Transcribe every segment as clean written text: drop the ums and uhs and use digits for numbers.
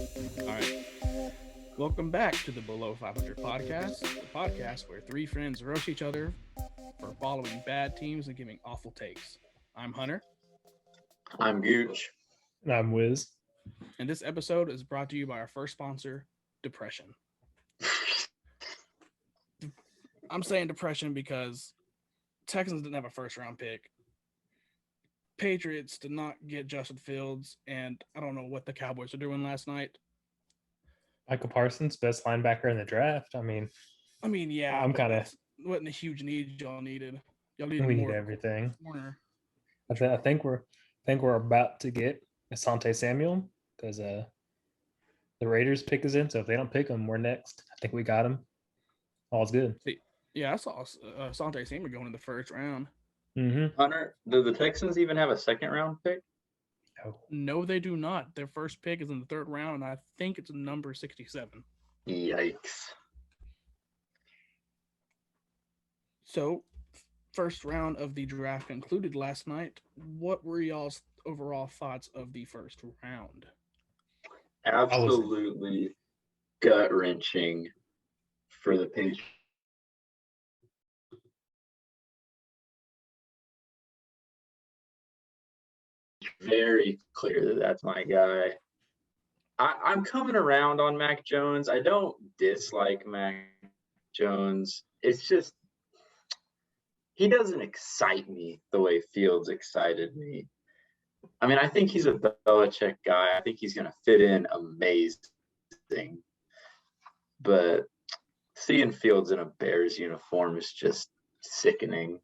All right. Welcome back to the Below 500 podcast, the podcast where three friends roast each other for following bad teams and giving awful takes. I'm Hunter, I'm Gooch. I'm Wiz. and this episode is brought to you by our first sponsor, Depression. I'm saying Depression because Texans didn't have a first round pick. Patriots did not get Justin Fields, and I don't know what the Cowboys are doing last night. Michael Parsons, best linebacker in the draft. Yeah, I'm but kind of. that's wasn't a huge need y'all needed. Y'all needed We more need everything. corner. I think we're about to get Asante Samuel because the Raiders pick us in. So if they don't pick him, we're next. I think we got him. All's good. Yeah, I saw Sante Samuel going in the first round. Mm-hmm. Hunter, do the Texans even have a second round pick? Oh. No, they do not. Their first pick is in the third round, and I think it's number 67. Yikes. So, first round of the draft concluded last night. What were y'all's overall thoughts of the first round? Absolutely gut-wrenching for the Patriots. Very clear that that's my guy. I'm coming around on Mac Jones. I don't dislike Mac Jones. It's just he doesn't excite me the way Fields excited me. I think he's a Belichick guy. I think he's going to fit in amazing. But seeing Fields in a Bears uniform is just sickening.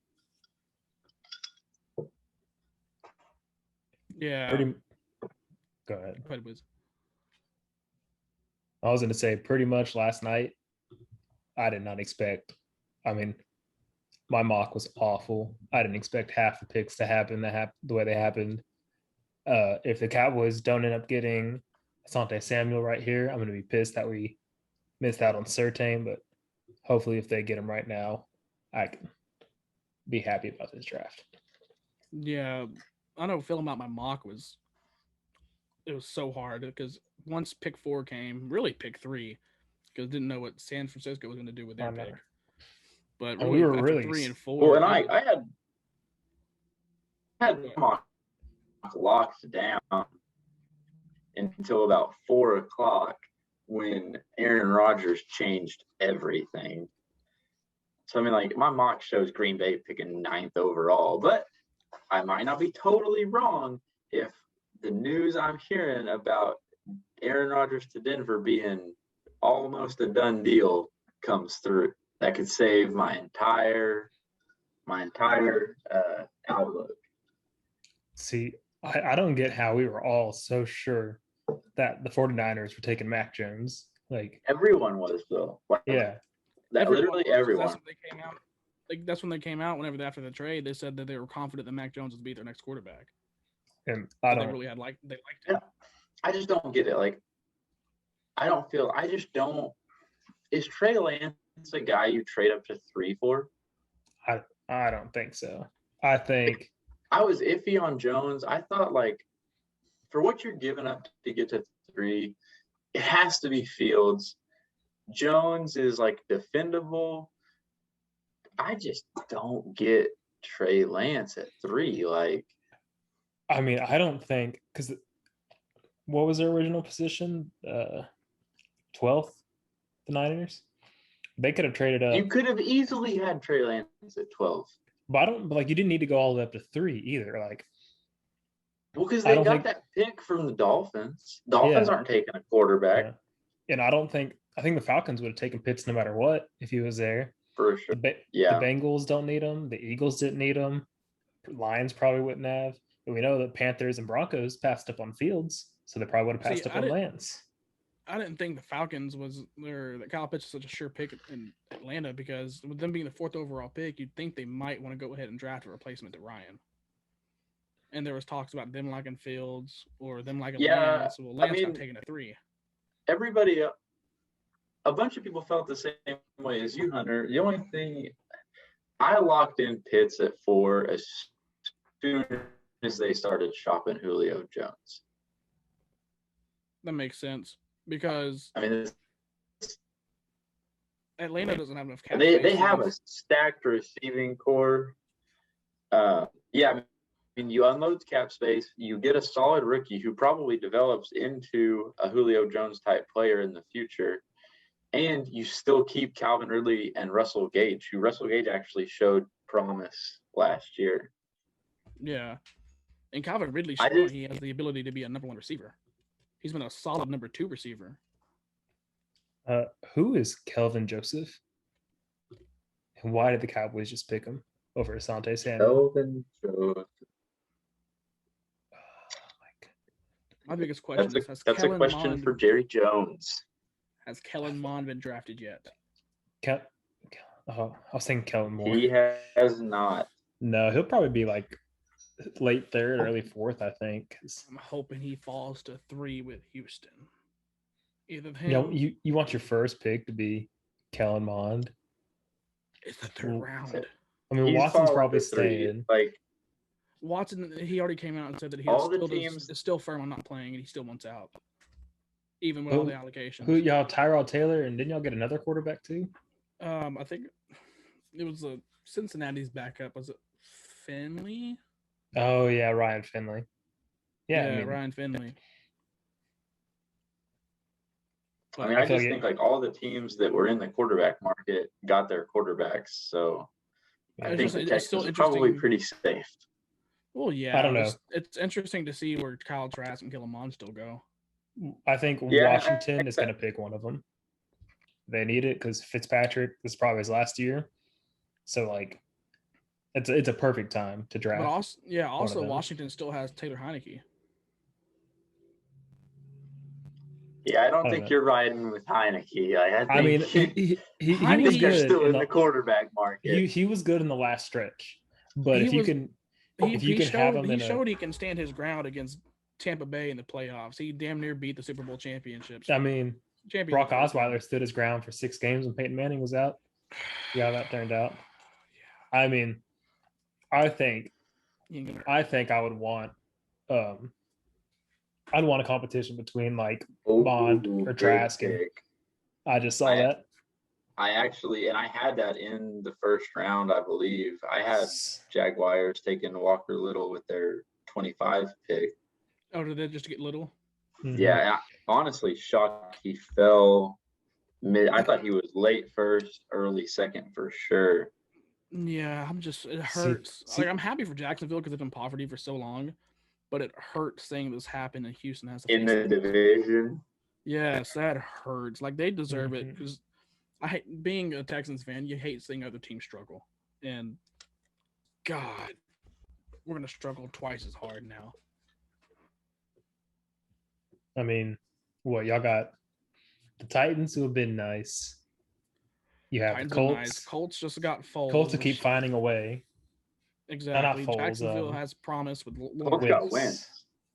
Yeah. Go ahead. I was going to say pretty much last night, I did not expect. My mock was awful. I didn't expect half the picks to happen the way they happened. If the Cowboys don't end up getting Asante Samuel right here, I'm going to be pissed that we missed out on Surtain. But hopefully, if they get him right now, I can be happy about this draft. Yeah, I know filling out my mock was so hard because once pick 4 came, really pick 3, because didn't know what San Francisco was going to do with their pick. But really, we were after 3 and 4. Well, and I had mock locked down until about 4 o'clock when Aaron Rodgers changed everything. So my mock shows Green Bay picking 9th overall, but I might not be totally wrong if the news I'm hearing about Aaron Rodgers to Denver being almost a done deal comes through. That could save my entire outlook. See, I don't get how we were all so sure that the 49ers were taking Mac Jones. Everyone was, though. Yeah. Literally everyone. That's when they came out. That's when they came out. Whenever after the trade, they said that they were confident that Mac Jones would be their next quarterback. And they really had they liked him. I just don't get it. Is Trey Lance a guy you trade up to 3 for? I don't think so. I think I was iffy on Jones. I thought for what you're giving up to get to 3, it has to be Fields. Jones is defendable. I just don't get Trey Lance at 3. I don't think, because what was their original position? 12th, the Niners. They could have traded up. You could have easily had Trey Lance at 12. But you didn't need to go all the way up to 3 either. Well, because they got that pick from the Dolphins. Dolphins aren't taking a quarterback. Yeah. And I think the Falcons would have taken Pitts no matter what if he was there. For sure. The Bengals don't need him. The Eagles didn't need him. Lions probably wouldn't have. But we know that Panthers and Broncos passed up on Fields, so they probably would have passed up on Lance. I didn't think the Falcons that Kyle Pitts was such a sure pick in Atlanta, because with them being the 4th overall pick, you'd think they might want to go ahead and draft a replacement to Ryan. And there was talks about them liking Fields or them liking Lance. Well, Lance got taken at 3. Everybody, a bunch of people felt the same way as you, Hunter. The only thing, I locked in Pitts at 4 as soon as they started shopping Julio Jones. That makes sense. because I mean, Atlanta doesn't have enough cap they space. have a stacked receiving core. Yeah, I mean, you unload cap space, you get a solid rookie who probably develops into a Julio Jones type player in the future, and you still keep Calvin Ridley and Russell Gage, who Russell Gage actually showed promise last year. Yeah. And Calvin Ridley I shown just- he has the ability to be a number 1 receiver. He's been a solid number 2 receiver. Who is Kelvin Joseph? And why did the Cowboys just pick him over Asante Samuel? Calvin Jones. My biggest question is, has That's a Kellen question Mond, for Jerry Jones. has Kellen Mond been drafted yet? I was thinking Kellen Moore. He has not. No, he'll probably be like late third, early fourth, I think. I'm hoping he falls to 3 with Houston. Either You know, him. you want your first pick to be Kellen Mond. It's the 3rd round. I mean, He's Watson's fallen probably to 3. staying. Like, Watson, he already came out and said that he All the still teams- is still firm on not playing, and he still wants out, even with all the allegations. Who y'all? Tyrod Taylor, and didn't y'all get another quarterback too? I think it was Cincinnati's backup. Was it Finley? Oh yeah, Ryan Finley. Yeah, I mean, Ryan Finley. I mean, I just think like all the teams that were in the quarterback market got their quarterbacks, so I think the Texans are probably pretty safe. Well, yeah, I don't know. It's interesting to see where Kyle Trask and Kellen Mond still go. I think Washington is going to pick one of them. They need it because Fitzpatrick is probably his last year, so like, it's a perfect time to draft. But also Washington still has Taylor Heineke. Yeah, I don't think you're riding with Heineke. Like, I mean, he was you're good still in the quarterback market. He was good in the last stretch, but if you can have him, he showed he can stand his ground against Tampa Bay in the playoffs. He damn near beat the Super Bowl championships. I mean, Brock Osweiler stood his ground for 6 games when Peyton Manning was out. See how that turned out. I mean, I think I would want I'd want a competition between like Bond or Trask. And I just saw that. I actually, and I had that in the first round, I believe. I had Jaguars taking Walker Little with their 25 pick. Oh, did they just get Little? Mm-hmm. Yeah, honestly, shocked he fell mid. I thought he was late first, early second for sure. Yeah, it hurts. Like, I'm happy for Jacksonville because they've been in poverty for so long, but it hurts seeing this happen and Houston has to in the division. Yes, that hurts. Like, they deserve it because being a Texans fan, you hate seeing other teams struggle. And God, we're gonna struggle twice as hard now. I mean, what y'all got? The Titans, who have been nice. You have Titans the Colts. Nice. Colts just got Foles. Colts will keep finding a way. Exactly. Foles, Jacksonville has promise with Colts got wins.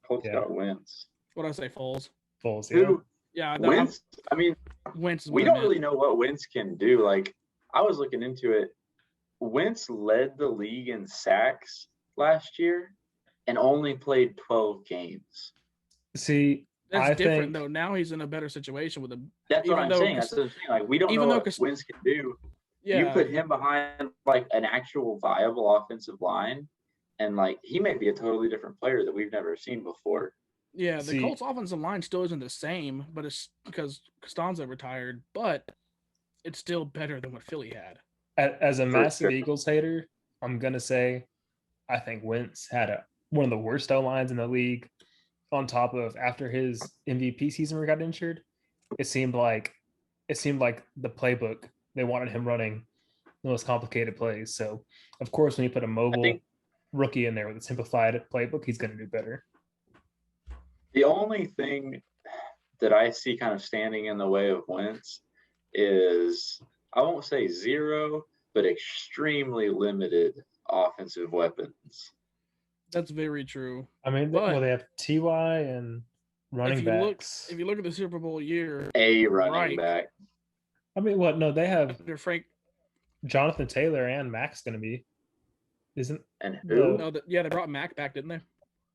Colts got wins. What did I say? Foles. Foles. Yeah. Yeah. Wentz. I mean, Wentz. We don't really know what Wentz can do. Like, I was looking into it. Wentz led the league in sacks last year and only played 12 games. See, that's different though. Now he's in a better situation with him. That's what I'm saying. That's what I'm saying. Like, we don't know what Wentz can do. Yeah. You put him behind like an actual viable offensive line, and like he may be a totally different player that we've never seen before. Yeah, the Colts offensive line still isn't the same, but it's because Costanza retired, but it's still better than what Philly had. As a massive Eagles hater, I'm gonna say I think Wentz had one of the worst O-lines in the league. On top of after his MVP season where he got injured, it seemed like the playbook they wanted him running the most complicated plays. So of course, when you put a mobile rookie in there with a simplified playbook, he's going to do better. The only thing that I see kind of standing in the way of Wentz is, I won't say zero, but extremely limited offensive weapons. That's very true. I mean, they have T.Y. and running backs. If you look at the Super Bowl year, a running back. I mean, what? No, they have Frank, Jonathan Taylor and Mac's going to be, isn't? And who? They brought Mac back, didn't they?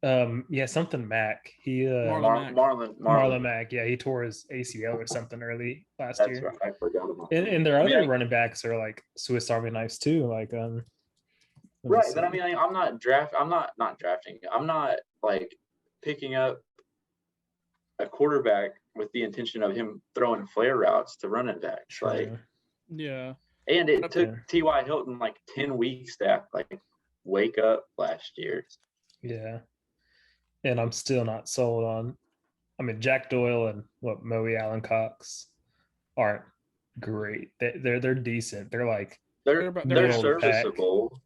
Yeah, something Mack. He Marlon Mack. Marlon Mack. Yeah, he tore his ACL or something early last That's year. right. I forgot about And their I mean, other running backs are like Swiss Army knives too. Like let me right, see. but I mean, I'm not drafting. I'm not like picking up a quarterback with the intention of him throwing flare routes to running backs. Like, True. Yeah. and it took Yeah. T.Y. Hilton like 10 weeks to like wake up last year. Yeah. And I'm still not sold on. I mean, Jack Doyle and Moe Allen Cox aren't great. They're decent. They're like They're middle of the pack. serviceable,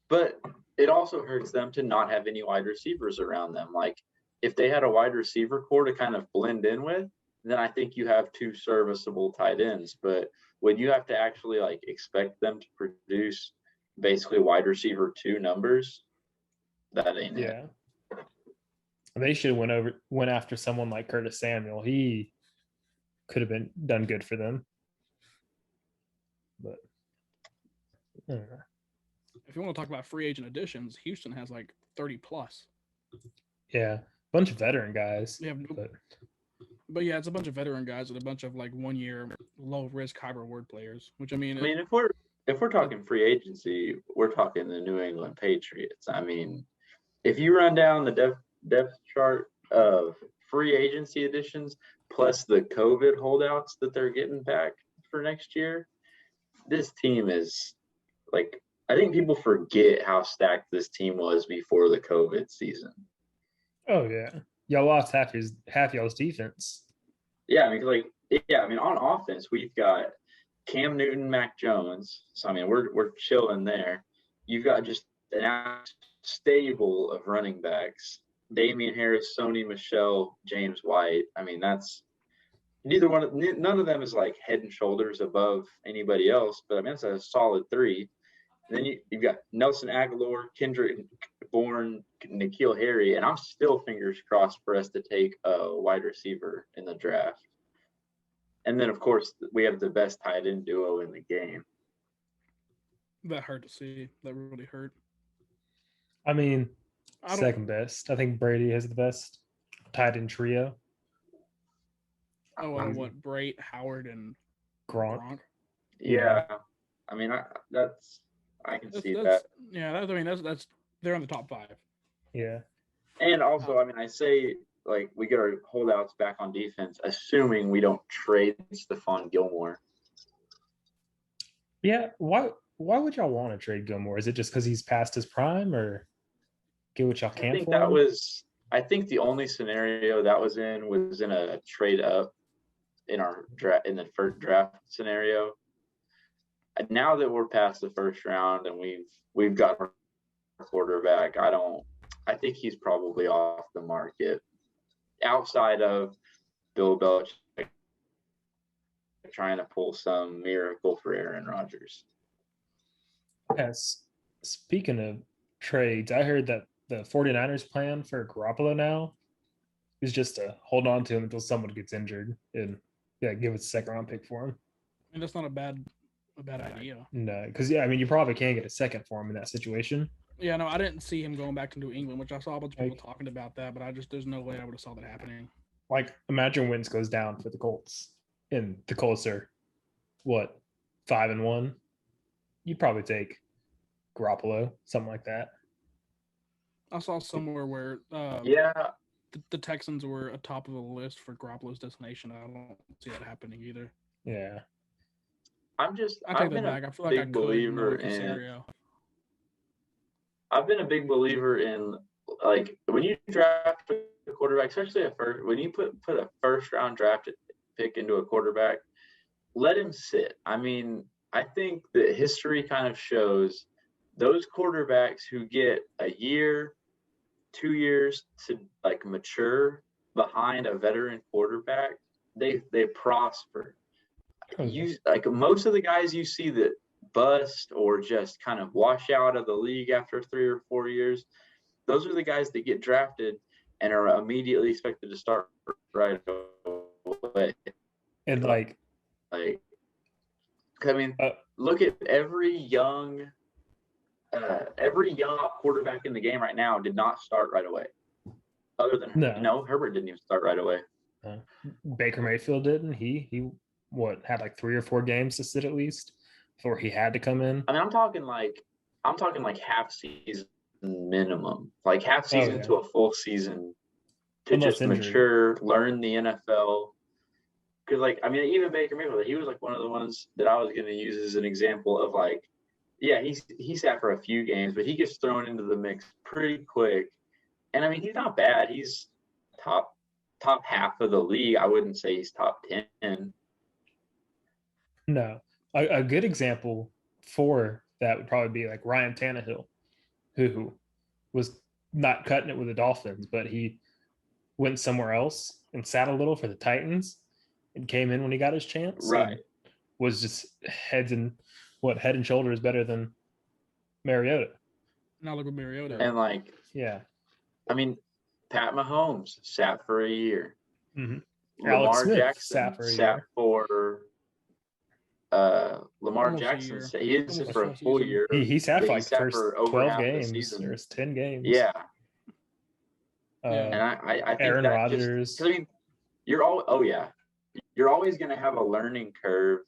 but it also hurts them to not have any wide receivers around them. Like, if they had a wide receiver core to kind of blend in with, then I think you have two serviceable tight ends. But when you have to actually like expect them to produce basically wide receiver 2 numbers, that ain't it. Yeah. They should have went after someone like Curtis Samuel. He could have been done good for them. But I don't know. If you want to talk about free agent additions, Houston has like 30 plus. Yeah, bunch of veteran guys. Yeah, but yeah, it's a bunch of veteran guys and a bunch of like 1 year low risk, high reward players. Which I mean, if we're talking free agency, we're talking the New England Patriots. I mean, if you run down the depth chart of free agency additions plus the COVID holdouts that they're getting back for next year, this team is like, I think people forget how stacked this team was before the COVID season. Oh yeah, y'all lost half y'all's defense. Yeah, I mean, on offense we've got Cam Newton, Mac Jones. So I mean, we're chilling there. You've got just an stable of running backs: Damian Harris, Sony Michel, James White. I mean, that's none of them is like head and shoulders above anybody else, but I mean, it's a solid 3. And then you've got Nelson Aguilar, Kendrick Bourne, N'Keal Harry, and I'm still fingers crossed for us to take a wide receiver in the draft. And then, of course, we have the best tight end duo in the game. That hurt to see. That really hurt. I mean, second best. I think Brady has the best tight end trio. Oh, and what? Brait, Howard, and Gronk. Yeah. I mean, I can see that. Yeah, that's they're in the top 5. Yeah. And also, I mean, I say like we get our holdouts back on defense, assuming we don't trade Stephon Gilmore. Yeah. Why would y'all want to trade Gilmore? Is it just because he's past his prime, or get what y'all can? I think the only scenario that was in a trade up in the first draft scenario. And now that we're past the first round and we've got our quarterback, I think he's probably off the market outside of Bill Belichick trying to pull some miracle for Aaron Rodgers. Yes. Speaking of trades, I heard that the 49ers plan for Garoppolo now is just to hold on to him until someone gets injured and give us a second round pick for him. And that's not a bad idea. No, because I mean, you probably can't get a second for him in that situation. Yeah, no, I didn't see him going back to New England, which I saw a bunch of people talking about that, but there's no way I would have saw that happening. Like, imagine Wentz goes down for the Colts, and the Colts are 5-1. You'd probably take Garoppolo, something like that. I saw somewhere where the Texans were atop of the list for Garoppolo's destination. I don't see that happening either. Yeah. I take that back. I feel like I could in a scenario. I've been a big believer in, like, when you draft a quarterback, especially when you put a first round draft pick into a quarterback, let him sit. I mean, I think that history kind of shows those quarterbacks who get a year, 2 years to like mature behind a veteran quarterback, they prosper. Like most of the guys you see that bust or just kind of wash out of the league after 3 or 4 years, those are the guys that get drafted and are immediately expected to start right away. And I mean, look at every young every young quarterback in the game right now did not start right away. Other than Herbert didn't even start right away. Baker Mayfield didn't. He had like 3 or 4 games to sit at least before he had to come in. I mean, I'm talking like half season minimum, like half season to a full season to just mature, learn the NFL. Because like, I mean, even Baker Mayfield, he was like one of the ones that I was going to use as an example of like, yeah, he sat for a few games, but he gets thrown into the mix pretty quick. And I mean, he's not bad. He's top half of the league. I wouldn't say he's top 10. No, a good example for that would probably be like Ryan Tannehill, who was not cutting it with the Dolphins, but he went somewhere else and sat a little for the Titans and came in when he got his chance. Right. Was just head and shoulders better than Mariota. Now look at Mariota. And like, yeah. I mean, Pat Mahomes sat for a year. Mm-hmm. Lamar Smith Jackson sat for Lamar Jackson. He did for a full year. He sat for like the first 12 games. There's 10 games. Yeah. And I think Aaron Rodgers. I mean, you're always going to have a learning curve,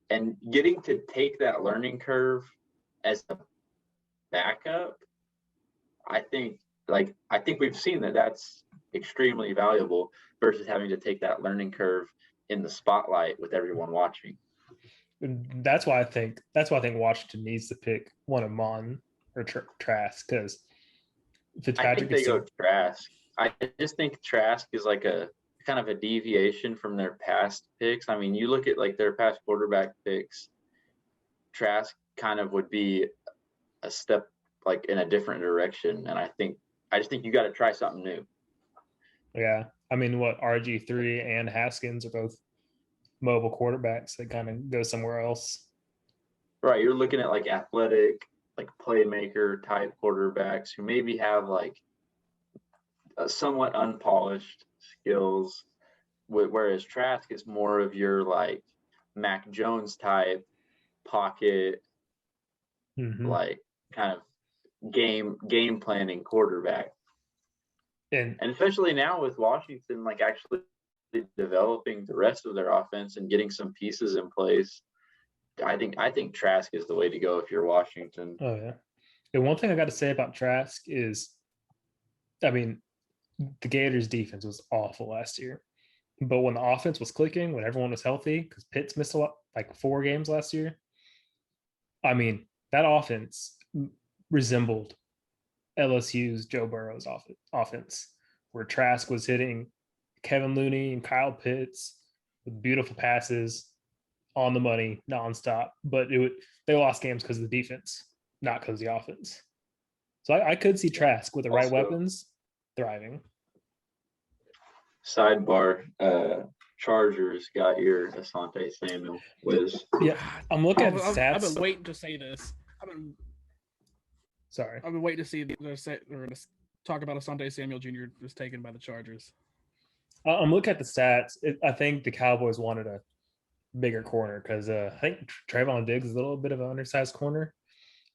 and getting to take that learning curve as a backup, I think we've seen that that's extremely valuable versus having to take that learning curve in the spotlight with everyone watching. That's why I think Washington needs to pick one of Mon or Trask, because Fitzpatrick. I think they go Trask. I just think Trask is like a kind of a deviation from their past picks. I mean, you look at like their past quarterback picks, Trask kind of would be a step like in a different direction. And I just think you got to try something new. Yeah. I mean, RG3 and Haskins are both mobile quarterbacks that kind of go somewhere else. Right. You're looking at like athletic, like playmaker type quarterbacks who maybe have like a somewhat unpolished skills, whereas Trask is more of your like Mac Jones type pocket, like kind of game planning quarterback. And especially now with Washington, like actually developing the rest of their offense and getting some pieces in place, I think Trask is the way to go if you're Washington. Oh yeah. And one thing I got to say about Trask is, I mean, the Gators defense was awful last year, but when the offense was clicking, when everyone was healthy, because Pitts missed like 4 games last year, I mean, that offense resembled LSU's Joe Burrow's offense, where Trask was hitting Kevin Looney and Kyle Pitts with beautiful passes on the money nonstop. But they lost games because of the defense, not because of the offense. So I could see Trask with the right weapons thriving. Sidebar, Chargers got your Asante Samuel whiz. Yeah, I'm looking at the stats. I've been waiting to say this. I've been waiting to see talk about Asante Samuel Jr. was taken by the Chargers. I'm looking at the stats. I think the Cowboys wanted a bigger corner because I think Trayvon Diggs is a little bit of an undersized corner.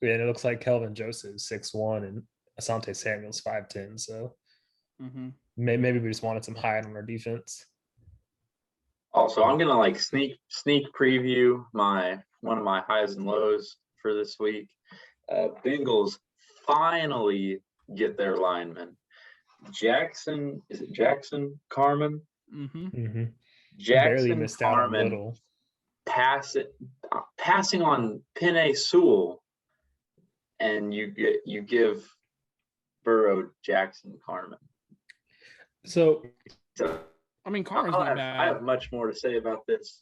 And it looks like Kelvin Joseph is 6'1" and Asante Samuel's 5'10". So maybe we just wanted some height on our defense. Also, I'm gonna like sneak preview one of my highs and lows for this week. Bengals finally get their lineman. Jackson Carman? Jackson Carman passing on Penei Sewell, and you give Burrow Jackson Carman. So I mean, Carman's not bad. I have much more to say about this.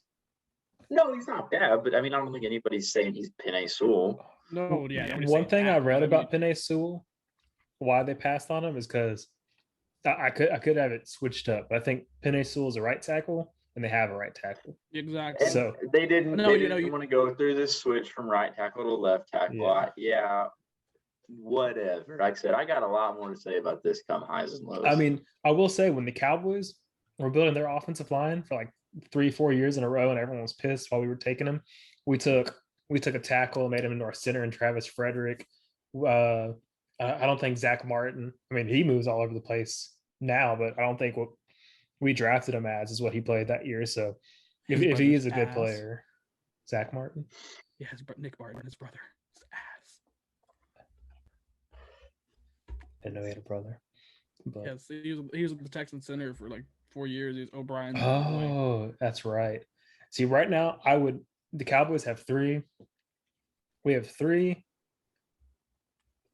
No, he's not bad, but I mean, I don't think anybody's saying he's Penei Sewell. No, yeah. One thing I read about Penei Sewell, why they passed on him, is because I could have it switched up. I think Penei Sewell is a right tackle, and they have a right tackle. Exactly. And so they didn't want to go through this switch from right tackle to left tackle. Yeah. Whatever. Like I said, I got a lot more to say about this come highs and lows. I mean, I will say when the Cowboys were building their offensive line for like 3-4 years in a row, and everyone was pissed while we were taking them, we took a tackle, made him into our center, and Travis Frederick, I don't think Zach Martin. I mean, he moves all over the place now, but I don't think what we drafted him as is what he played that year. So if he is a good player, Zach Martin. Yeah, Nick Martin, his brother. His ass. Didn't know he had a brother. But... Yes, he was the Texan center for like 4 years. He was O'Brien's boy. That's right. See, right now, the Cowboys have 3. We have 3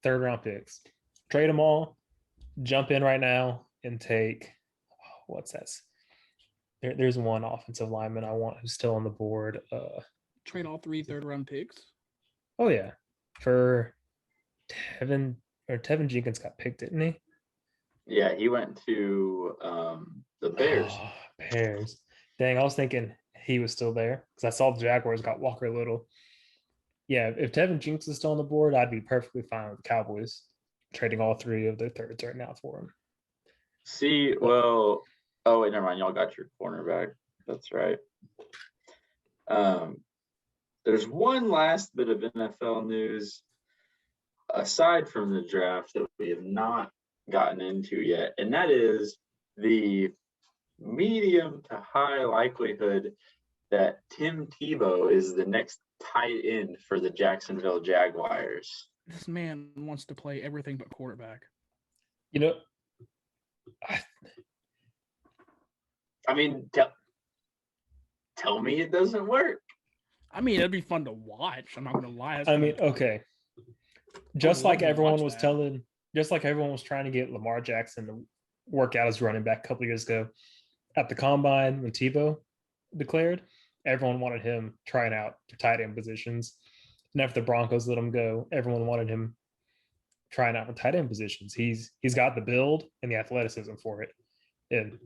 third-round picks. Trade them all, jump in right now, and take, what's that? There's one offensive lineman I want who's still on the board. Trade all 3 third-round picks? Oh, yeah. For Tevin Jenkins got picked, didn't he? Yeah, he went to the Bears. Oh, Bears. Dang, I was thinking he was still there because I saw the Jaguars got Walker Little. Yeah, if Tevin Jenkins is still on the board, I'd be perfectly fine with the Cowboys trading all 3 of their thirds right now for him. See, well, oh wait, never mind. Y'all got your cornerback. That's right. There's one last bit of NFL news aside from the draft that we have not gotten into yet, and that is the medium to high likelihood that Tim Tebow is the next tight end for the Jacksonville Jaguars. This man wants to play everything but quarterback. You know, I mean, tell me it doesn't work. I mean, it'd be fun to watch. I'm not going to lie. I mean, okay. Just like everyone was trying to get Lamar Jackson to work out as running back a couple years ago at the combine when Tebow declared, everyone wanted him trying out for tight end positions. And after the Broncos let him go, everyone wanted him trying out for tight end positions. He's got the build and the athleticism for it. And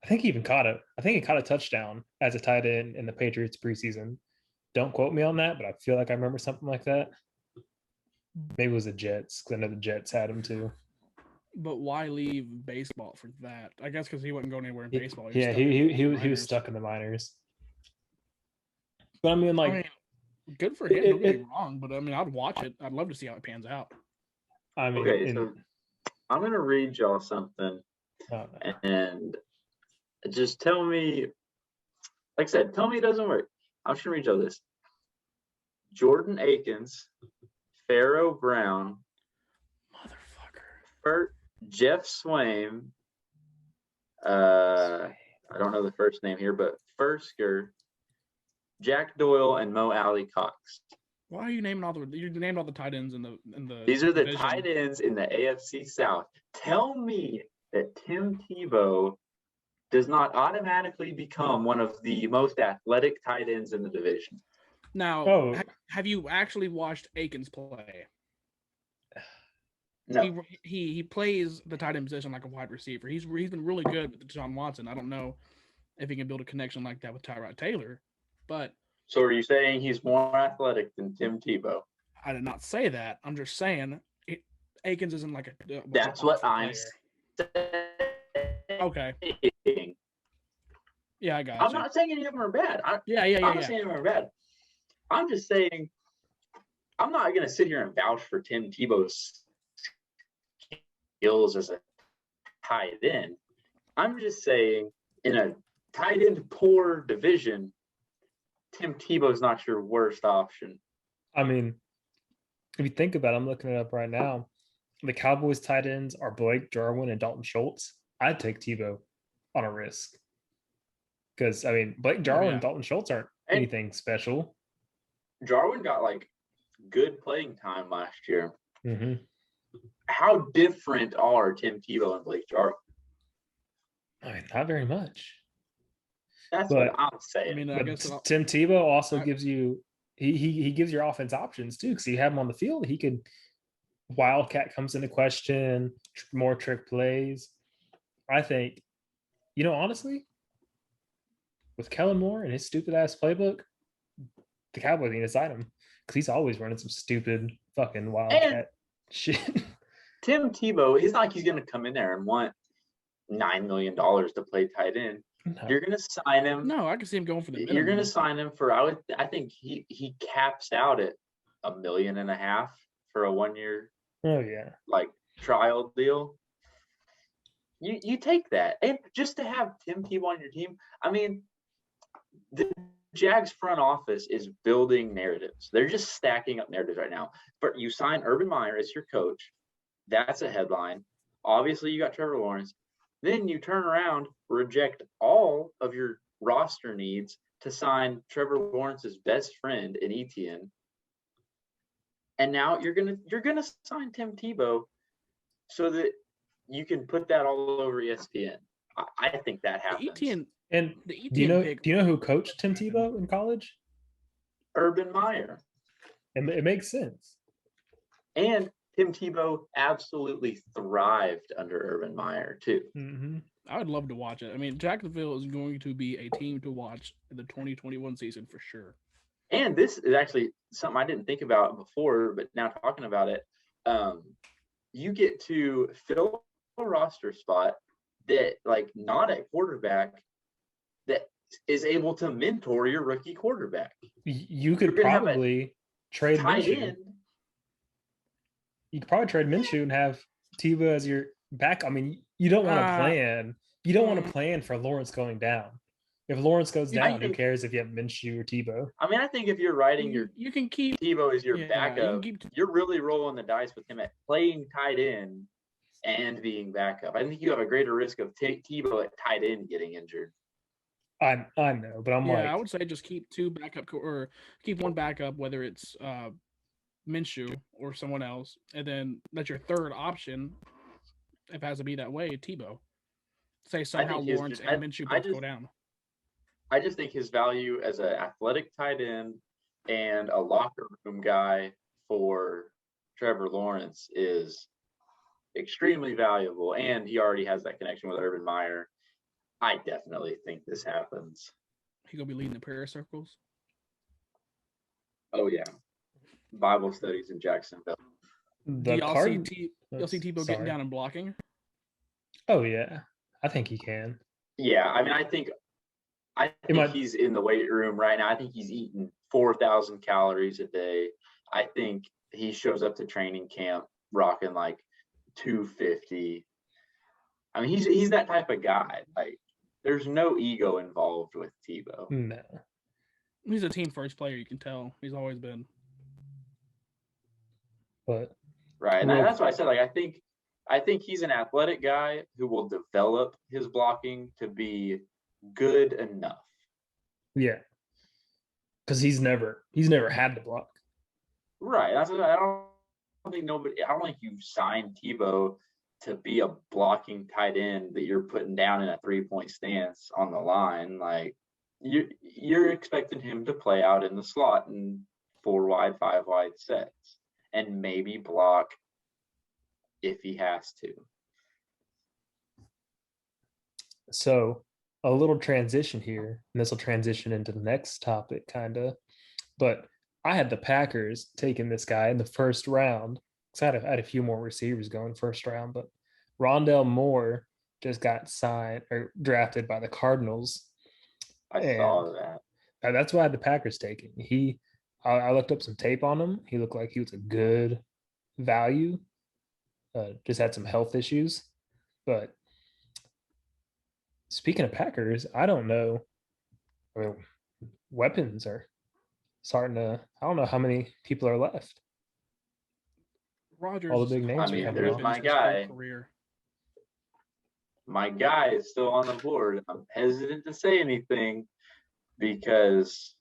I think he caught a touchdown as a tight end in the Patriots preseason. Don't quote me on that, but I feel like I remember something like that. Maybe it was the Jets, because I know the Jets had him too. But why leave baseball for that? I guess because he wasn't going anywhere in baseball. He was stuck in the minors. But I mean, good for him. Don't get me wrong, but I mean, I'd watch it. I'd love to see how it pans out. I mean, okay, so I'm gonna read y'all something, and just tell me. Like I said, tell me it doesn't work. I'm just gonna read y'all this. Jordan Akins, Pharaoh Brown, motherfucker, Jeff Swaim. I don't know the first name here, but Fursker, Jack Doyle, and Mo Alley Cox. Why are you naming you named all the tight ends in the These are the division. tight ends in the AFC South. Tell me that Tim Tebow does not automatically become one of the most athletic tight ends in the division. Now, have you actually watched Akins play? No. He plays the tight end position like a wide receiver. He's been really good with Deshaun Watson. I don't know if he can build a connection like that with Tyrod Taylor, but. So are you saying he's more athletic than Tim Tebow? I did not say that. I'm just saying Akins isn't like a. That's what I'm saying. Okay. Yeah, I got it. I'm not saying any of them are bad. I'm not saying any of them are bad. I'm just saying I'm not going to sit here and vouch for Tim Tebow's skills as a tight end. I'm just saying in a tight end poor division, Tim Tebow's not your worst option. I mean, if you think about it, I'm looking it up right now. The Cowboys tight ends are Blake Jarwin and Dalton Schultz. I'd take Tebow on a risk. Because, I mean, Blake Jarwin and Dalton Schultz aren't anything special. Jarwin got, good playing time last year. Mm-hmm. How different are Tim Tebow and Blake Jarwin? I mean, not very much. That's what I'm saying. I mean, I guess Tim Tebow also gives you he gives your offense options too, because you have him on the field. He could wildcat comes into question, more trick plays. I think, honestly, with Kellen Moore and his stupid ass playbook, the Cowboys need to sign him because he's always running some stupid fucking wildcat shit. Tim Tebow, he's not like he's going to come in there and want $9 million to play tight end. No. You're going to sign him. No, I can see him going for the minimum. You're going to sign him for, I think he caps out at $1.5 million for a 1 year Oh yeah. like trial deal, you take that. And just to have Tim Tebow on your team, I mean, the Jags front office is building narratives. They're just stacking up narratives right now. But you sign Urban Meyer as your coach. That's a headline. Obviously, you got Trevor Lawrence. Then you turn around, reject all of your roster needs to sign Trevor Lawrence's best friend in Etienne. And now you're gonna sign Tim Tebow so that you can put that all over ESPN. I think that happens. Etienne, And the do Etienne you pick, know who coached Tim Tebow in college? Urban Meyer. It makes sense. And Tim Tebow absolutely thrived under Urban Meyer too. Mm-hmm. I would love to watch it. I mean, Jacksonville is going to be a team to watch in the 2021 season for sure. And this is actually something I didn't think about before, but now talking about it, you get to fill a roster spot that, like, not at quarterback, that is able to mentor your rookie quarterback. You could You're gonna have a probably trade tight Minshew. end. You could probably trade Minshew and have Tebow as your back. I mean, you don't want to plan. You don't want to plan for Lawrence going down. If Lawrence goes down, who cares if you have Minshew or Tebow? I mean, I think if you're writing You can keep Tebow as your yeah, backup, you can keep, you're really rolling the dice with him at playing tight end and being backup. I think you have a greater risk of Tebow at tight end getting injured. I know, but I'm like, I would say just keep two backup or keep one backup, whether it's Minshew or someone else, and then that's your third option. If it has to be that way, Tebow. Say somehow Lawrence and Minshew both go down. I just think his value as an athletic tight end and a locker room guy for Trevor Lawrence is extremely valuable, and he already has that connection with Urban Meyer. I definitely think this happens. He gonna be leading the prayer circles. Oh yeah, Bible studies in Jacksonville. Do y'all see Tebow getting down and blocking? Oh yeah, I think he can. Yeah, I mean, I think he's in the weight room right now. I think he's eating 4,000 calories a day. I think he shows up to training camp rocking like 250. I mean, he's that type of guy. Like, there's no ego involved with Tebow. No. He's a team first player. You can tell he's always been. But right, and that's why I said, like, I think he's an athletic guy who will develop his blocking to be good enough. Yeah, because he's never had to block. Right. I don't think you signed Tebow to be a blocking tight end that you're putting down in a 3-point stance on the line. Like, you're expecting him to play out in the slot in 4 wide, 5 wide sets and maybe block if he has to. So a little transition here, and this will transition into the next topic, kind of. But I had the Packers taking this guy in the first round. I had a few more receivers going first round, but Rondell Moore just got signed or drafted by the Cardinals. I saw that. That's why I had the Packers taking. I looked up some tape on him. He looked like he was a good value. Just had some health issues. But speaking of Packers, I don't know. I mean, weapons are starting to. I don't know how many people are left. Rodgers. All the big names. I mean, there's my guy. My guy is still on the board. I'm hesitant to say anything because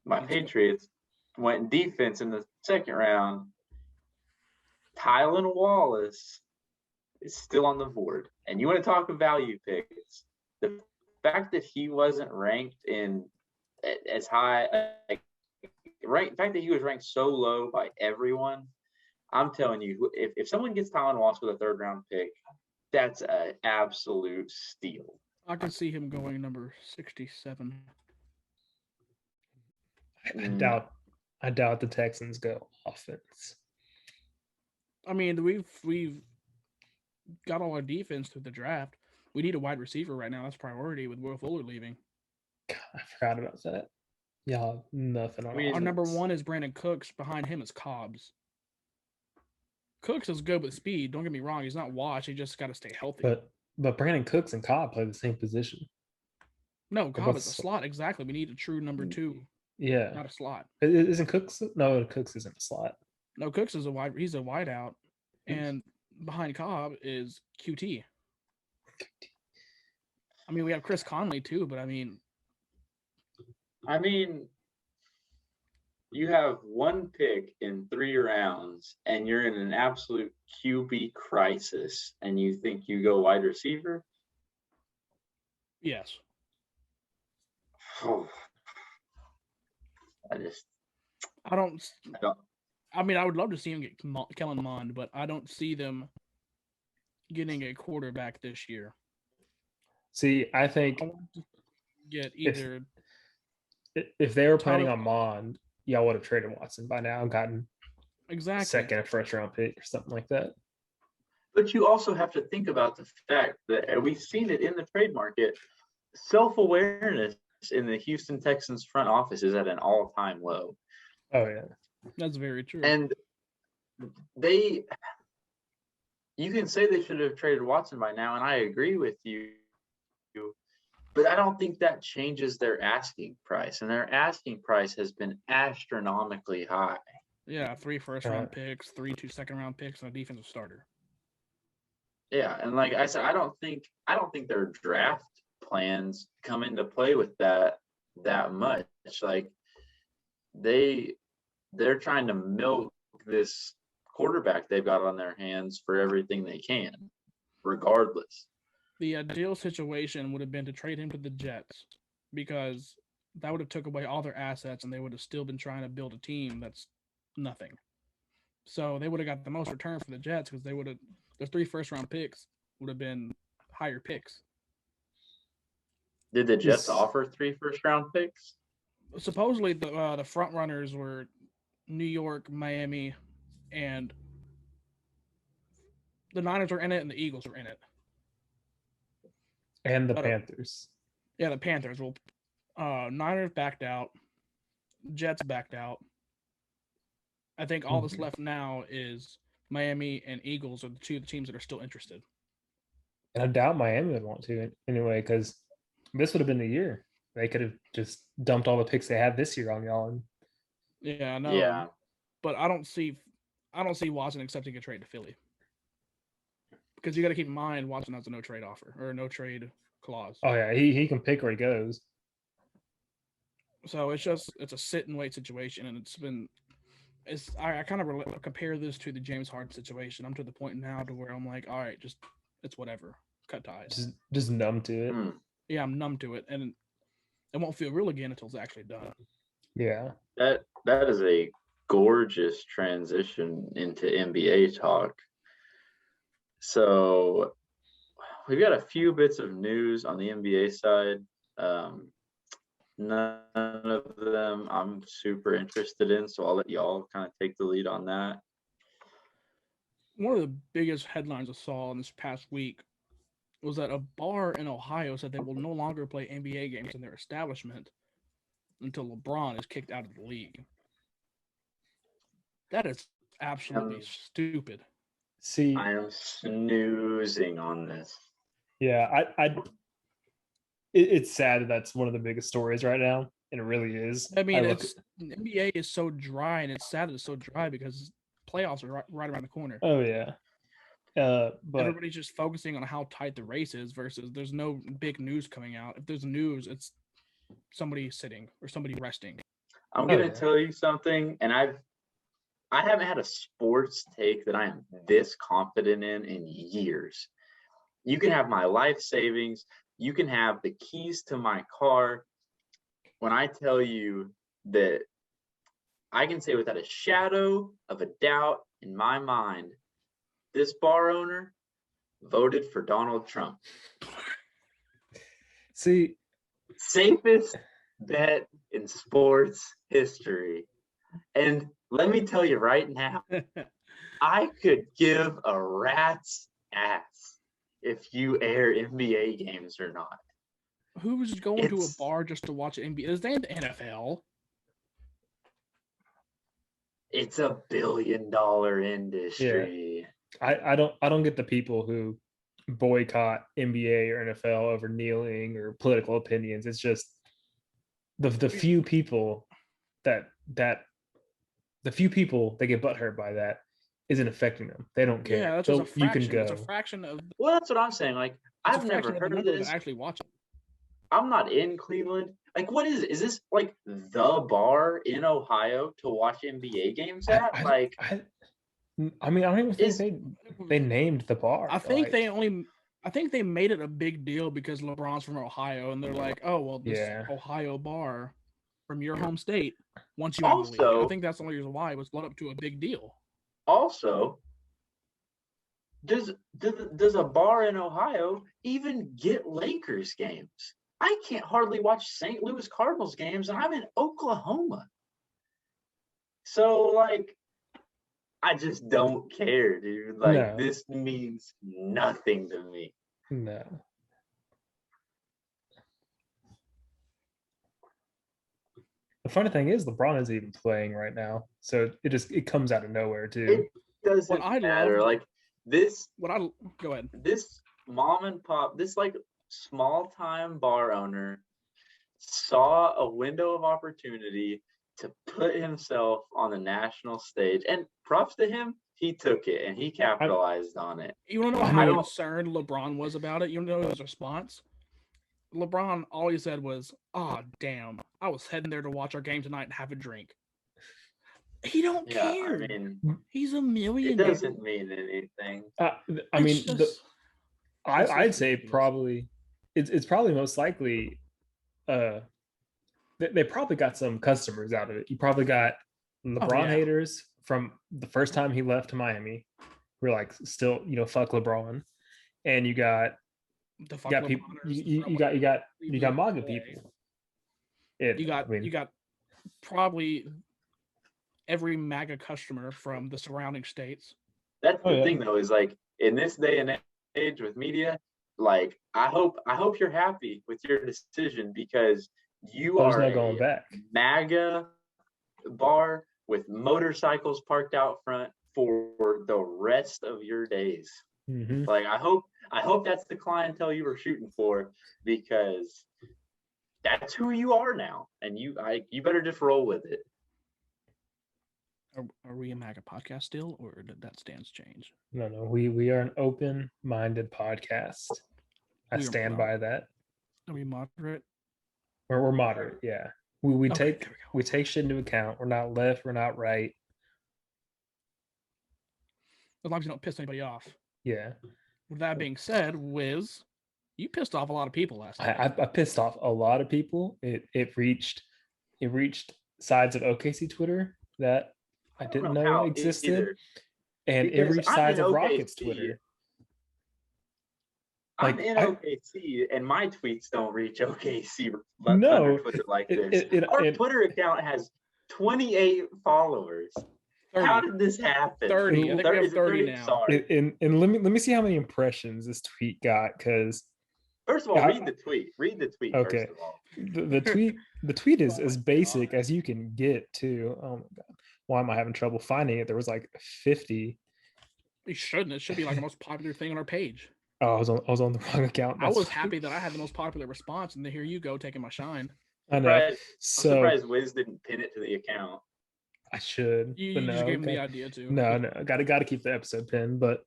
my Patriots went defense in the second round. Tylan Wallace is still on the board. And you want to talk about value picks. The fact that he wasn't ranked in as high, the fact that he was ranked so low by everyone, I'm telling you, if someone gets Tylan Wallace with a 3rd round pick, that's an absolute steal. I can see him going number 67. I doubt the Texans go offense. I mean, we've got all our defense through the draft. We need a wide receiver right now. That's priority with Will Fuller leaving. God, I forgot about that. Y'all have nothing on our number 1 is Brandon Cooks. Behind him is Cobbs. Cooks is good with speed. Don't get me wrong. He's not washed. He just got to stay healthy. But Brandon Cooks and Cobb play the same position. No, They're Cobb both is a slot. Exactly. We need a true number 2, Yeah. not a slot. Isn't Cooks? No, Cooks isn't a slot. No, Cooks is he's a wide out. And behind Cobb is QT. I mean, we have Chris Conley too, but I mean, you have one pick in 3 rounds, and you're in an absolute QB crisis, and you think you go wide receiver? yes. Oh, I mean, I would love to see him get Kellen Mond, but I don't see them getting a quarterback this year. See, I think I want to get either if they were planning on Mond, y'all would have traded Watson by now and gotten exactly second or first round pick or something like that. But you also have to think about the fact that we've seen it in the trade market. Self-awareness in the Houston Texans front office is at an all-time low. Oh yeah, that's very true. And you can say they should have traded Watson by now, and I agree with you. But I don't think that changes their asking price, and their asking price has been astronomically high. Yeah, 3 first-round picks, 3 2 second-round picks, and a defensive starter. Yeah, and like I said, I don't think their draft plans come into play with that much. Like they're trying to milk this quarterback they've got on their hands for everything they can, regardless. The ideal situation would have been to trade him to the Jets, because that would have took away all their assets, and they would have still been trying to build a team that's nothing. So they would have got the most return for the Jets, because they would have their 3 first-round picks would have been higher picks. Did the Jets offer 3 first-round picks? Supposedly, the front runners were New York, Miami, and the Niners were in it, and the Eagles were in it. And the Panthers. Yeah, the Panthers. Well, Niners backed out. Jets backed out. I think all that's left now is Miami and Eagles are the 2 teams that are still interested. And I doubt Miami would want to anyway, because this would have been the year. They could have just dumped all the picks they had this year on y'all. Yeah, I know. Yeah. But I don't see Watson accepting a trade to Philly. Because you got to keep in mind, Watson has a no trade offer or a no trade clause. Oh yeah, he can pick where he goes. So it's a sit and wait situation, and I kind of compare this to the James Harden situation. I'm to the point now to where I'm like, all right, just it's whatever, cut ties. Just numb to it. Yeah, I'm numb to it, and it won't feel real again until it's actually done. Yeah, that is a gorgeous transition into NBA talk. So we've got a few bits of news on the NBA side. None of them I'm super interested in, so I'll let y'all kind of take the lead on that. One of the biggest headlines I saw in this past week was that a bar in Ohio said they will no longer play NBA games in their establishment until LeBron is kicked out of the league. That is absolutely stupid. See, I am snoozing on this. Yeah, it's sad that that's one of the biggest stories right now, and it really is. I mean, NBA is so dry, and it's sad that it's so dry because playoffs are right around the corner. Oh yeah, but everybody's just focusing on how tight the race is versus there's no big news coming out. If there's news, it's somebody sitting or somebody resting. I'm gonna tell you something, and I haven't had a sports take that I am this confident in years. You can have my life savings. You can have the keys to my car. When I tell you that I can say without a shadow of a doubt in my mind, this bar owner voted for Donald Trump. See, safest bet in sports history. And let me tell you right now, I could give a rat's ass if you air NBA games or not. Who's going to a bar just to watch NBA? Is that the NFL? It's a billion-dollar industry. I don't get the people who boycott NBA or NFL over kneeling or political opinions. It's just the few people that the few people that get butthurt by that isn't affecting them. They don't care. Yeah, that's just a You fraction. can It's go. a fraction of. Well, that's what I'm saying. Like, It's I've a never fraction of the heard of number this. that actually watch it. I'm not in Cleveland. Like, what is it? Is this like the bar in Ohio to watch NBA games at? I mean, I don't even think they named the bar. I think they made it a big deal because LeBron's from Ohio, and they're like, oh well, this Ohio bar from your home state once you have the league. I think that's the only reason why it was led up to a big deal. Also, does a bar in Ohio even get Lakers games? I can't hardly watch St. Louis Cardinals games, and I'm in Oklahoma. So, like, I just don't care, dude. Like, this means nothing to me. No. The funny thing is, LeBron isn't even playing right now, so it comes out of nowhere too. It doesn't matter. Like this. Go ahead. This mom and pop, this like small time bar owner, saw a window of opportunity to put himself on the national stage, and props to him. He took it and he capitalized on it. You want to know how concerned LeBron was about it? You know his response? LeBron all he said was, "Oh, damn, I was heading there to watch our game tonight and have a drink." He don't care. I mean, he's a millionaire. It doesn't mean anything. I'd say probably it's probably most likely they probably got some customers out of it. You probably got LeBron haters from the first time he left to Miami. We're like still, fuck LeBron, and you got people. You got MAGA people. You got probably every MAGA customer from the surrounding states. That's the thing, though, is like in this day and age with media, like I hope you're happy with your decision because you are not going back. MAGA bar with motorcycles parked out front for the rest of your days. Mm-hmm. Like I hope that's the clientele you were shooting for because that's who you are now, and you better just roll with it. Are we a MAGA podcast still, or did that stance change? No, we are an open-minded podcast. I stand by that. Are we moderate? We're moderate, yeah. We take shit into account. We're not left. We're not right. As long as you don't piss anybody off. Yeah. With that being said, Wiz, you pissed off a lot of people last night. I pissed off a lot of people. It reached sides of OKC Twitter that I didn't know existed, either. And it reached sides of Rockets Twitter. I'm in OKC, and my tweets don't reach OKC Twitter like this. Our Twitter account has 28 followers. 30. How did this happen? 30. I think we have 30 now. Sorry. And let me see how many impressions this tweet got, because first of all, read the tweet. Read the tweet. Okay. First of all. The tweet is as basic as you can get too. Oh my god. Why am I having trouble finding it? There was like 50. It shouldn't. It should be like the most popular thing on our page. Oh, I was on the wrong account. I was happy that I had the most popular response, and then here you go taking my shine. I know. I'm surprised Wiz didn't pin it to the account. I should. You just gave him the idea too. No, gotta keep the episode pinned. But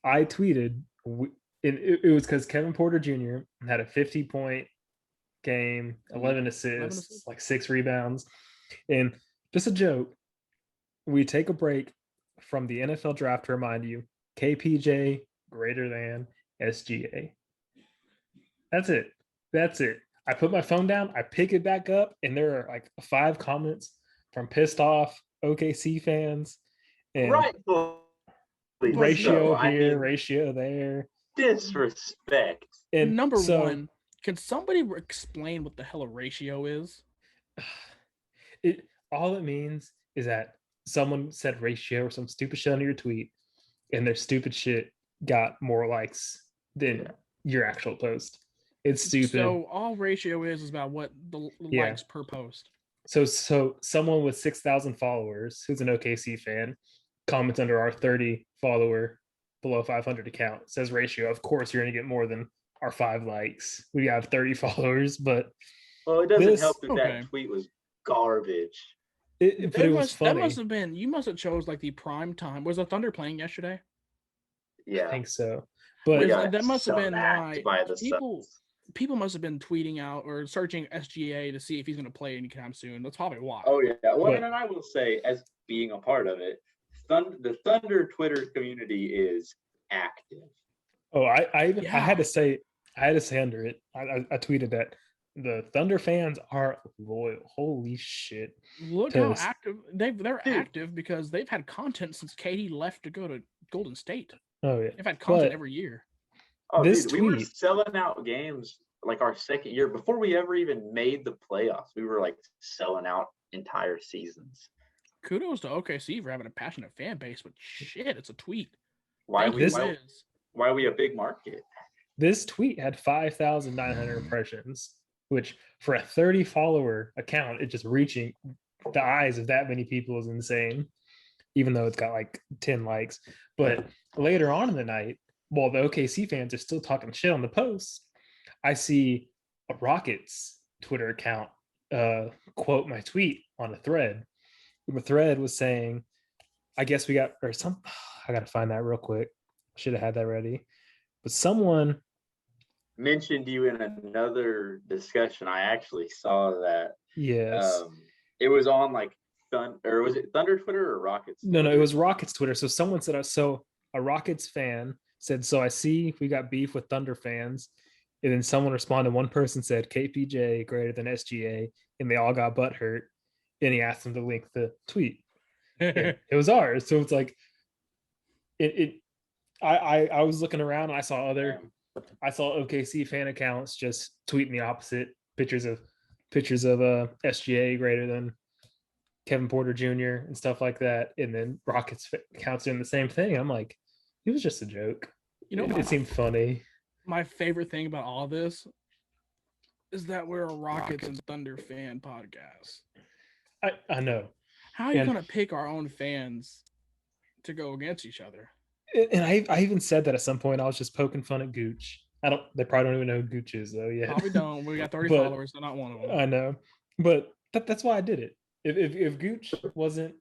I tweeted, and it was because Kevin Porter Jr. had a 50-point game, 11 assists, like 6 rebounds, and just a joke. We take a break from the NFL draft to remind you, KPJ greater than SGA. That's it. I put my phone down, I pick it back up, and there are like 5 comments from pissed off OKC fans. And ratio here, ratio there. Disrespect. And number one, can somebody explain what the hell a ratio is? All it means is that someone said ratio or some stupid shit under your tweet, and their stupid shit got more likes than your actual post. It's stupid. So all ratio is about what the likes per post. So someone with 6,000 followers who's an OKC fan comments under our 30 follower below 500 account, says ratio. Of course, you're going to get more than our 5 likes. We have 30 followers, but Well, it doesn't this help that okay. that tweet was garbage. but it was funny. You must have chose like the prime time. Was the Thunder playing yesterday? I Yeah, think so. we But got that must have been smacked why by the people Suns. people must have been tweeting out or searching SGA to see if he's going to play anytime soon. That's probably why. Oh yeah. Well, But- and I will say, as being a part of it, the Thunder Twitter community is active. oh, I Yeah. had to say under it. I tweeted that the Thunder fans are loyal. Holy shit. Look how 'Cause- active they're Dude. active because they've had content since KD left to go to Golden State. Oh yeah. They've had content But- every year. Oh, This dude, we were tweet- selling out games like our second year before we ever even made the playoffs. We were like selling out entire seasons. Kudos to OKC for having a passionate fan base, but shit, it's a tweet. Why Thank we you, This- Wiz. why are we a big market? This tweet had 5,900 impressions, which for a 30 follower account, it just reaching the eyes of that many people is insane, even though it's got like 10 likes. But later on in the night, while the OKC fans are still talking shit on the post, I see a Rockets Twitter account quote my tweet on a thread. The thread was saying, I guess we got, or some, I got to find that real quick. Should have had that ready. But someone Mentioned you in another discussion. I actually saw that. Yes. It was on like or was it Thunder Twitter or Rockets? No, it Twitter? was Rockets Twitter. So someone said, so a Rockets fan said, so I see we got beef with Thunder fans. And then someone responded, one person said KPJ greater than SGA, and they all got butthurt. And he asked them to link the tweet. And it was ours. So it's like, I was looking around and I saw OKC fan accounts just tweeting the opposite, pictures of SGA greater than Kevin Porter Jr. and stuff like that, and then Rockets accounts doing the same thing. I'm like, it was just a joke. You know, It seemed funny. my favorite thing about all this is that we're a Rockets and Thunder fan podcast. I know, How are you And- going to pick our own fans to go against each other? and I even said that at some point. I was just poking fun at Gooch. They probably don't even know who Gooch is though yet. Probably don't. We got 30 But- followers, they're not one of them. I know, but that's why I did it. If Gooch wasn't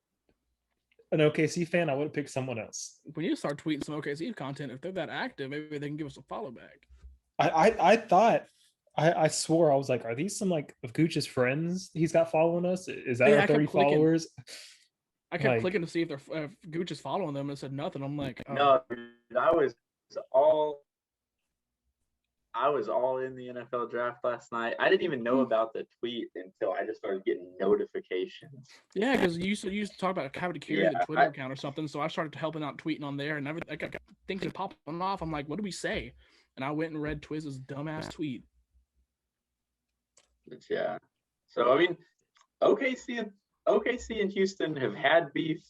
an OKC fan, I would have picked someone else. We need to start tweeting some OKC content. If they're that active, maybe they can give us a follow back. I thought I swore, I was like, are these some like of Gooch's friends he's got following us? Is that Yeah, I our kept 30 clicking. followers? I kept Like- clicking to see if Gooch is following them, and it said nothing. I'm like, oh, No, dude, I was all in the NFL draft last night. I didn't even know about the tweet until I just started getting notifications. yeah, because you used to talk about having to carry the Yeah, Twitter I- account or something. So I started helping out tweeting on there, and everything. I got things that popping off. I'm like, what do we say? And I went and read Twiz's dumbass tweet. But yeah. So I mean, OKC and Houston have had beef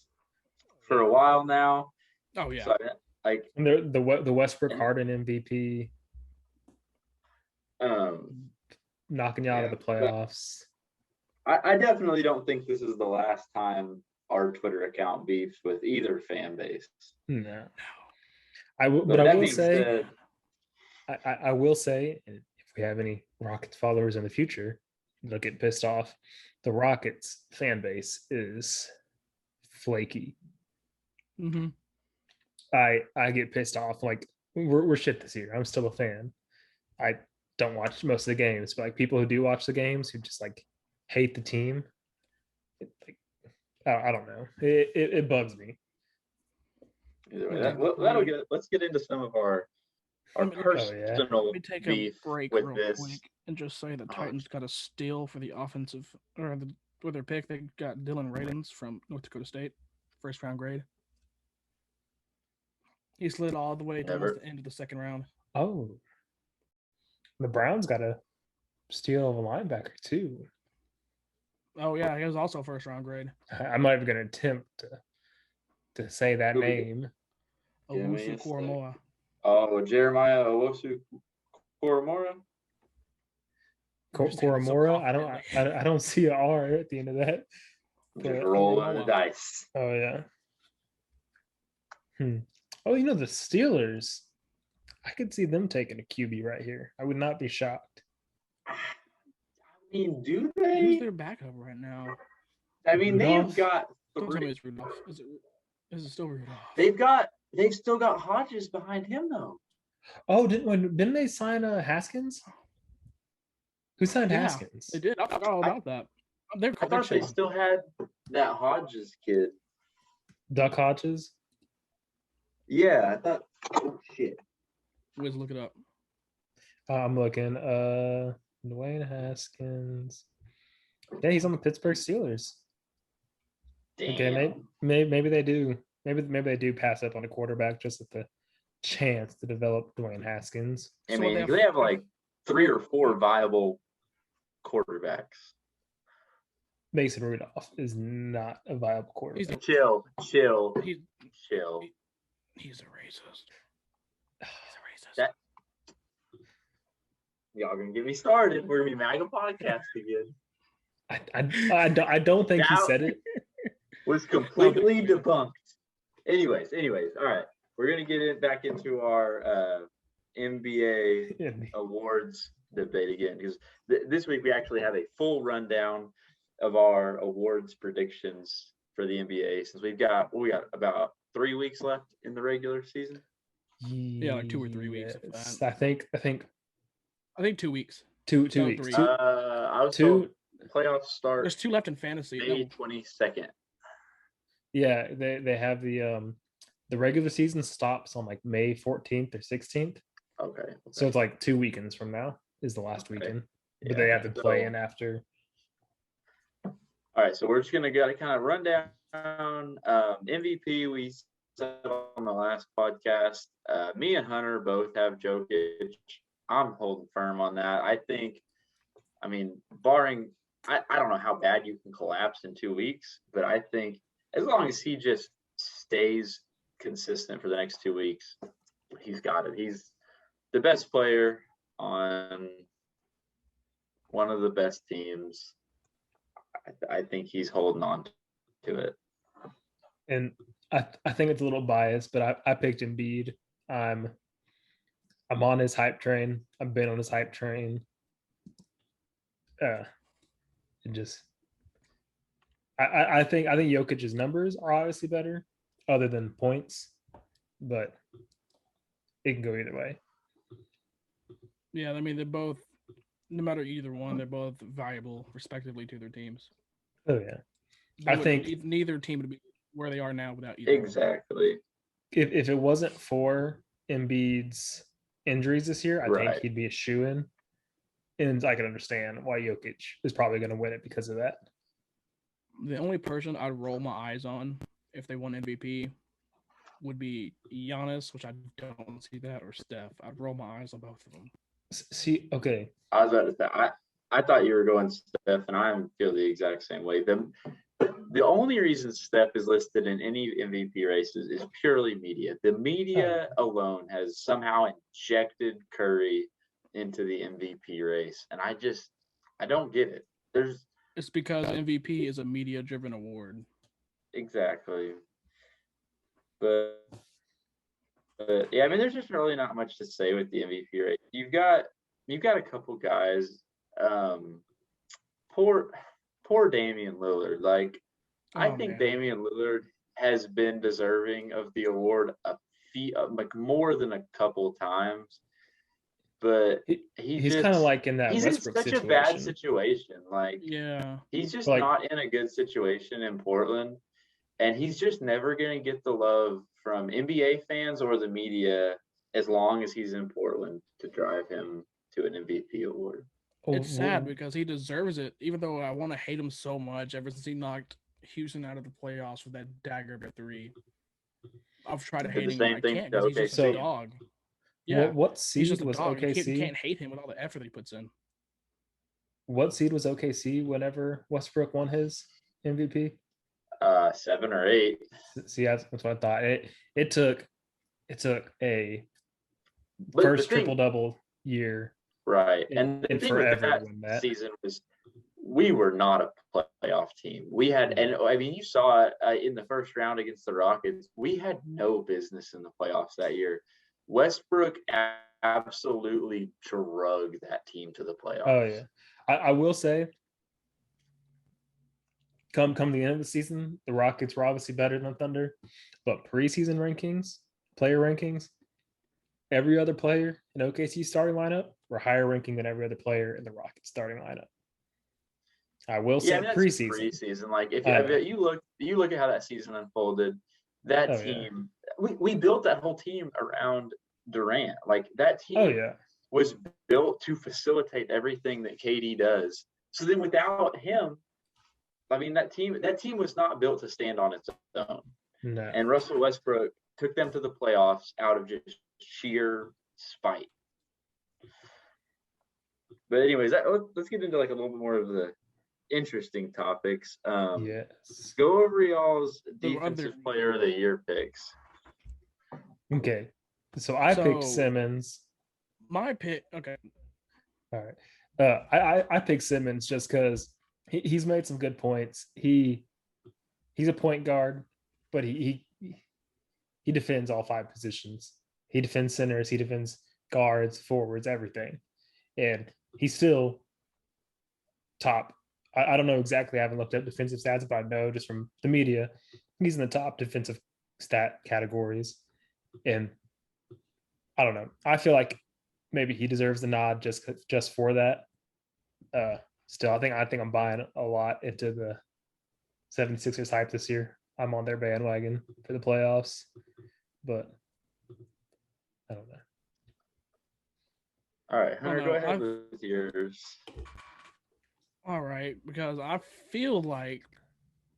for a while now. Oh yeah, So like And the Westbrook Harden MVP knocking you out of Yeah, the playoffs. I definitely don't think this is the last time our Twitter account beefs with either fan base. No, I will, but But I that will being say, said, I will say, if we have any Rockets followers in the future, they'll get pissed off. The Rockets fan base is flaky. mm-hmm. I get pissed off. Like we're shit this year. I'm still a fan. I don't watch most of the games, but like people who do watch the games who just like hate the team. I don't know. It bugs me. either way, Okay. that'll get. Let's get into some of our Let me- personal Let me take a beef break with real this. quick and just say the Oh. Titans got a steal for the offensive with their pick. They got Dylan Radins from North Dakota State, first round grade. He slid all the way to Never- almost the end of the second round. Oh, the Browns got a steal of a linebacker too. Oh yeah, he was also first round grade. I'm not even going to attempt to say that Who we get? name. Give me Owusu a sec. Koramoah. Oh, Jeremiah Owusu Koromora. Koromora. I don't see an R at the end of that. Just rolling the dice. Oh yeah. Oh, the Steelers. I could see them taking a QB right here. I would not be shocked. I mean, do Who's they? their backup right now? I mean, Rudolph? they've got Don't tell me three. it's Rudolph. Is it still Rudolph? They've still got Hodges behind him though. Oh, didn't they sign Haskins? Who signed Yeah, Haskins? They did. I forgot all about that. I thought they still had that Hodges kid. Duck Hodges. Yeah, I thought. Oh shit. Let's look it up. I'm looking. Dwayne Haskins. Yeah, he's on the Pittsburgh Steelers. Damn. Okay, maybe they do. Maybe they do pass up on a quarterback just at the chance to develop Dwayne Haskins. I mean, they have like 3 or 4 viable quarterbacks. Mason Rudolph is not a viable quarterback. Chill. He's a racist. He's a racist. Y'all gonna get me started. We're gonna be MAGA podcast again. I don't think he said it. Was completely debunked. Anyways, all right. We're gonna get back into our NBA awards debate again because this week we actually have a full rundown of our awards predictions for the NBA since we got about 3 weeks left in the regular season. Yeah, like 2 or 3 weeks. Yes, I think 2 weeks. 2 weeks. 3. I was told playoffs start. There's 2 left in fantasy. May 22nd. Yeah, they have the regular season stops on like May 14th or 16th. Okay. So it's like 2 weekends from now is the last weekend. But they have to play in after. All right, so we're just gonna kind of run down MVP. We said on the last podcast. Me and Hunter both have Jokic. I'm holding firm on that. I mean, barring I don't know how bad you can collapse in 2 weeks, but I think as long as he just stays consistent for the next 2 weeks, he's got it. He's the best player on one of the best teams. I think he's holding on to it. And I think it's a little biased, but I picked Embiid. I'm on his hype train. I've been on his hype train. I think Jokic's numbers are obviously better, other than points, but it can go either way. Yeah, I mean they're both. No matter either one, they're both valuable respectively to their teams. Oh yeah, I think neither team would be where they are now without either. Exactly. If it wasn't for Embiid's injuries this year, I think he'd be a shoo-in. And I can understand why Jokic is probably going to win it because of that. The only person I'd roll my eyes on if they won MVP would be Giannis, which I don't see that, or Steph. I'd roll my eyes on both of them. See, okay. I was about to say, I thought you were going Steph, and I feel the exact same way. The only reason Steph is listed in any MVP races is purely media. The media alone has somehow injected Curry into the MVP race, and I don't get it. It's because MVP is a media-driven award. Exactly. But yeah, I mean, there's just really not much to say with the MVP race. You've got a couple guys. Poor Damian Lillard. Like, I think Damian Lillard has been deserving of the award like more than a couple times. But he's kind of like in that. He's Westbrook in such a bad situation. Like, yeah, he's just not in a good situation in Portland, and he's just never going to get the love from NBA fans or the media as long as he's in Portland to drive him to an MVP award. It's sad because he deserves it, even though I want to hate him so much ever since he knocked Houston out of the playoffs with that dagger at 3. I've tried to hate him, but I can't because he's just a dog. Yeah, what seed was OKC? You can't hate him with all the effort he puts in. What seed was OKC whenever Westbrook won his MVP? 7 or 8. See, that's what I thought. It took a first triple-double year Right. And the in thing with forever that win that. season was we were not a playoff team. We had, and I mean, you saw it in the first round against the Rockets. We had no business in the playoffs that year. Westbrook absolutely drugged that team to the playoffs. Oh yeah, I will say, come the end of the season, the Rockets were obviously better than Thunder, but preseason rankings, player rankings, every other player in OKC starting lineup were higher ranking than every other player in the Rockets starting lineup. I will say, I mean, that's preseason. Like if you look at how that season unfolded, that team we built that whole team around Durant. Like that team was built to facilitate everything that KD does. So then without him, I mean that team was not built to stand on its own. No. And Russell Westbrook took them to the playoffs out of just sheer spite. But anyways, let's get into like a little bit more of the interesting topics. Yes. Go over y'all's defensive player of the year picks. Okay. So I picked Simmons. My pick. Okay. All right. I picked Simmons just because he's made some good points. He's a point guard, but he defends all 5 positions. He defends centers, he defends guards, forwards, everything. And he's still top. I don't know exactly. I haven't looked up defensive stats, but I know just from the media, he's in the top defensive stat categories. And I don't know. I feel like maybe he deserves the nod just for that. Still, I think I'm buying a lot into the 76ers hype this year. I'm on their bandwagon for the playoffs, but I don't know. All right, Hunter, go ahead with yours. All right, because I feel like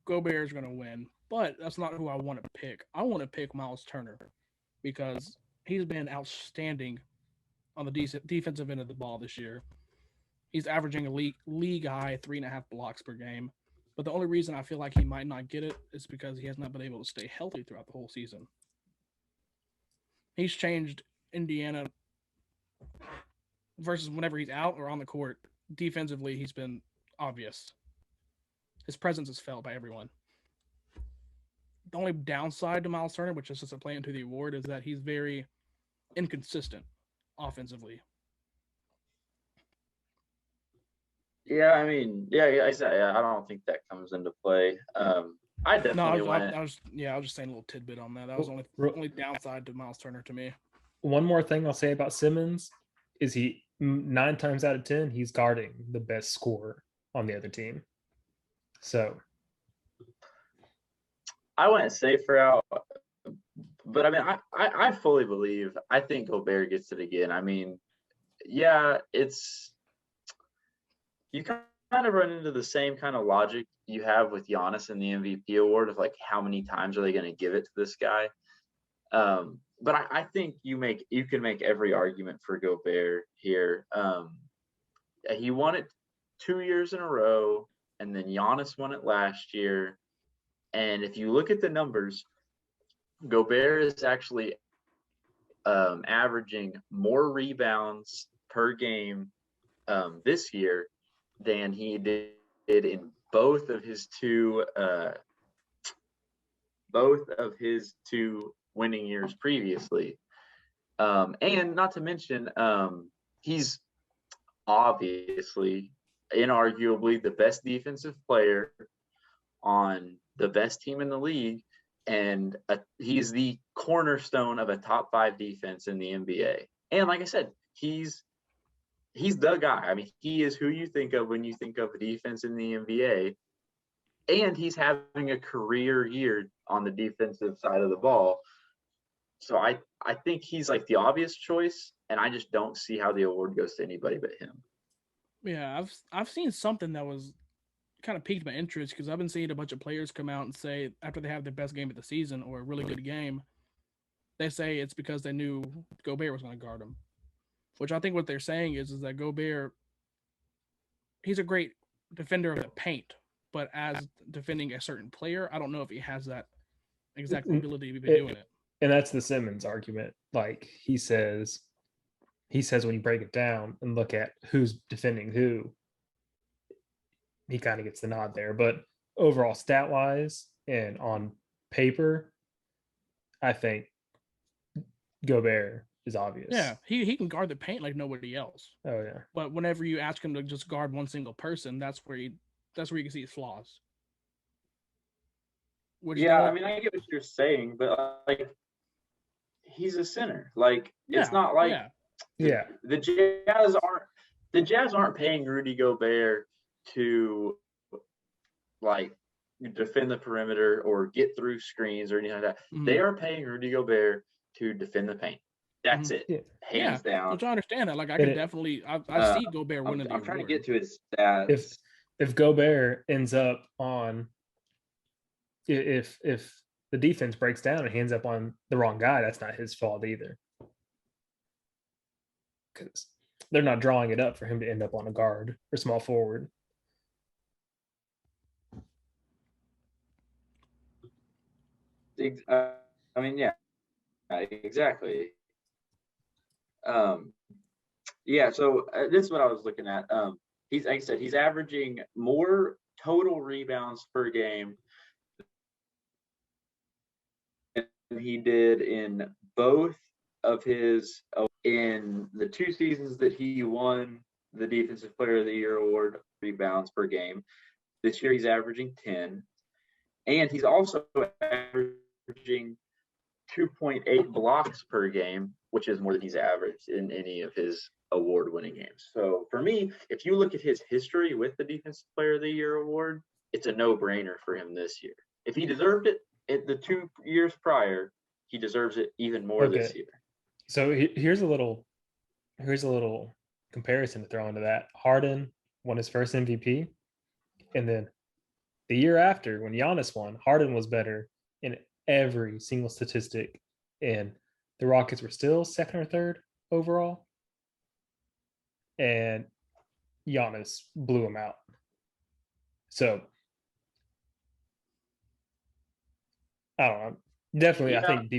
Gobert is going to win, but that's not who I want to pick. I want to pick Miles Turner because he's been outstanding on the defensive end of the ball this year. He's averaging a league high 3.5 blocks per game. But the only reason I feel like he might not get it is because he has not been able to stay healthy throughout the whole season. He's changed Indiana versus whenever he's out or on the court. Defensively, he's been obvious. His presence is felt by everyone. The only downside to Miles Turner, which is just a play into the award, is that he's very inconsistent offensively. Yeah, I mean, I don't think that comes into play. I definitely I was just saying a little tidbit on that. That was only downside to Miles Turner to me. One more thing I'll say about Simmons is he 9 times out of 10 he's guarding the best scorer on the other team. So I went safer out, but I mean, I fully believe. I think Gobert gets it again. I mean, yeah, you kind of run into the same kind of logic you have with Giannis in the MVP award of like how many times are they going to give it to this guy? But I think you can make every argument for Gobert here. He won it 2 years in a row, and then Giannis won it last year. And if you look at the numbers, Gobert is actually averaging more rebounds per game this year than he did in both of his two winning years previously. And not to mention, he's obviously inarguably the best defensive player on the best team in the league, and he's the cornerstone of a top 5 defense in the NBA. And like I said, he's the guy. I mean, he is who you think of when you think of defense in the NBA. And he's having a career year on the defensive side of the ball. So I think he's like the obvious choice, and I just don't see how the award goes to anybody but him. Yeah, I've seen something that was kind of piqued my interest because I've been seeing a bunch of players come out and say after they have their best game of the season or a really good game, they say it's because they knew Gobert was going to guard them. Which I think what they're saying is that Gobert, he's a great defender of the paint, but as defending a certain player, I don't know if he has that exact ability to be doing it. And that's the Simmons argument. Like he says, he says when you break it down and look at who's defending who, he kind of gets the nod there. But overall, stat wise and on paper, I think Gobert is obvious. Yeah, he can guard the paint like nobody else. Oh yeah. But whenever you ask him to just guard one single person, that's where you can see his flaws. Yeah, I mean, I get what you're saying, but like, he's a center. Like, it's not like the Jazz aren't paying Rudy Gobert to like defend the perimeter or get through screens or anything like that. Mm-hmm. They are paying Rudy Gobert to defend the paint. That's it, hands down. Which I understand that. Like, I could definitely, I see Gobert winning the award. I'm trying to get to his stats. If Gobert ends up on, if the defense breaks down and he ends up on the wrong guy, that's not his fault either. Because they're not drawing it up for him to end up on a guard or small forward. I mean, yeah, exactly. So this is what I was looking at. He's, like I said, he's averaging more total rebounds per game than he did in both of his, in the 2 seasons that he won the Defensive Player of the Year award, rebounds per game. This year he's averaging 10, and he's also averaging 2.8 blocks per game, which is more than he's averaged in any of his award-winning games. So for me, if you look at his history with the Defensive Player of the Year award, it's a no-brainer for him this year. If he deserved it in the 2 years prior, he deserves it even more this year. So here's a little comparison to throw into that. Harden won his first MVP, and then the year after, when Giannis won, Harden was better in every single statistic, and the Rockets were still second or third overall, and Giannis blew him out. So I don't know. Definitely, I think.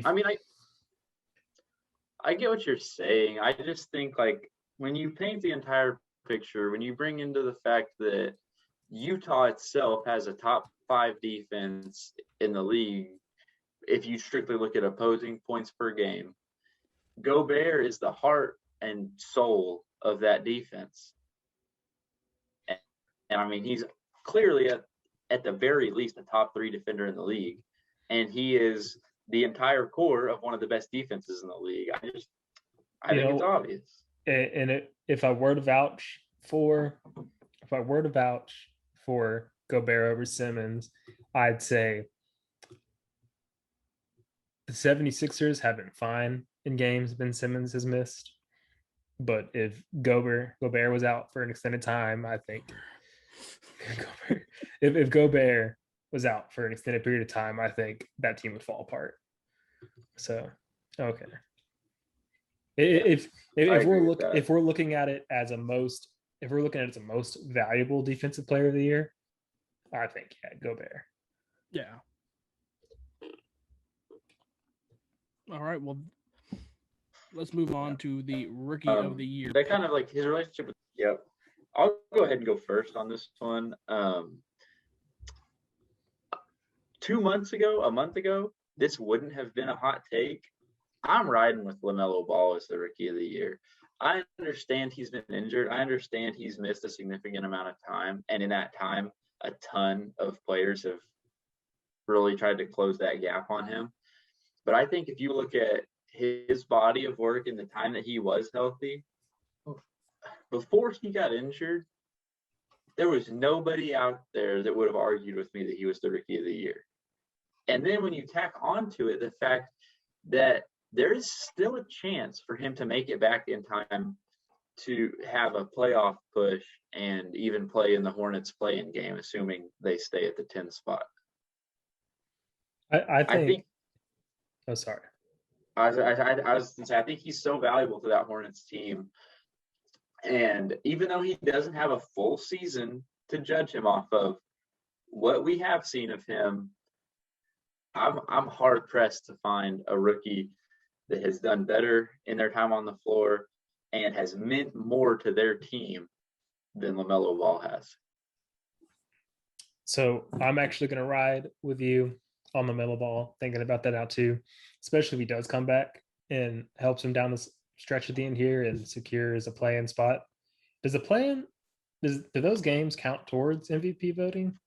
I get what you're saying. I just think, like, when you paint the entire picture, when you bring into the fact that Utah itself has a top 5 defense in the league, if you strictly look at opposing points per game, Gobert is the heart and soul of that defense. And I mean, he's clearly at the very least a top 3 defender in the league. And he is the entire core of one of the best defenses in the league. I think it's obvious. And if I were to vouch for Gobert over Simmons, I'd say the 76ers have been fine in games Ben Simmons has missed. But if Gobert was out for an extended time, I think if Gobert was out for an extended period of time, I think that team would fall apart. So, okay. If we're looking at it as a most valuable defensive player of the year, I think Gobert. Yeah. All right. Well, let's move on to the Rookie of the Year. That kind of like his relationship with. Yep. I'll go ahead and go first on this one. 2 months ago, a month ago, this wouldn't have been a hot take. I'm riding with LaMelo Ball as the Rookie of the Year. I understand he's been injured. I understand he's missed a significant amount of time. And in that time, a ton of players have really tried to close that gap on him. But I think if you look at his body of work in the time that he was healthy, before he got injured, there was nobody out there that would have argued with me that he was the Rookie of the Year. And then when you tack onto it the fact that there is still a chance for him to make it back in time to have a playoff push and even play in the Hornets play-in game, assuming they stay at the 10th spot. I think oh, sorry. I was going to say, I think he's so valuable to that Hornets team. And even though he doesn't have a full season to judge him off of, what we have seen of him, I'm hard pressed to find a rookie that has done better in their time on the floor, and has meant more to their team than LaMelo Ball has. So I'm actually going to ride with you on LaMelo Ball, thinking about that now too, especially if he does come back and helps him down the stretch at the end here and secures a play-in spot. Does the play-in, do those games count towards MVP voting?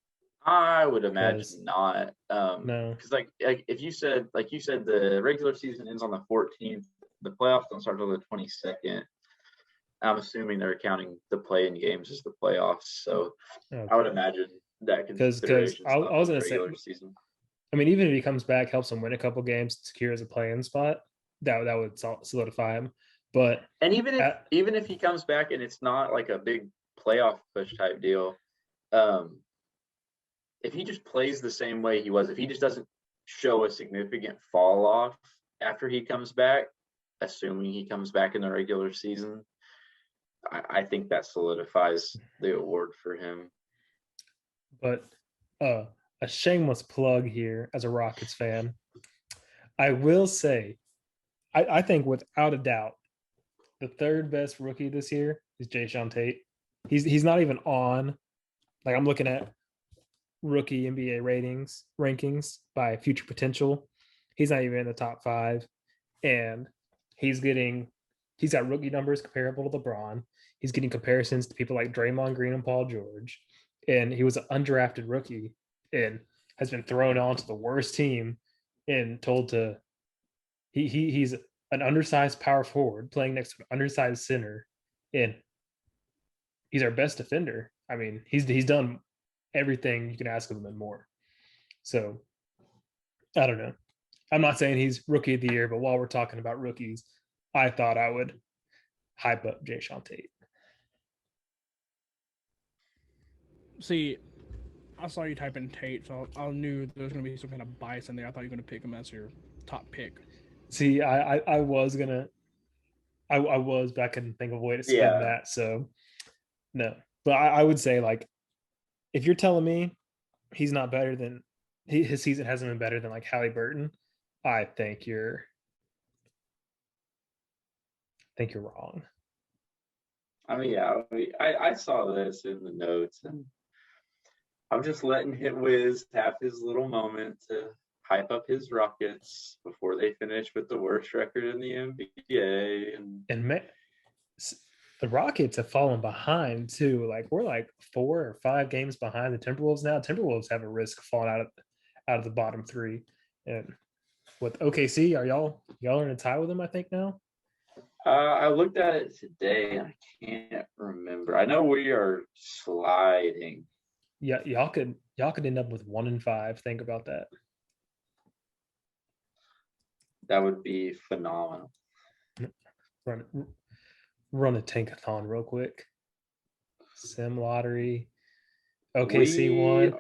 I would imagine not. No, because like if you said the regular season ends on the 14th, the playoffs don't start until the 22nd. I'm assuming they're counting the play-in games as the playoffs, so okay. I would imagine that consideration. I was going to say, season. I mean, even if he comes back, helps him win a couple games, secures a play-in spot, that would solidify him. But even if he comes back and it's not like a big playoff push type deal, if he just plays the same way he was, if he just doesn't show a significant fall off after he comes back, assuming he comes back in the regular season, I think that solidifies the award for him. But a shameless plug here as a Rockets fan, I will say, I think without a doubt, the third best rookie this year is Shawn Tate. He's not even on. Like, I'm looking at rookie NBA rankings by future potential. He's not even in the top 5, and he's got rookie numbers comparable to LeBron. He's getting comparisons to people like Draymond Green and Paul George, and he was an undrafted rookie and has been thrown onto the worst team and told to he's an undersized power forward playing next to an undersized center, and he's our best defender. I mean, he's done everything you can ask of him and more. So I don't know. I'm not saying he's rookie of the year, but while we're talking about rookies, I thought I would hype up Shawn Tate. See, I saw you type in Tate, so I knew there was going to be some kind of bias in there. I thought you were going to pick him as your top pick. See, I was gonna, I was, but I couldn't think of a way to spin that. So no, but I would say, like, if you're telling me he's not better than his season hasn't been better than like Halliburton, I think you're wrong. I mean, yeah, I saw this in the notes, and I'm just letting Wiz have his little moment to hype up his Rockets before they finish with the worst record in the NBA. And the Rockets have fallen behind too. Like, we're like 4 or 5 games behind the Timberwolves now. Timberwolves have a risk of falling out of the bottom 3. And with OKC, are y'all in a tie with them, I think, now? I looked at it today and I can't remember. I know we are sliding. Yeah, y'all could end up with 1-5. Think about that. That would be phenomenal. Run a tankathon real quick. Sim lottery. OKC 1.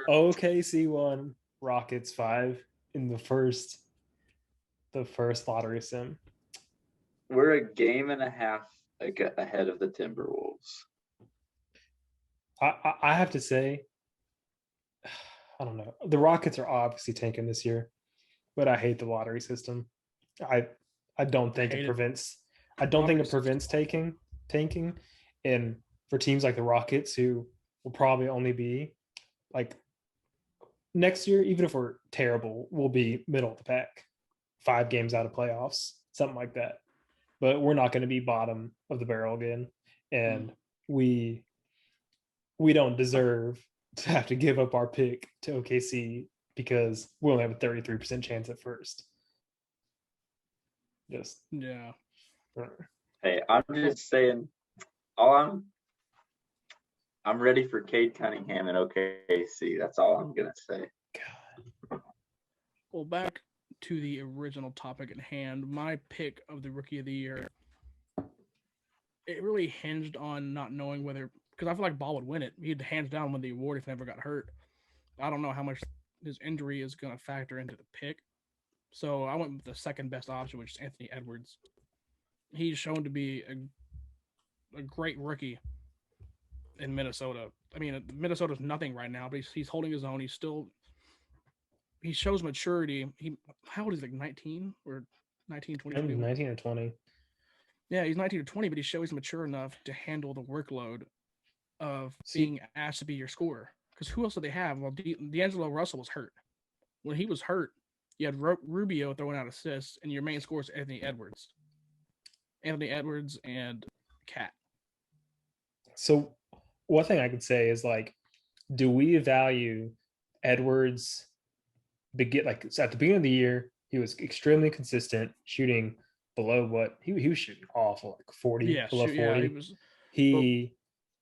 OKC 1. Rockets 5 in the first lottery sim. We're a game and a half ahead of the Timberwolves. I have to say, I don't know. The Rockets are obviously tanking this year, but I hate the lottery system. I don't think it prevents. I don't think it prevents tanking, and for teams like the Rockets, who will probably only be like next year, even if we're terrible, we'll be middle of the pack, 5 games out of playoffs, something like that. But we're not going to be bottom of the barrel again, and we don't deserve to have to give up our pick to OKC because we only have a 33% chance at first. Just yeah. Hey, I'm just saying, I'm ready for Cade Cunningham and OKC. That's all I'm gonna say. God. Well, back to the original topic at hand. My pick of the Rookie of the Year, it really hinged on not knowing whether, because I feel like Ball would win it. He'd hands down win the award if he never got hurt. I don't know how much his injury is going to factor into the pick. So I went with the second best option, which is Anthony Edwards. He's shown to be a great rookie in Minnesota. I mean, Minnesota's nothing right now, but he's holding his own. He shows maturity. How old is he, like 19 or 19, 20? 19 or 20. Yeah, he's 19 or 20, but he shows he's mature enough to handle the workload of See- being asked to be your scorer. Because who else did they have? Well, D'Angelo Russell was hurt. When he was hurt, you had Rubio throwing out assists, and your main scorer is Anthony Edwards. Anthony Edwards and Cat. So one thing I could say is like, do we value Edwards? So at the beginning of the year, he was extremely consistent, shooting below what he was shooting awful, like 40, Yeah, below 40. Yeah,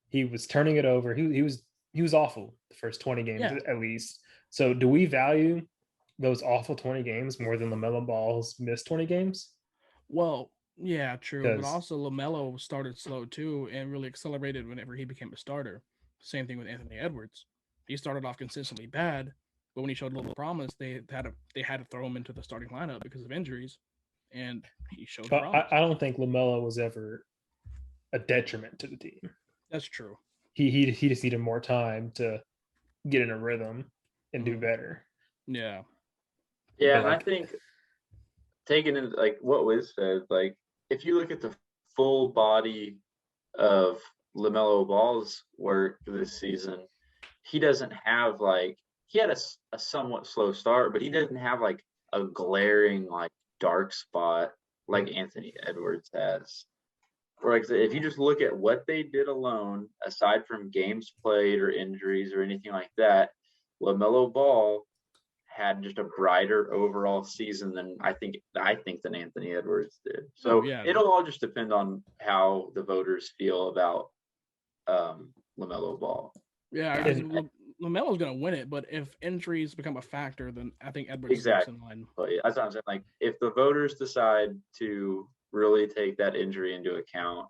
He was turning it over. He was awful the first 20 games at least. So do we value those awful 20 games more than LaMelo Ball's missed 20 games? Well, yeah, true. But also LaMelo started slow too and really accelerated whenever he became a starter. Same thing with Anthony Edwards. He started off consistently bad, but when he showed a little promise, they had to throw him into the starting lineup because of injuries, and he showed promise. I don't think LaMelo was ever a detriment to the team. That's true. He just needed more time to get in a rhythm and do better. Yeah. Yeah, and I think taking in like what Wiz said, like if you look at the full body of LaMelo Ball's work this season, he doesn't have like he had a somewhat slow start, but he doesn't have like a glaring like dark spot like Anthony Edwards has. Or like if you just look at what they did alone, aside from games played or injuries or anything like that, LaMelo Ball had just a brighter overall season than I think than Anthony Edwards did. So it'll all just depend on how the voters feel about LaMelo Ball. Yeah, LaMelo's going to win it, but if injuries become a factor, then I think Edwards is in line. But that's what I'm saying. Like if the voters decide to really take that injury into account,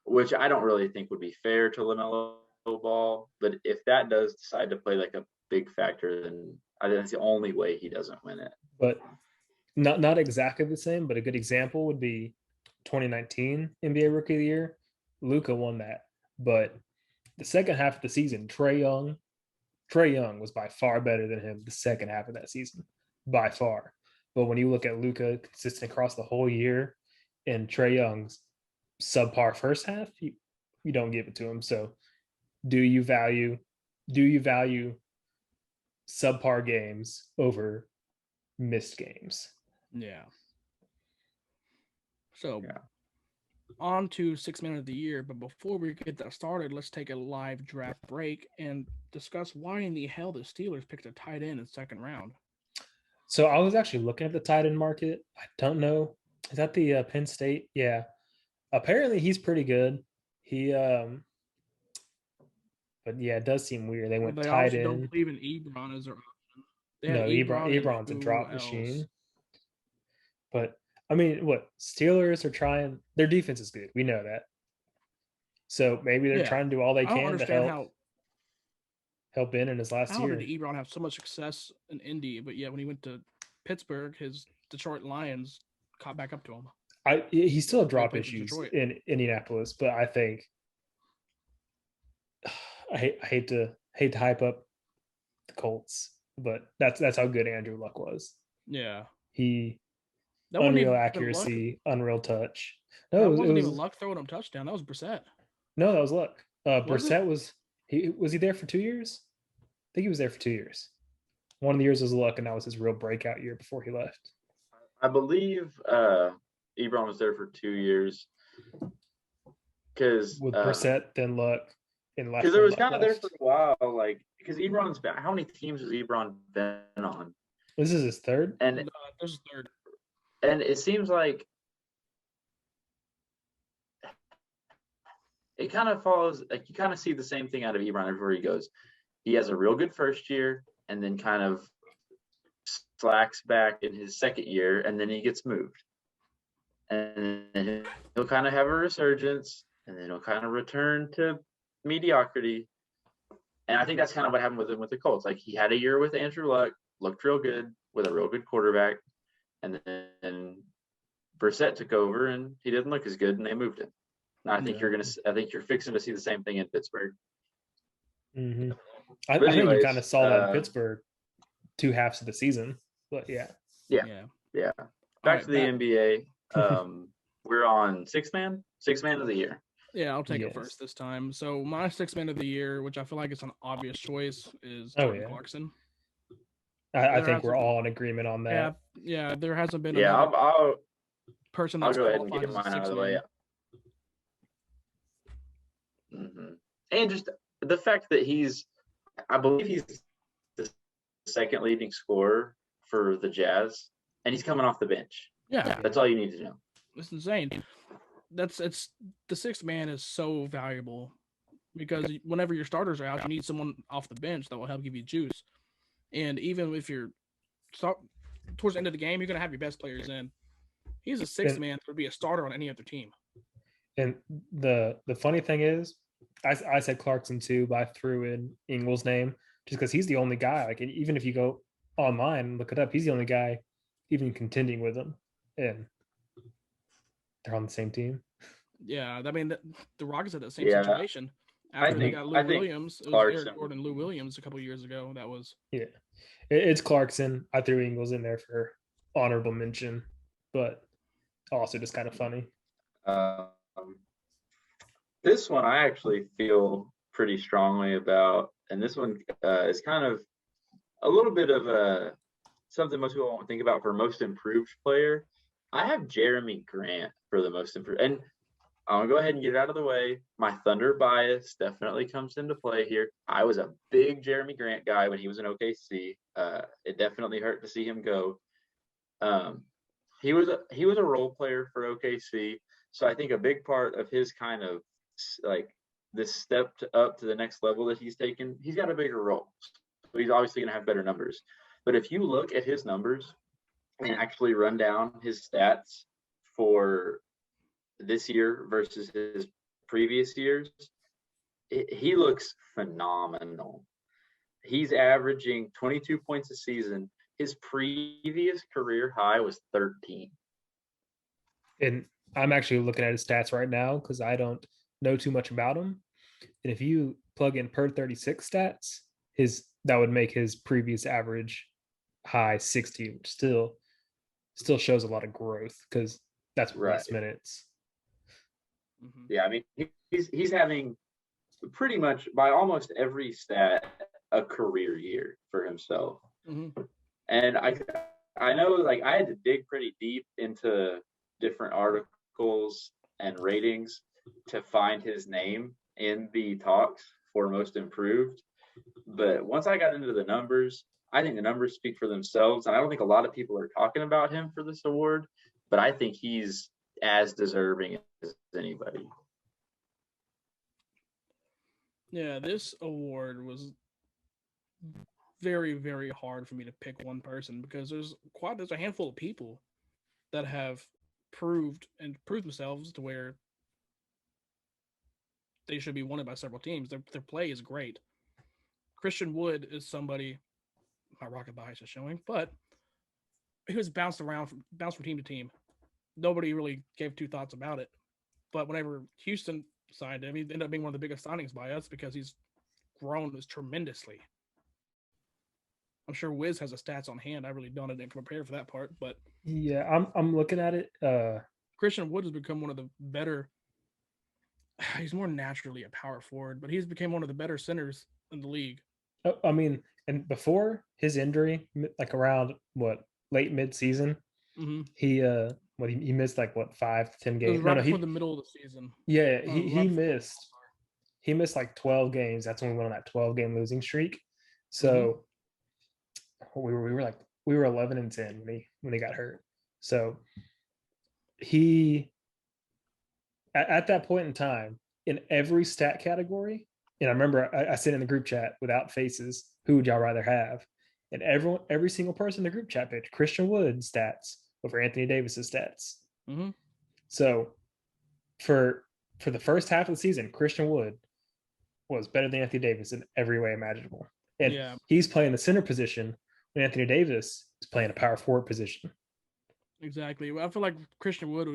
which I don't really think would be fair to LaMelo Ball, but if that does decide to play like a big factor, then I think that's the only way he doesn't win it. But not exactly the same, but a good example would be 2019 NBA Rookie of the Year. Luka won that, but the second half of the season, Trae Young was by far better than him the second half of that season, by far. But when you look at Luka consistent across the whole year and Trae Young's subpar first half, you don't give it to him. So do you value subpar games over missed games? Yeah. So on to 6 Man of the Year, but before we get that started, let's take a live draft break and discuss why in the hell the Steelers picked a tight end in the second round. So I was actually looking at the tight end market. I don't know. Is that the Penn State? Yeah. Apparently he's pretty good. But yeah, it does seem weird. They went tight end. Don't believe in Ebron as their option. No, Ebron's a drop machine. But I mean, what Steelers are trying? Their defense is good. We know that. So maybe they're trying to do all they can to help in his last year. How did Ebron have so much success in Indy, but when he went to Pittsburgh, his Detroit Lions caught back up to him. He still had drop issues in Indianapolis, but I think I hate to hype up the Colts, but that's how good Andrew Luck was. Yeah, unreal accuracy, unreal touch. No, it wasn't even Luck throwing him touchdown. That was Brissett. No, that was Luck. Brissett was he there for 2 years? I think he was there for 2 years. One of the years was Luck, and that was his real breakout year before he left. I believe Ebron was there for 2 years. Because with Brissett, then Luck, and left. Because there was kind of there for a while, like because Ebron's been. How many teams has Ebron been on? This is his third. And this is third. And it seems like it kind of follows, like you kind of see the same thing out of Ebron everywhere he goes. He has a real good first year and then kind of slacks back in his second year and then he gets moved. And then he'll kind of have a resurgence and then he'll kind of return to mediocrity. And I think that's kind of what happened with him with the Colts. Like he had a year with Andrew Luck, looked real good with a real good quarterback. And then Brissett took over, and he didn't look as good, and they moved him. Now I think you're fixing to see the same thing in Pittsburgh. Mm-hmm. I think you kind of saw that in Pittsburgh 2 halves of the season, but yeah. Back to the NBA. we're on six man of the year. Yeah, I'll take it Yes. first this time. So my sixth man of the year, which I feel like is an obvious choice, is Oh, Jordan yeah. Clarkson. I There think we're hasn't- all in agreement on that. Yeah. There hasn't been Yeah, another I'll person I'll that's go ahead and qualified get as a mine out of sixth the way. man. And just the fact that I believe he's the second leading scorer for the Jazz, and he's coming off the bench. Yeah, That's all you need to know. it's insane. It's the sixth man is so valuable because whenever your starters are out, you need someone off the bench that will help give you juice. And even if you're towards the end of the game, you're gonna have your best players in. He's a sixth man that would be a starter on any other team. And the funny thing is, I said Clarkson too, but I threw in Ingles' name just because he's the only guy. Like, even if you go online and look it up, he's the only guy even contending with him, and they're on the same team. Yeah, I mean the Rockets had that same Yeah. situation after they got Lou Williams. It was Clarkson- Eric Gordon, Lou Williams a couple years ago. That was It's Clarkson. I threw Ingles in there for honorable mention, but also just kind of funny. This one I actually feel pretty strongly about, and this one is kind of a little bit of something most people won't think about for most improved player. I have Jeremy Grant for the most improved, and I'll go ahead and get it out of the way. My Thunder bias definitely comes into play here. I was a big Jeremy Grant guy when he was in OKC. It definitely hurt to see him go. He was a role player for OKC, so I think a big part of his kind of like this step up to the next level that he's taken, he's got a bigger role. So he's obviously going to have better numbers. But if you look at his numbers and actually run down his stats for this year versus his previous years, he looks phenomenal. He's averaging 22 points a season. His previous career high was 13. And I'm actually looking at his stats right now because I don't know too much about him. And if you plug in per 36 stats, that would make his previous average high 60, which still shows a lot of growth because that's less minutes. Mm-hmm. Yeah, I mean he's having pretty much by almost every stat a career year for himself. Mm-hmm. And I know, like, I had to dig pretty deep into different articles and ratings to find his name in the talks for most improved. But once I got into the numbers, I think the numbers speak for themselves. And I don't think a lot of people are talking about him for this award, but I think he's as deserving as anybody. Yeah, this award was very, very hard for me to pick one person because there's a handful of people that have proved themselves to where they should be wanted by several teams. Their play is great. Christian Wood is somebody my Rocket bias is showing, but he was bounced from team to team. Nobody really gave two thoughts about it. But whenever Houston signed him, he ended up being one of the biggest signings by us because he's grown tremendously. I'm sure Wiz has the stats on hand. I really didn't prepare for that part, but yeah, I'm looking at it. Christian Wood has become one of the better. He's more naturally a power forward, but he's become one of the better centers in the league. I mean, and before his injury, like around late mid-season, mm-hmm. he missed 5 to 10 games. It was right before the middle of the season. Yeah, he missed 12 games. That's when we went on that 12-game losing streak. So we were 11-10 when he got hurt. So he at that point in time, in every stat category, and I remember I said in the group chat without faces, who would y'all rather have? And every single person in the group chat picked Christian Wood's stats over Anthony Davis's stats. Mm-hmm. So for the first half of the season, Christian Wood was better than Anthony Davis in every way imaginable. And he's playing the center position when Anthony Davis is playing a power forward position. Exactly. Well, I feel like Christian Wood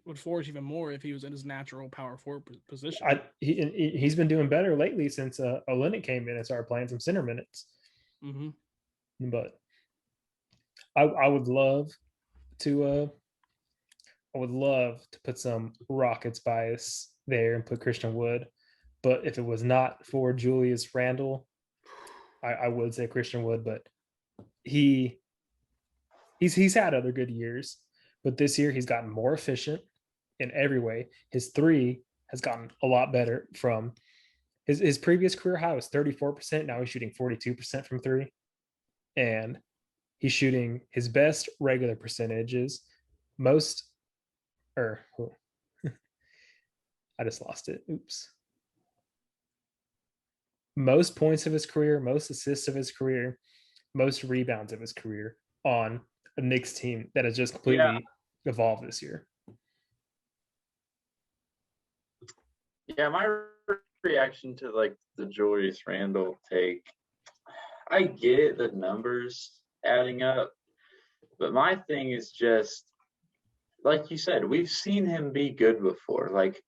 would flourish even more if he was in his natural power forward position. He's been doing better lately since Olynyk came in and started playing some center minutes. Mm-hmm. But I would love to I would love to put some Rockets bias there and put Christian Wood. But if it was not for Julius Randle, I would say Christian Wood. But he's had other good years. But this year he's gotten more efficient in every way. His three has gotten a lot better from his previous career high was 34%. Now he's shooting 42% from three. And he's shooting his best regular percentages. I just lost it. Oops. Most points of his career, most assists of his career, most rebounds of his career on a Knicks team that has just completely evolved this year. Yeah, my reaction to like the Julius Randle take, I get the numbers adding up, but my thing is just like you said, we've seen him be good before. Like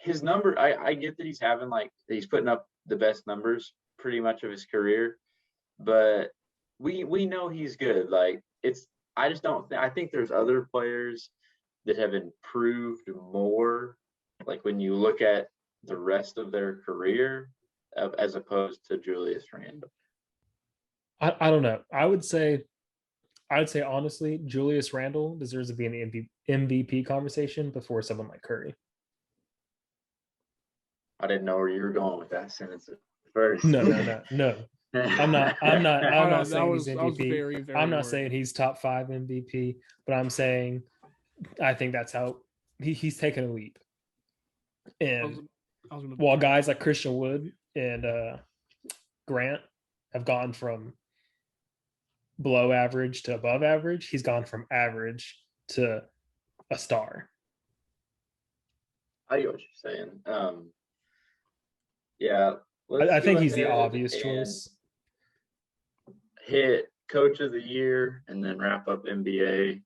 his number, I get that he's putting up the best numbers pretty much of his career, but we know he's good. Like I think there's other players that have improved more. Like when you look at the rest of their career, as opposed to Julius Randle. I don't know. I would say honestly, Julius Randle deserves to be in the MVP conversation before someone like Curry. I didn't know where you were going with that sentence at first. No. I'm not saying he's MVP. Very, very I'm not saying he's top 5 MVP, but I'm saying I think that's how he's taken a leap. And while guys like Christian Wood and Grant have gone from below average to above average, he's gone from average to a star. I get what you're saying. Yeah. I think he's the obvious choice. Hit Coach of the Year and then wrap up NBA.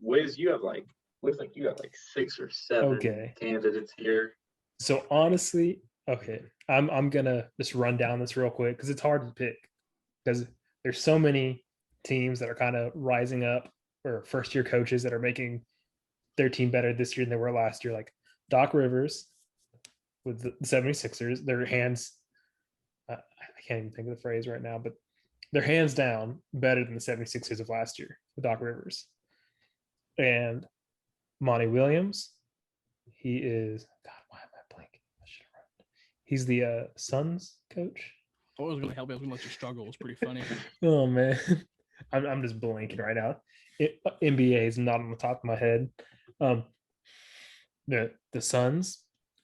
Wiz, looks like you have like 6 or 7 candidates here. So honestly, okay, I'm gonna just run down this real quick because it's hard to pick because there's so many teams that are kind of rising up or first year coaches that are making their team better this year than they were last year. Like Doc Rivers with the 76ers, their hands, I can't even think of the phrase right now, but they're hands down better than the 76ers of last year with Doc Rivers. And Monty Williams, he is, God, why am I blanking? He's the Suns coach. I was going to help you. I was going to let you struggle. It was pretty funny. Oh, man. I'm just blanking right now. NBA is not on the top of my head. The Suns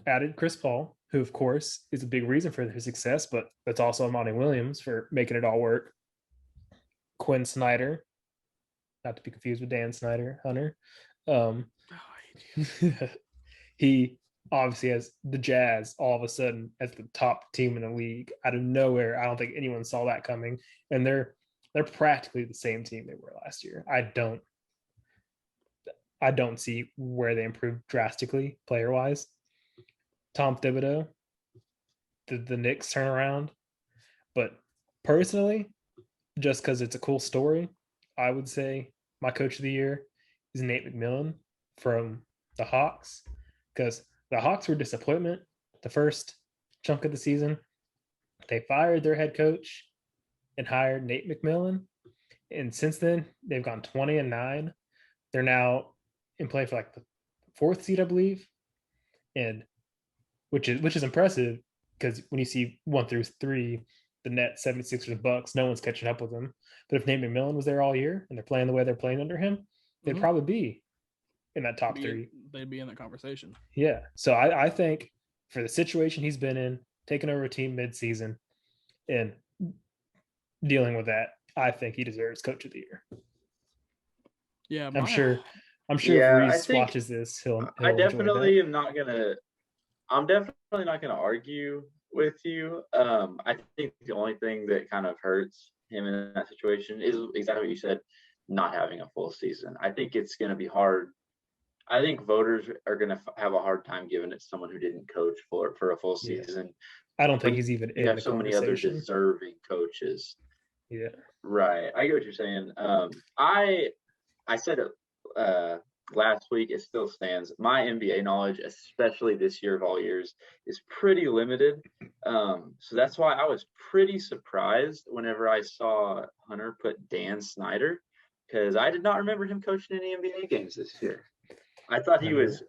added Chris Paul, who, of course, is a big reason for their success, but that's also Monty Williams for making it all work. Quinn Snyder, not to be confused with Dan Snyder, Hunter. He obviously has the Jazz all of a sudden as the top team in the league out of nowhere. I don't think anyone saw that coming, and they're practically the same team they were last year. I don't see where they improved drastically player wise. Tom Thibodeau, the Knicks turnaround, but personally, just because it's a cool story, I would say my coach of the year is Nate McMillan from the Hawks, because the Hawks were disappointment the first chunk of the season. They fired their head coach and hired Nate McMillan, and since then they've gone 20-9. They're now in play for like the 4th seed, I believe, and which is impressive because when you see 1 through 3, the Nets, 76ers, and Bucks, no one's catching up with them. But if Nate McMillan was there all year and they're playing the way they're playing under him, they'd probably be in that top 3. They'd be in that conversation. Yeah. So I think for the situation he's been in, taking over a team mid-season and dealing with that, I think he deserves Coach of the Year. Yeah, I'm sure Yeah, if Reese watches this, he'll I definitely enjoy am not gonna. I'm definitely not gonna argue with you. I think the only thing that kind of hurts him in that situation is exactly what you said, not having a full season. I think it's gonna be hard. I think voters are gonna have a hard time giving it to someone who didn't coach for a full season. I don't think he's even in You have the so many other conversation. deserving coaches. Yeah. Right. I get what you're saying. I said it last week, it still stands. My NBA knowledge, especially this year of all years, is pretty limited. So that's why I was pretty surprised whenever I saw Hunter put Dan Snyder, because I did not remember him coaching any NBA games this year. I thought he was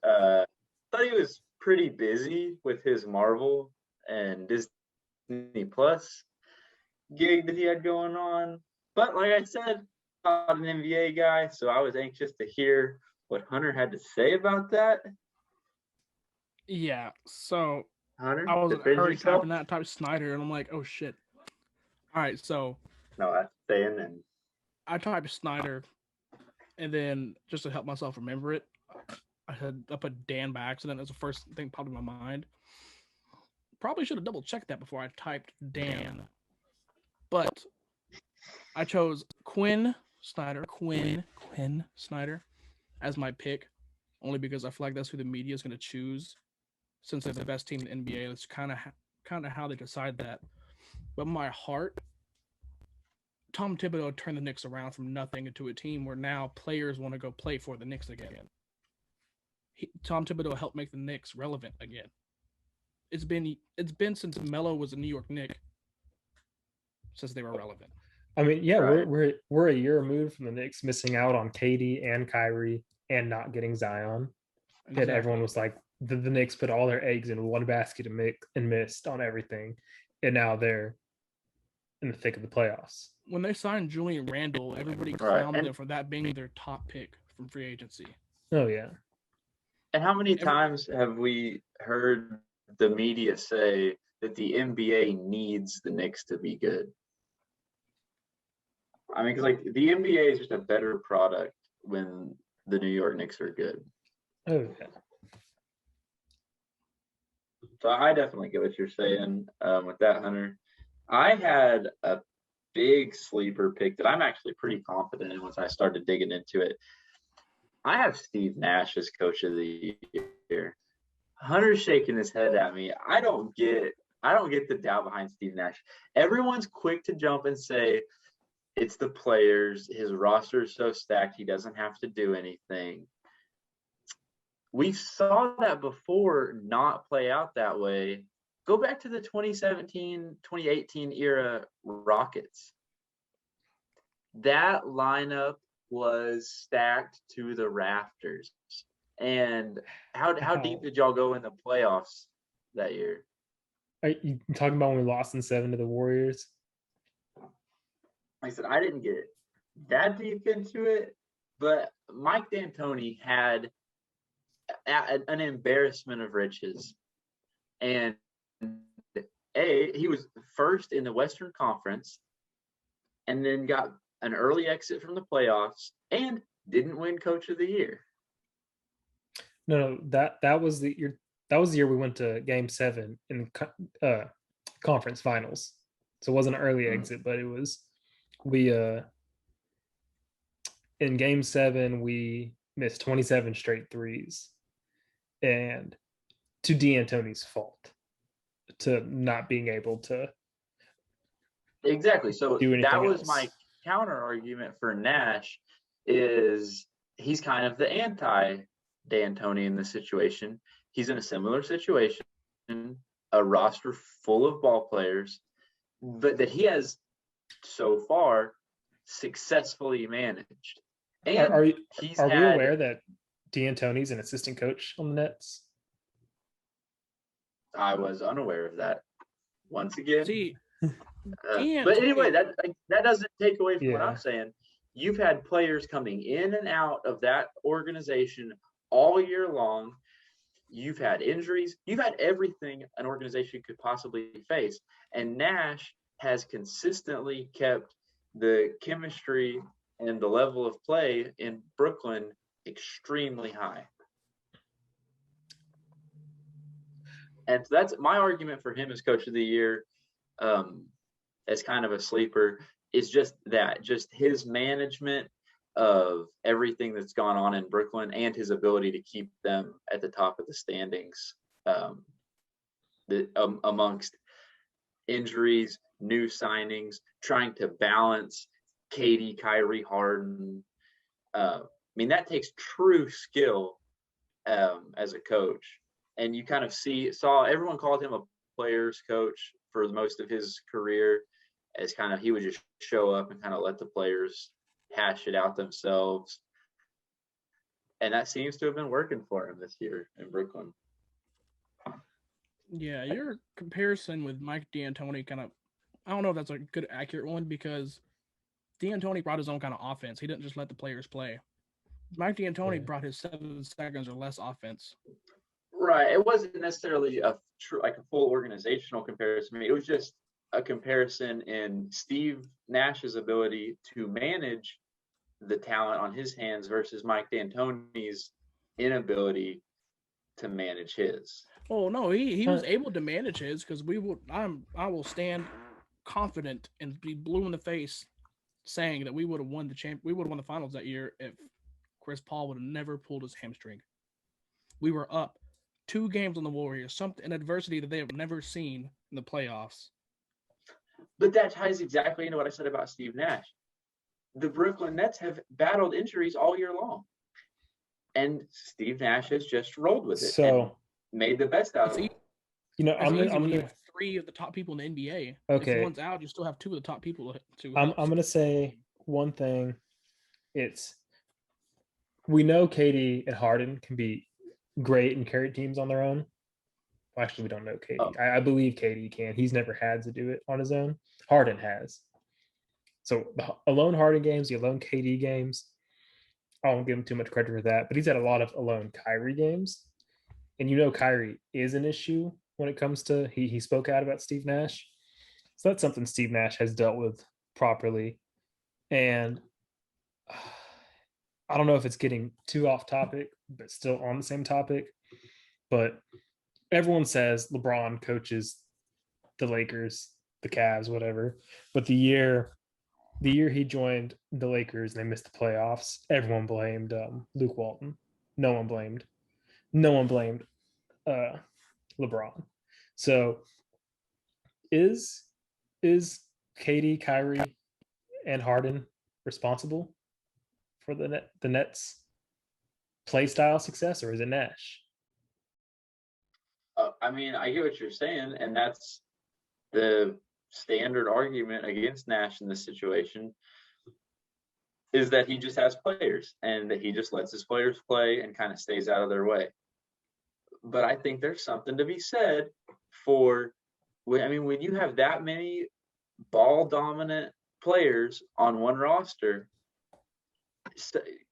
pretty busy with his Marvel and Disney Plus gig that he had going on. But like I said, I'm not an NBA guy, so I was anxious to hear what Hunter had to say about that. Yeah, so Hunter, I was defend already yourself. typing that, type Snyder, and I'm like, oh shit. All right, so No, that's staying in. I typed Snyder, and then just to help myself remember it, I put Dan by accident as the first thing popped in my mind. Probably should have double checked that before I typed Dan, but I chose Quinn Snyder as my pick, only because I feel like that's who the media is going to choose, since they're the best team in the NBA. That's kind of how they decide that. But my heart, Tom Thibodeau turned the Knicks around from nothing into a team where now players want to go play for the Knicks again. Tom Thibodeau helped make the Knicks relevant again. It's been since Melo was a New York Knick since they were relevant. I mean, yeah, Right. we're a year removed from the Knicks missing out on KD and Kyrie and not getting Zion. Exactly. And everyone was like, the Knicks put all their eggs in one basket and missed on everything. And now they're in the thick of the playoffs. When they signed Julian Randle, everybody Right. clowned them for that being their top pick from free agency. Oh, yeah. And how many times have we heard the media say that the NBA needs the Knicks to be good? I mean, because like the NBA is just a better product when the New York Knicks are good. Oh, yeah. So I definitely get what you're saying with that, Hunter. I had a big sleeper pick that I'm actually pretty confident in once I started digging into it. I have Steve Nash as coach of the year. Hunter's shaking his head at me. I don't get the doubt behind Steve Nash. Everyone's quick to jump and say it's the players. His roster is so stacked he doesn't have to do anything. We saw that before not play out that way. Go back to the 2017, 2018 era Rockets. That lineup was stacked to the rafters. And how deep did y'all go in the playoffs that year? Are you talking about when we lost in 7 to the Warriors? Like I said, I didn't get that deep into it, but Mike D'Antoni had an embarrassment of riches. And he was first in the Western Conference and then got an early exit from the playoffs and didn't win coach of the year. No, that was the year we went to Game 7 in conference finals. So it wasn't an early exit, but it was in Game 7 we missed 27 straight threes, and to D'Antoni's fault, to not being able to exactly. So that was else. my counter argument for Nash, is he's kind of the anti D'Antoni in this situation. He's in a similar situation, a roster full of ball players, but that he has so far successfully managed. And are we aware that D'Antoni's an assistant coach on the Nets? I was unaware of that. Once again. See, but anyway, that doesn't take away from what I'm saying. You've had players coming in and out of that organization all year long. You've had injuries. You've had everything an organization could possibly face. And Nash has consistently kept the chemistry and the level of play in Brooklyn extremely high. And so that's my argument for him as coach of the year, as kind of a sleeper, is just his management of everything that's gone on in Brooklyn and his ability to keep them at the top of the standings amongst injuries, new signings, trying to balance KD, Kyrie, Harden, mean, that takes true skill as a coach. And you kind of saw everyone called him a player's coach for most of his career, as kind of he would just show up and kind of let the players hash it out themselves. And that seems to have been working for him this year in Brooklyn. Yeah, your comparison with Mike D'Antoni kind of, I don't know if that's a good, accurate one, because D'Antoni brought his own kind of offense. He didn't just let the players play. Mike D'Antoni brought his 7 seconds or less offense. Right. It wasn't necessarily a full organizational comparison. It was just a comparison in Steve Nash's ability to manage the talent on his hands versus Mike D'Antoni's inability to manage his. Oh no, he was able to manage his, because I will stand confident and be blue in the face saying that we would have won the finals that year if Chris Paul would have never pulled his hamstring. We were up 2 games on the Warriors, an adversity that they have never seen in the playoffs. But that ties exactly into what I said about Steve Nash. The Brooklyn Nets have battled injuries all year long, and Steve Nash has just rolled with it and made the best out of it. I'm gonna 3 of the top people in the NBA. Okay. If one's out, you still have 2 of the top people to. I'm gonna say one thing. We know KD and Harden can be great and carry teams on their own. Well, actually, we don't know KD. Oh. I believe KD can. He's never had to do it on his own. Harden has. So the alone Harden games, the alone KD games, I won't give him too much credit for that. But he's had a lot of alone Kyrie games. And Kyrie is an issue when it comes to, he spoke out about Steve Nash. So that's something Steve Nash has dealt with properly. And I don't know if it's getting too off topic, but still on the same topic. But everyone says LeBron coaches the Lakers, the Cavs, whatever. But the year he joined the Lakers and they missed the playoffs, everyone blamed Luke Walton. No one blamed LeBron. So is KD, Kyrie, and Harden responsible for the Nets' play style success, or is it Nash? I mean, I get what you're saying, and that's the standard argument against Nash in this situation, is that he just has players and that he just lets his players play and kind of stays out of their way. But I think there's something to be said for, when you have that many ball dominant players on one roster,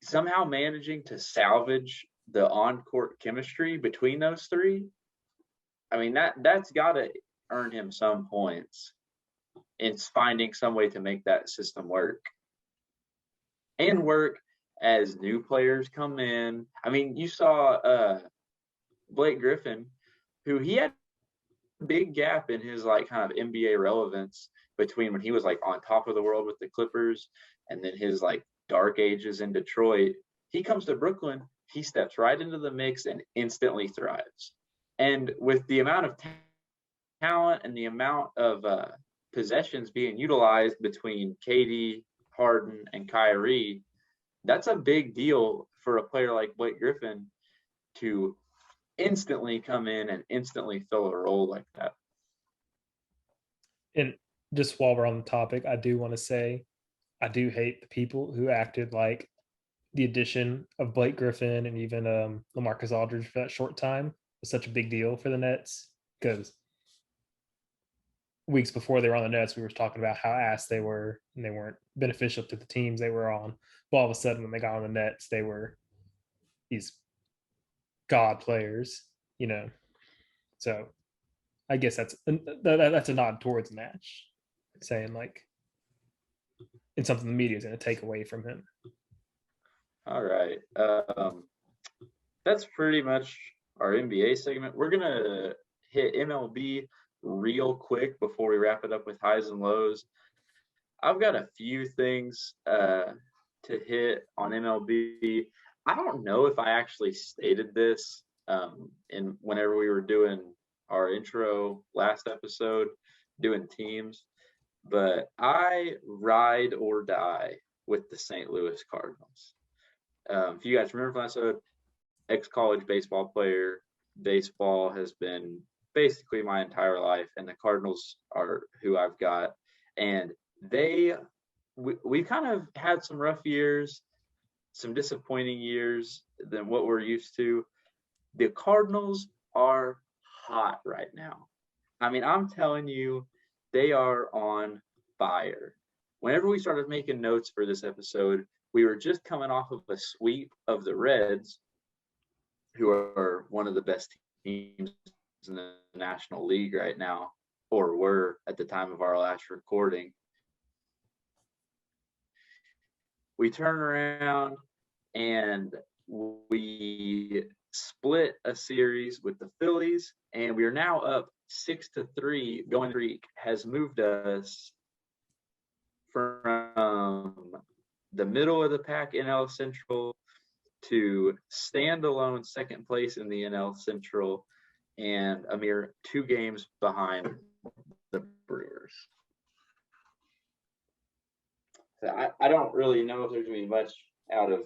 somehow managing to salvage the on-court chemistry between those 3, I mean, that's got to earn him some points in finding some way to make that system work. And work as new players come in. I mean, you saw Blake Griffin, who he had a big gap in his kind of NBA relevance between when he was on top of the world with the Clippers and then his dark ages in Detroit. He comes to Brooklyn, he steps right into the mix and instantly thrives. And with the amount of talent and the amount of possessions being utilized between KD, Harden, and Kyrie, that's a big deal for a player like Blake Griffin to instantly come in and instantly fill a role like that. And just while we're on the topic, I do want to say I do hate the people who acted like the addition of Blake Griffin and even LaMarcus Aldridge for that short time was such a big deal for the Nets, because weeks before they were on the Nets, we were talking about how ass they were and they weren't beneficial to the teams they were on. But all of a sudden, when they got on the Nets, they were these god players, So I guess that's a nod towards Nash, saying it's something the media is going to take away from him. All right. That's pretty much our NBA segment. We're going to hit MLB real quick before we wrap it up with highs and lows. I've got a few things to hit on MLB. I don't know if I actually stated this whenever we were doing our intro last episode, doing teams, but I ride or die with the St. Louis Cardinals. If you guys remember from that episode, ex-college baseball player, baseball has been basically my entire life, and the Cardinals are who I've got. And we kind of had some rough years, some disappointing years than what we're used to. The Cardinals are hot right now. I mean, I'm telling you, they are on fire. Whenever we started making notes for this episode, we were just coming off of a sweep of the Reds, who are one of the best teams in the National League right now, or were at the time of our last recording. We turn around and we split a series with the Phillies, and we are now up 6-3. Going streak has moved us from the middle of the pack NL Central to standalone second place in the NL Central, and a mere 2 games behind the Brewers. So I don't really know if there's going to be much out of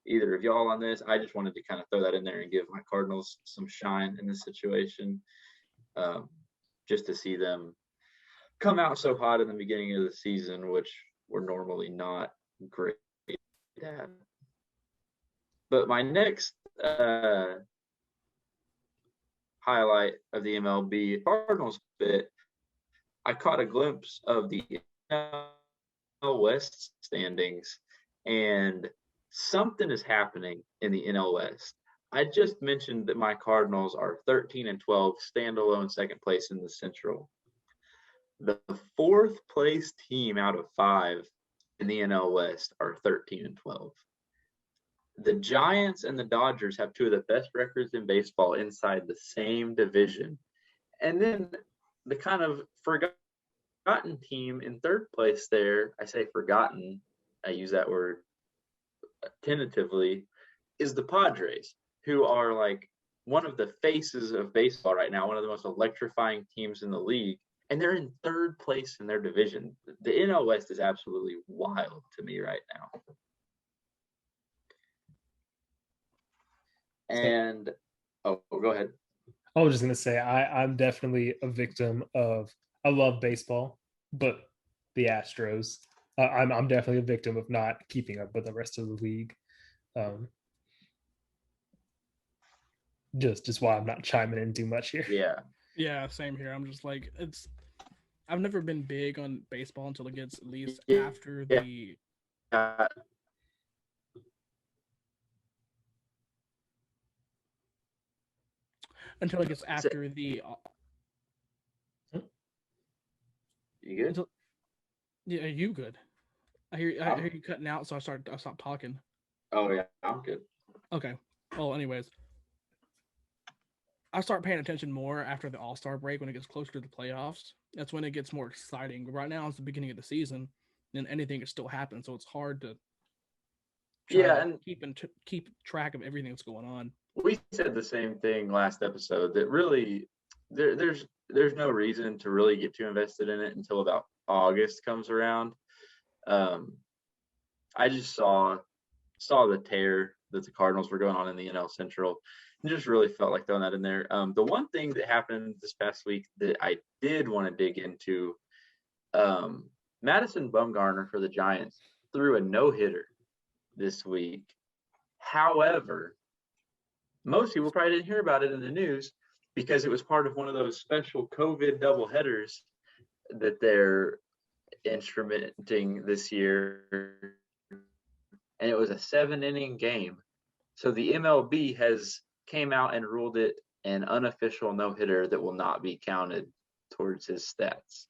either of y'all on this. I just wanted to kind of throw that in there and give my Cardinals some shine in this situation, just to see them come out so hot in the beginning of the season, which we're normally not great at. But my next highlight of the MLB Cardinals bit, I caught a glimpse of the NL West standings, and something is happening in the NL West. I just mentioned that my Cardinals are 13-12, standalone second place in the Central. The 4th place team out of 5 in the NL West are 13-12. The Giants and the Dodgers have 2 of the best records in baseball inside the same division. And then the kind of forgotten team in 3rd place there, I say forgotten, I use that word tentatively, is the Padres, who are like one of the faces of baseball right now, one of the most electrifying teams in the league. And they're in 3rd place in their division. The NL West is absolutely wild to me right now. And go ahead. I was just gonna say I'm definitely a victim of. I love baseball, but the Astros. I'm definitely a victim of not keeping up with the rest of the league. Just why I'm not chiming in too much here. Yeah, same here. I'm just like, I've never been big on baseball until it gets at least after the until it gets after the. You good? Until, yeah, you good? I hear you cutting out, so I stopped talking. Oh yeah, I'm good. Okay. Well, anyways, I start paying attention more after the All-Star break when it gets closer to the playoffs. That's when it gets more exciting. Right now, it's the beginning of the season, and anything can still happen, so it's hard to and keep track of everything that's going on. We said the same thing last episode, that really there's no reason to really get too invested in it until about August comes around. I just saw the tear that the Cardinals were going on in the NL Central, and just really felt like throwing that in there. The one thing that happened this past week that I did want to dig into, Madison Bumgarner for the Giants threw a no-hitter this week. However, most people probably didn't hear about it in the news because it was part of one of those special COVID doubleheaders that they're instrumenting this year. And it was a 7-inning game. So the MLB has came out and ruled it an unofficial no-hitter that will not be counted towards his stats.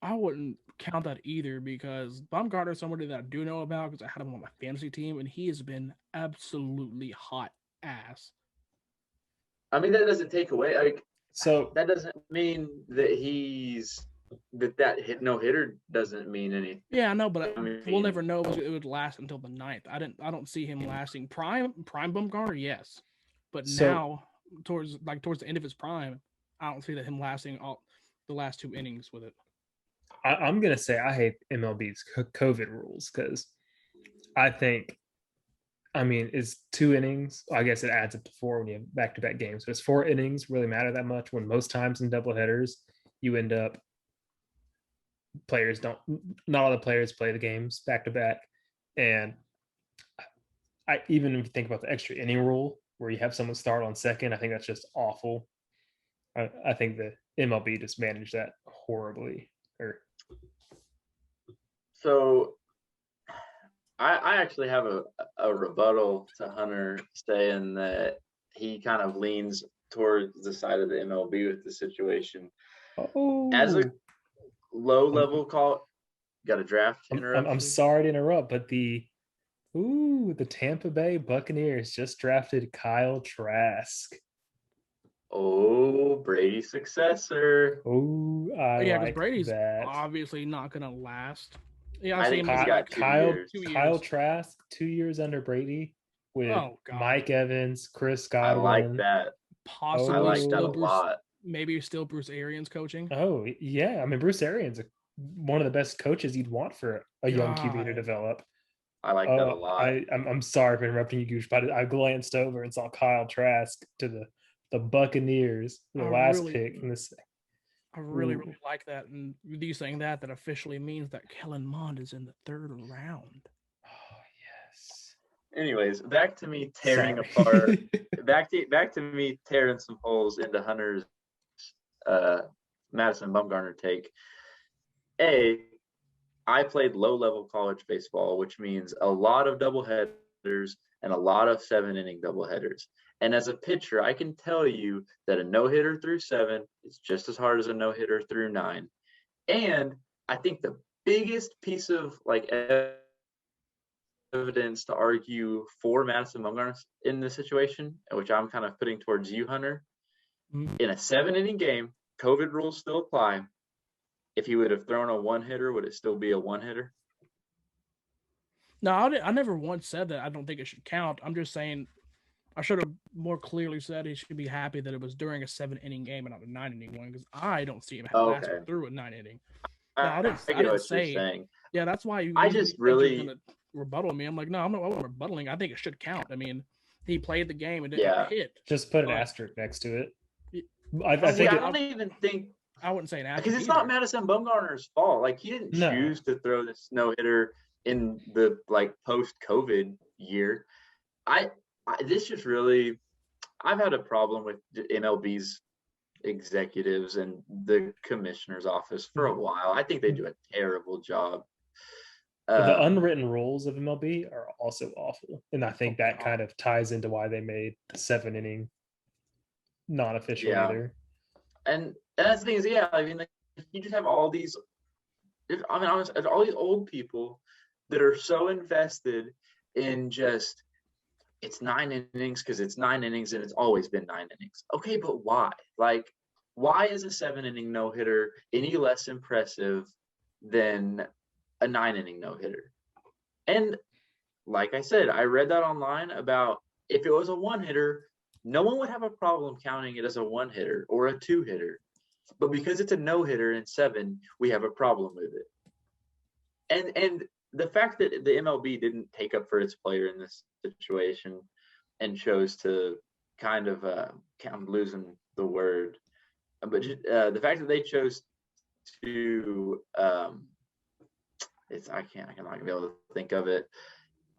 I wouldn't count that either, because Bumgarner is somebody that I do know about because I had him on my fantasy team, and he has been absolutely hot ass. I mean, that doesn't take away, that doesn't mean that that hit no hitter doesn't mean anything. Yeah, I know, but we'll never know because it would last until the 9th. I don't see him lasting prime Bumgarner, yes, but now towards the end of his prime, I don't see that him lasting all the last 2 innings with it. I'm gonna say I hate MLB's COVID rules, because I think I mean, it's 2 innings. I guess it adds up to 4 when you have back-to-back games. But it's 4 innings really matter that much when most times in doubleheaders you end up players don't not all the players play the games back to back. And I even if you think about the extra inning rule where you have someone start on second, I think that's just awful. I think the MLB just managed that horribly. So I actually have a rebuttal to Hunter saying that he kind of leans towards the side of the MLB with the situation. As a low-level call, got a draft interruption? I'm sorry to interrupt, but the Tampa Bay Buccaneers just drafted Kyle Trask. Oh, Brady's successor. Oh, yeah, because like Brady's that. obviously not going to last. Yeah, I think he's got 2 years. Kyle Trask, 2 years under Brady with Mike Evans, Chris Godwin. I like that. Possibly I like that a lot. Maybe still Bruce Arians coaching. Oh, yeah. I mean, Bruce Arians, one of the best coaches you'd want for a young QB to develop. I like that a lot. I'm sorry for interrupting you, Gooch, but I glanced over and saw Kyle Trask to the Buccaneers, the last pick in this. I really like that. And you saying that officially means that Kellen Mond is in the 3rd round. Oh, yes. Anyways, back to me tearing apart. back to me tearing some holes into Hunter's Madison Bumgarner take. I played low-level college baseball, which means a lot of doubleheaders and a lot of 7-inning doubleheaders. And as a pitcher, I can tell you that a no-hitter through 7 is just as hard as a no-hitter through 9. And I think the biggest piece of evidence to argue for Madison Bumgarner in this situation, which I'm kind of putting towards you, Hunter, in a 7-inning game, COVID rules still apply. If he would have thrown a 1-hitter, would it still be a 1-hitter? No, I never once said that. I don't think it should count. I'm just saying I should have more clearly said he should be happy that it was during a 7-inning game and not a 9-inning one, because I don't see him lasting through a 9-inning. No, I didn't say. Yeah, that's why you. I just really gonna rebuttal me. I'm like, no, I'm not rebuttaling. I think it should count. I mean, he played the game and didn't hit. Just put an asterisk next to it. I don't even think. I wouldn't say an asterisk because it's not Madison Bumgarner's fault. Like, he didn't choose to throw this no-hitter in the post-COVID year. This just really, I've had a problem with MLB's executives and the commissioner's office for a while. I think they do a terrible job. The unwritten rules of MLB are also awful, and I think that kind of ties into why they made the 7-inning not official either. And that's the thing is, I mean, like, you just have all these. I mean, honestly, all these old people that are so invested in just it's 9 innings because it's 9 innings and it's always been 9 innings. Okay, but why? Like, why is a 7-inning no-hitter any less impressive than a 9-inning no-hitter? And like I said, I read that online about if it was a 1-hitter, no one would have a problem counting it as a 1-hitter or a 2-hitter. But because it's a no-hitter in 7, we have a problem with it. And the fact that the MLB didn't take up for its player in this situation and chose to kind of I'm losing the word, but the fact that they chose to I cannot be able to think of it.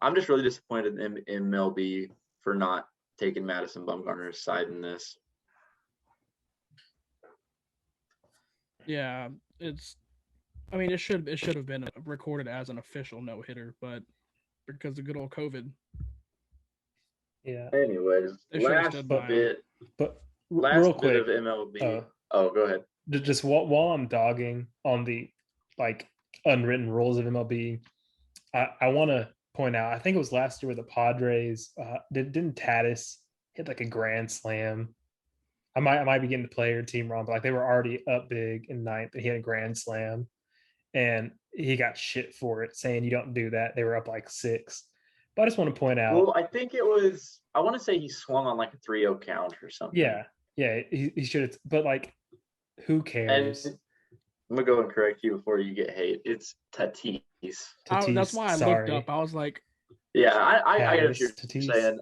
I'm just really disappointed in MLB for not taking Madison Bumgarner's side in this. Yeah, it should have been recorded as an official no-hitter, but because of good old COVID. Yeah. Anyways, last bit of MLB. Go ahead. Just while I'm dogging on the unwritten rules of MLB, I want to point out, I think it was last year with the Padres, didn't Tatis hit like a grand slam? I might be getting the player team wrong, but they were already up big in 9th, and he had a grand slam, and he got shit for it, saying you don't do that. They were up 6. But I just want to point out. Well, I think it was. I want to say he swung on a 3-0 count or something. Yeah, he should have. But who cares? And I'm gonna go and correct you before you get hate. It's Tatis. That's why I looked up. I was like, Yeah, I get what you're Tatis. saying.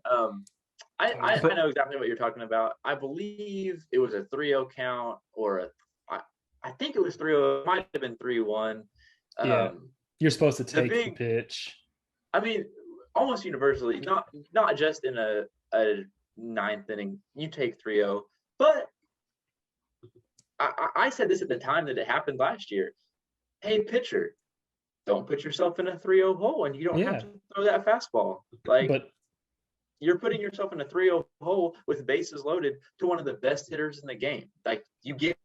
I But- know exactly what you're talking about. I believe it was a 3-0 count I think it was 3-0. It might have been 3-1. Yeah. You're supposed to take the big pitch. I mean, almost universally, not just in a ninth inning, you take 3-0. But I said this at the time that it happened last year. Hey, pitcher, don't put yourself in a 3-0 hole, and you don't have to throw that fastball. Like, you're putting yourself in a 3-0 hole with bases loaded to one of the best hitters in the game. Like, you get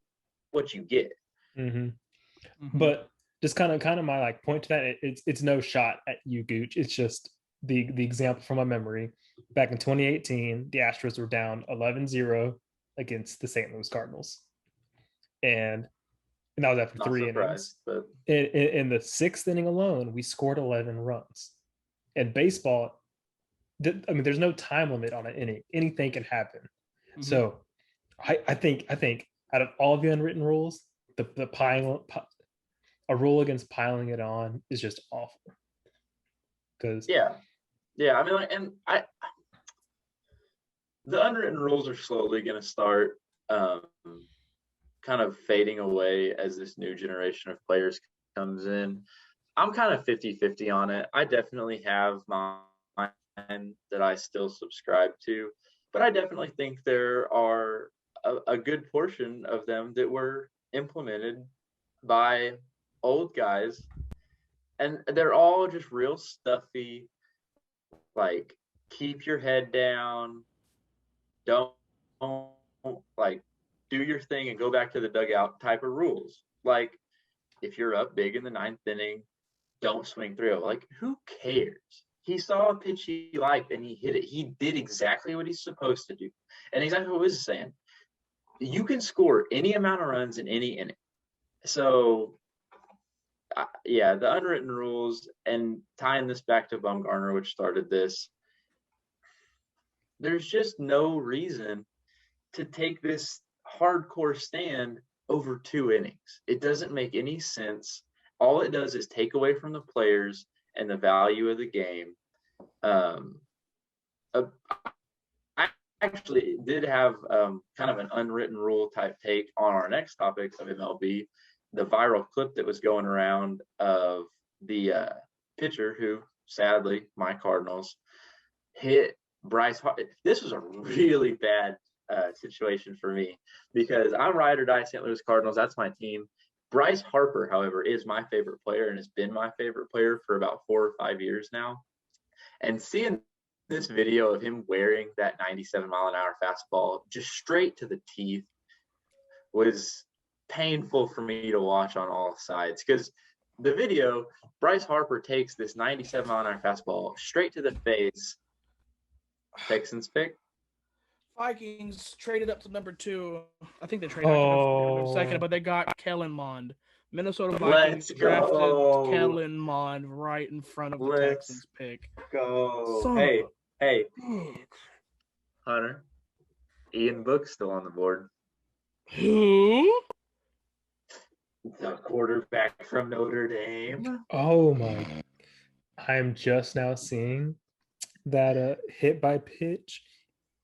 what you get. But just kind of my like point to that, it's no shot at you, Gooch. It's just the example from my memory. Back in 2018, the Astros were down 11-0 against the St. Louis Cardinals. And that was after 3 innings. But in the 6th inning alone, we scored 11 runs. And baseball, I mean, there's no time limit on an inning. Anything can happen. So I think out of all the unwritten rules, a rule against piling it on is just awful. Because I mean, like, and the unwritten rules are slowly going to start kind of fading away as this new generation of players comes in. I'm kind of 50-50 on it. I definitely have mine that I still subscribe to, but I definitely think there are a good portion of them that were implemented by old guys, and they're all just real stuffy, like, keep your head down, don't like, do your thing and go back to the dugout type of rules. Like, if you're up big in the 9th inning, don't swing 3-0. Like, who cares? He saw a pitch he liked and he hit it. He did exactly what he's supposed to do. And exactly what Wiz is saying. You can score any amount of runs in any inning. So, the unwritten rules, and tying this back to Bumgarner, which started this, there's just no reason to take this hardcore stand over 2 innings. It doesn't make any sense. All it does is take away from the players and the value of the game. I actually did have kind of an unwritten rule type take on our next topic of MLB, the viral clip that was going around of the pitcher who, sadly, my Cardinals, hit Bryce Harper. This was a really bad situation for me because I'm ride or die St. Louis Cardinals. That's my team. Bryce Harper, however, is my favorite player and has been my favorite player for about 4 or 5 years now. And seeing this video of him wearing that 97-mile-an-hour fastball just straight to the teeth was painful for me to watch on all sides, because the video, Bryce Harper takes this 97-mile-an-hour fastball straight to the face. Texans pick. Vikings traded up to number 2. I think they traded up to second, but they got Kellen Mond. Minnesota Vikings drafted Kellen Mond right in front of the Texans pick. Go. Hey. Hunter. Ian Book's still on the board. Who? The quarterback from Notre Dame. Oh my. I'm just now seeing that hit by pitch.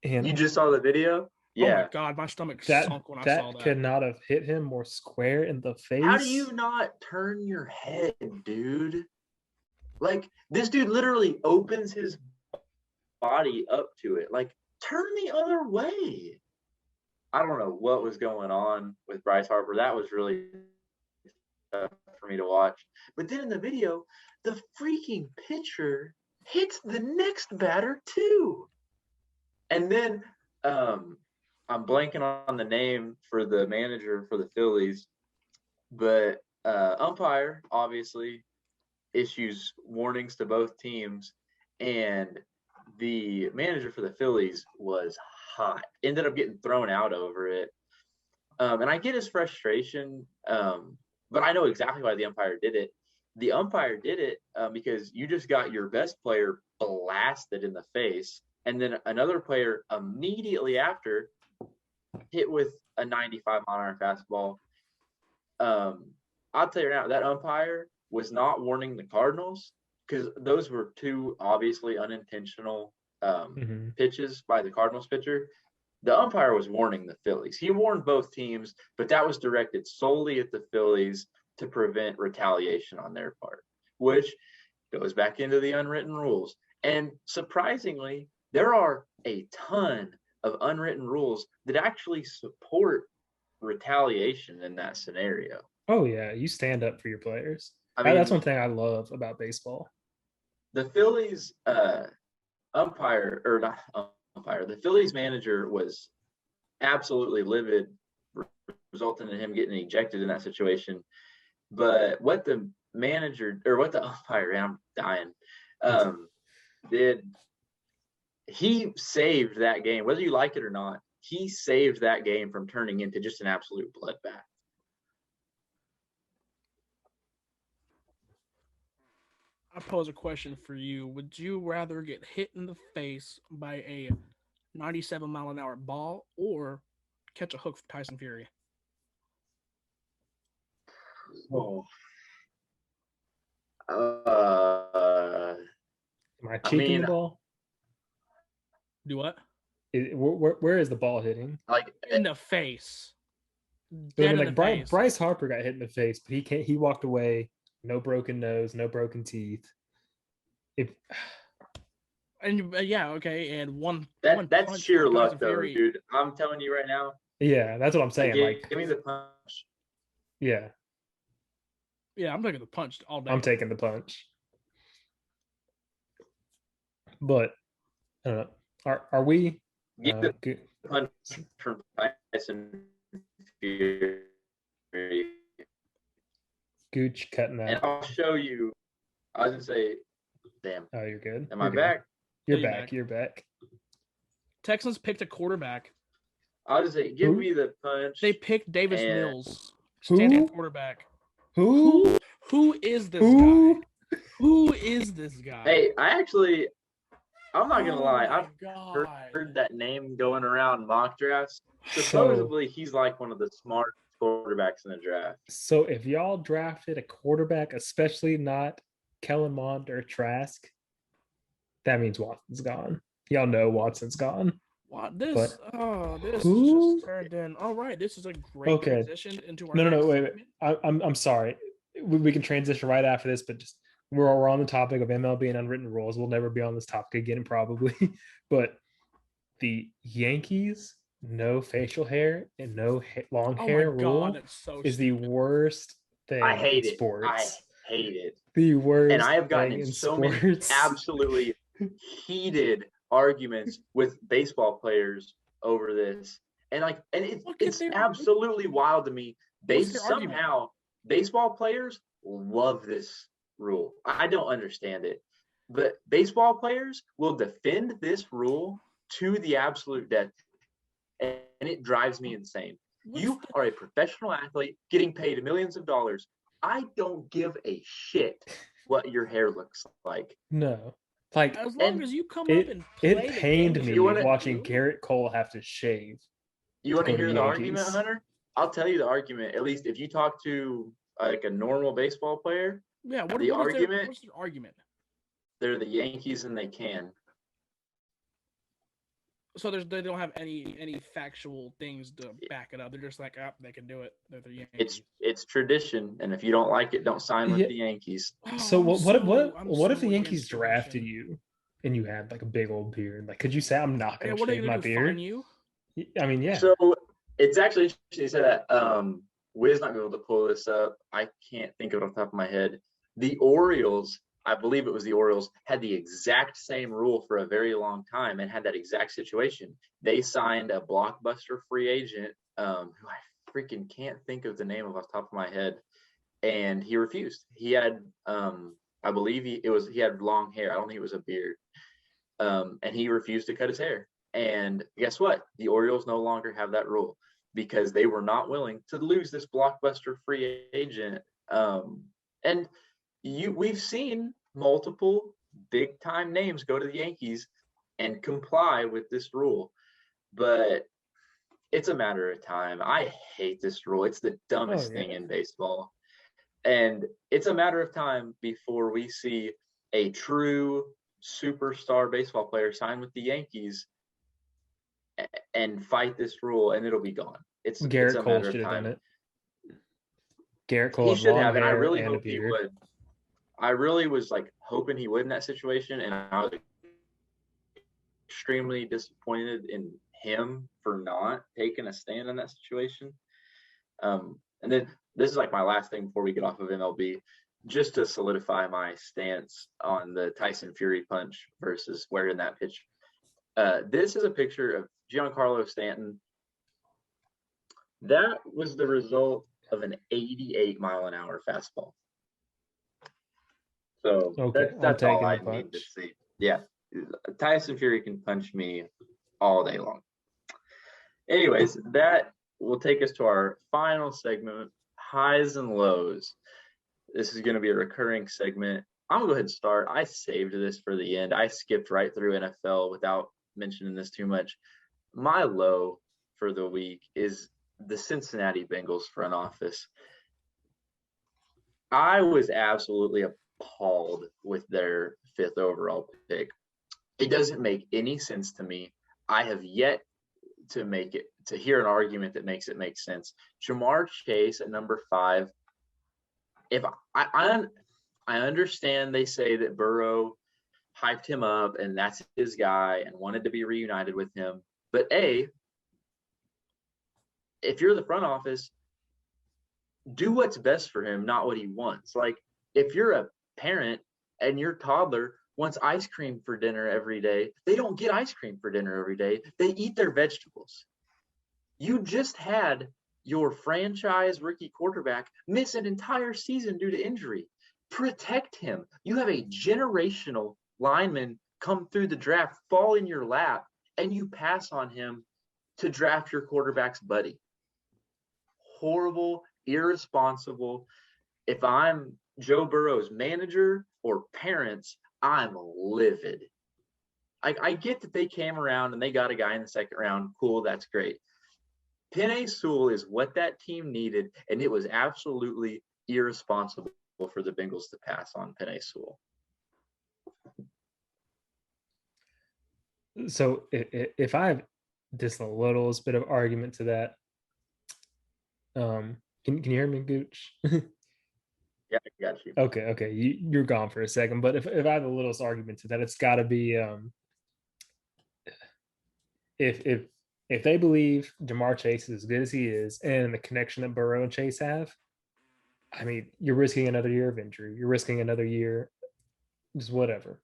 And you just saw the video? Yeah. Oh my God, my stomach sunk when I saw that. That could not have hit him more square in the face. How do you not turn your head, dude? Like, this dude literally opens his body up to it. Like, turn the other way. I don't know what was going on with Bryce Harper. That was really tough for me to watch. But then in the video, the freaking pitcher hits the next batter too. And then I'm blanking on the name for the manager for the Phillies, but umpire obviously issues warnings to both teams, and the manager for the Phillies was hot. Ended up getting thrown out over it. And I get his frustration, but I know exactly why the umpire did it. The umpire did it because you just got your best player blasted in the face, and then another player immediately after hit with a 95-mile-an-hour fastball. I'll tell you now, that umpire was not warning the Cardinals, because those were two obviously unintentional pitches by the Cardinals pitcher. The umpire was warning the Phillies. He warned both teams, but that was directed solely at the Phillies to prevent retaliation on their part, which goes back into the unwritten rules. And surprisingly, there are a ton of unwritten rules that actually support retaliation in that scenario. Oh yeah, you stand up for your players. I mean, that's one thing I love about baseball. The Phillies the Phillies manager was absolutely livid, resulting in him getting ejected in that situation. But what the umpire, I'm dying, did, he saved that game, whether you like it or not. He saved that game from turning into just an absolute bloodbath. I pose a question for you. Would you rather get hit in the face by a 97-mile-an-hour ball or catch a hook for Tyson Fury? Oh. Am I cheeking the ball? Do what? Where is the ball hitting? Like in the face. I mean, like Bryce Harper got hit in the face, but he walked away. No broken nose, no broken teeth. And and that's sheer luck, though, dude. I'm telling you right now. Yeah, that's what I'm saying. Give me the punch. Yeah. Yeah, I'm taking the punch all day. I'm taking the punch. But I don't know. Are we? Get the punch from Tyson Fury. Gooch cutting out. And I'll show you. I was gonna say, damn. Oh, you're good. Am I back? You're back. You're back. Texans picked a quarterback. I'll just say, give me the punch. They picked Davis Mills, standing quarterback. Who is this guy? Who is this guy? Hey, I'm not gonna lie. I've heard that name going around mock drafts. Supposedly, he's like one of the smart quarterbacks in the draft. So if y'all drafted a quarterback, especially not Kellen Mond or Trask, that means Watson's gone. Y'all know Watson's gone. This just turned in. All right, this is a great transition into our wait. I'm sorry. We can transition right after this, but just we're on the topic of MLB and unwritten rules. We'll never be on this topic again, probably. But the Yankees no facial hair and no long hair rule is the worst thing. I hate in sports. I hate it. The worst. And I have gotten in so many absolutely heated arguments with baseball players over this, and it's absolutely wild to me. Baseball players love this rule. I don't understand it, but baseball players will defend this rule to the absolute death. And it drives me insane. You are a professional athlete getting paid millions of dollars. I don't give a shit what your hair looks like. No. Like, as long as you come up and play. It pained me watching Garrett Cole have to shave. You want to hear the argument, Hunter? I'll tell you the argument. At least if you talk to like a normal baseball player. Yeah, what's their argument? They're the Yankees and they can. So they don't have any factual things to back it up. They're just like, they can do it. They're the Yankees. It's tradition, and if you don't like it, don't sign with the Yankees. So what if the Yankees drafted you and you had like a big old beard? Like, could you say I'm not going to shave my beard? You? I mean, yeah. So it's actually interesting you said that. Wiz not be able to pull this up. I can't think of it off the top of my head. The Orioles. I believe it was the Orioles, had the exact same rule for a very long time and had that exact situation. They signed a blockbuster free agent who I freaking can't think of the name of off the top of my head, and he refused. He had, I believe he had long hair. I don't think it was a beard, and he refused to cut his hair. And guess what? The Orioles no longer have that rule because they were not willing to lose this blockbuster free agent. And we've seen multiple big time names go to the Yankees and comply with this rule, but it's a matter of time. I hate this rule. It's the dumbest thing in baseball, and it's a matter of time before we see a true superstar baseball player sign with the Yankees and fight this rule, and it'll be gone. It's Garrett a Cole matter should of have done time. it. Garrett Cole He had should long have, and I hair really and a hope he beard. would. I really was like hoping he would in that situation, and I was extremely disappointed in him for not taking a stand in that situation. And then this is like my last thing before we get off of MLB, just to solidify my stance on the Tyson Fury punch versus wearing that pitch. This is a picture of Giancarlo Stanton. That was the result of an 88-mile-an-hour fastball. So Okay, that's all I the punch. need to see. Yeah, Tyson Fury can punch me all day long. Anyways, that will take us to our final segment, highs and lows. This is going to be a recurring segment. I'm going to go ahead and start. I saved this for the end. I skipped right through NFL without mentioning this too much. My low for the week is the Cincinnati Bengals front office. I was absolutely appalled with their 5th overall pick. It doesn't make any sense to me. I have yet to hear an argument that makes it make sense. Jamar Chase at number 5. If I understand they say that Burrow hyped him up and that's his guy and wanted to be reunited with him. But if you're the front office, do what's best for him, not what he wants. Like if you're a parent and your toddler wants ice cream for dinner every day, they don't get ice cream for dinner every day. They eat their vegetables. You just had your franchise rookie quarterback miss an entire season due to injury. Protect him. You have a generational lineman come through the draft, fall in your lap, and you pass on him to draft your quarterback's buddy. Horrible, irresponsible. If I'm Joe Burrow's manager or parents, I'm livid. I get that they came around and they got a guy in the 2nd round. Cool, that's great. Penei Sewell is what that team needed, and it was absolutely irresponsible for the Bengals to pass on Penei Sewell. So if I have just the littlest bit of argument to that, can you hear me, Gooch? Yeah, I got you. Okay, you're gone for a second, but if I have the littlest argument to that, it's got to be if they believe Jamar Chase is as good as he is and the connection that Burrow and Chase have, I mean, you're risking another year of injury. You're risking another year, just whatever.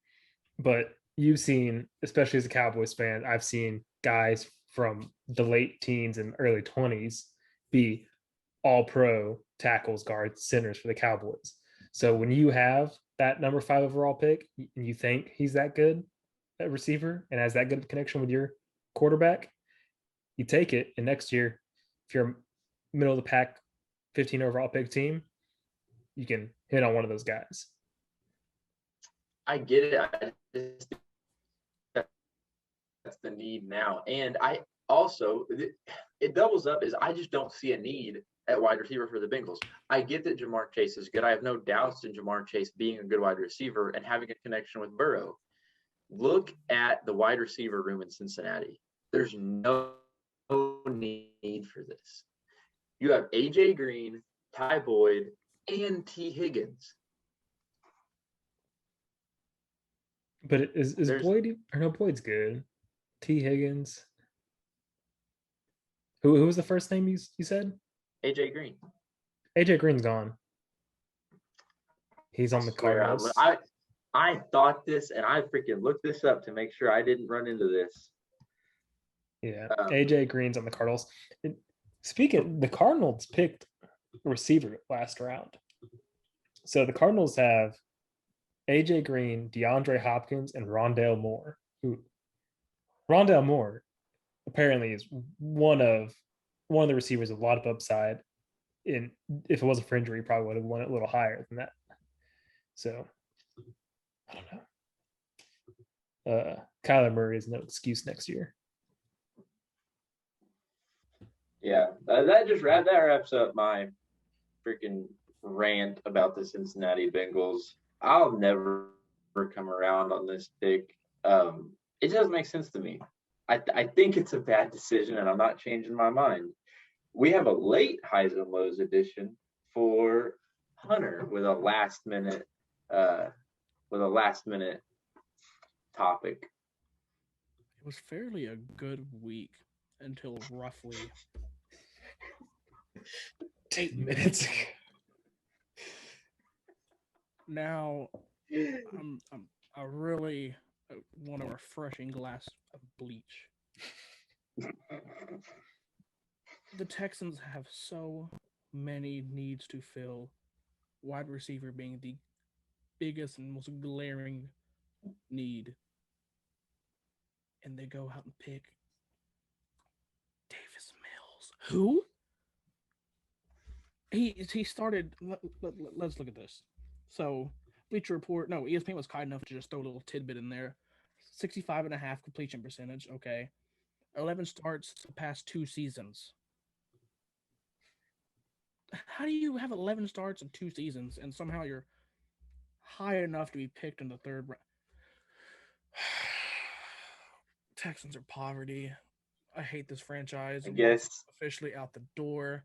But you've seen, especially as a Cowboys fan, I've seen guys from the late teens and early 20s be all-pro tackles, guards, centers for the Cowboys. So when you have that number 5 overall pick and you think he's that good at receiver and has that good connection with your quarterback, you take it. And next year, if you're a middle of the pack 15 overall pick team, you can hit on one of those guys. I get it. That's the need now. And I also, it doubles up is I just don't see a need at wide receiver for the Bengals. I get that Jamar Chase is good. I have no doubts in Jamar Chase being a good wide receiver and having a connection with Burrow. Look at the wide receiver room in Cincinnati. There's no need for this. You have A.J. Green, Ty Boyd, and T. Higgins. But is Boyd – or no, Boyd's good. T. Higgins. Who was the first name you said? A.J. Green. A.J. Green's gone. He's on the Cardinals. I thought this, and I freaking looked this up to make sure I didn't run into this. Yeah, A.J. Green's on the Cardinals. Speaking, the Cardinals picked a receiver last round. So the Cardinals have A.J. Green, DeAndre Hopkins, and Rondale Moore. Rondale Moore apparently is one of the receivers with a lot of upside. And if it wasn't for injury, he probably would have won it a little higher than that. So I don't know. Kyler Murray is no excuse next year. Yeah, that wraps up my freaking rant about the Cincinnati Bengals. I'll never come around on this pick. It does make sense to me. I think it's a bad decision, and I'm not changing my mind. We have a late highs and lows edition for Hunter with a last minute topic. It was fairly a good week until roughly 8 minutes ago. Now, I really want a refreshing glass of bleach. The Texans have so many needs to fill, wide receiver being the biggest and most glaring need. And they go out and pick Davis Mills. Who? He started. Let's look at this. So, Bleacher Report. No, ESPN was kind enough to just throw a little tidbit in there. 65.5% completion percentage. Okay, 11 starts the past 2 seasons. How do you have 11 starts in 2 seasons and somehow you're high enough to be picked in the 3rd round? Texans are poverty. I hate this franchise. I guess Officially out the door.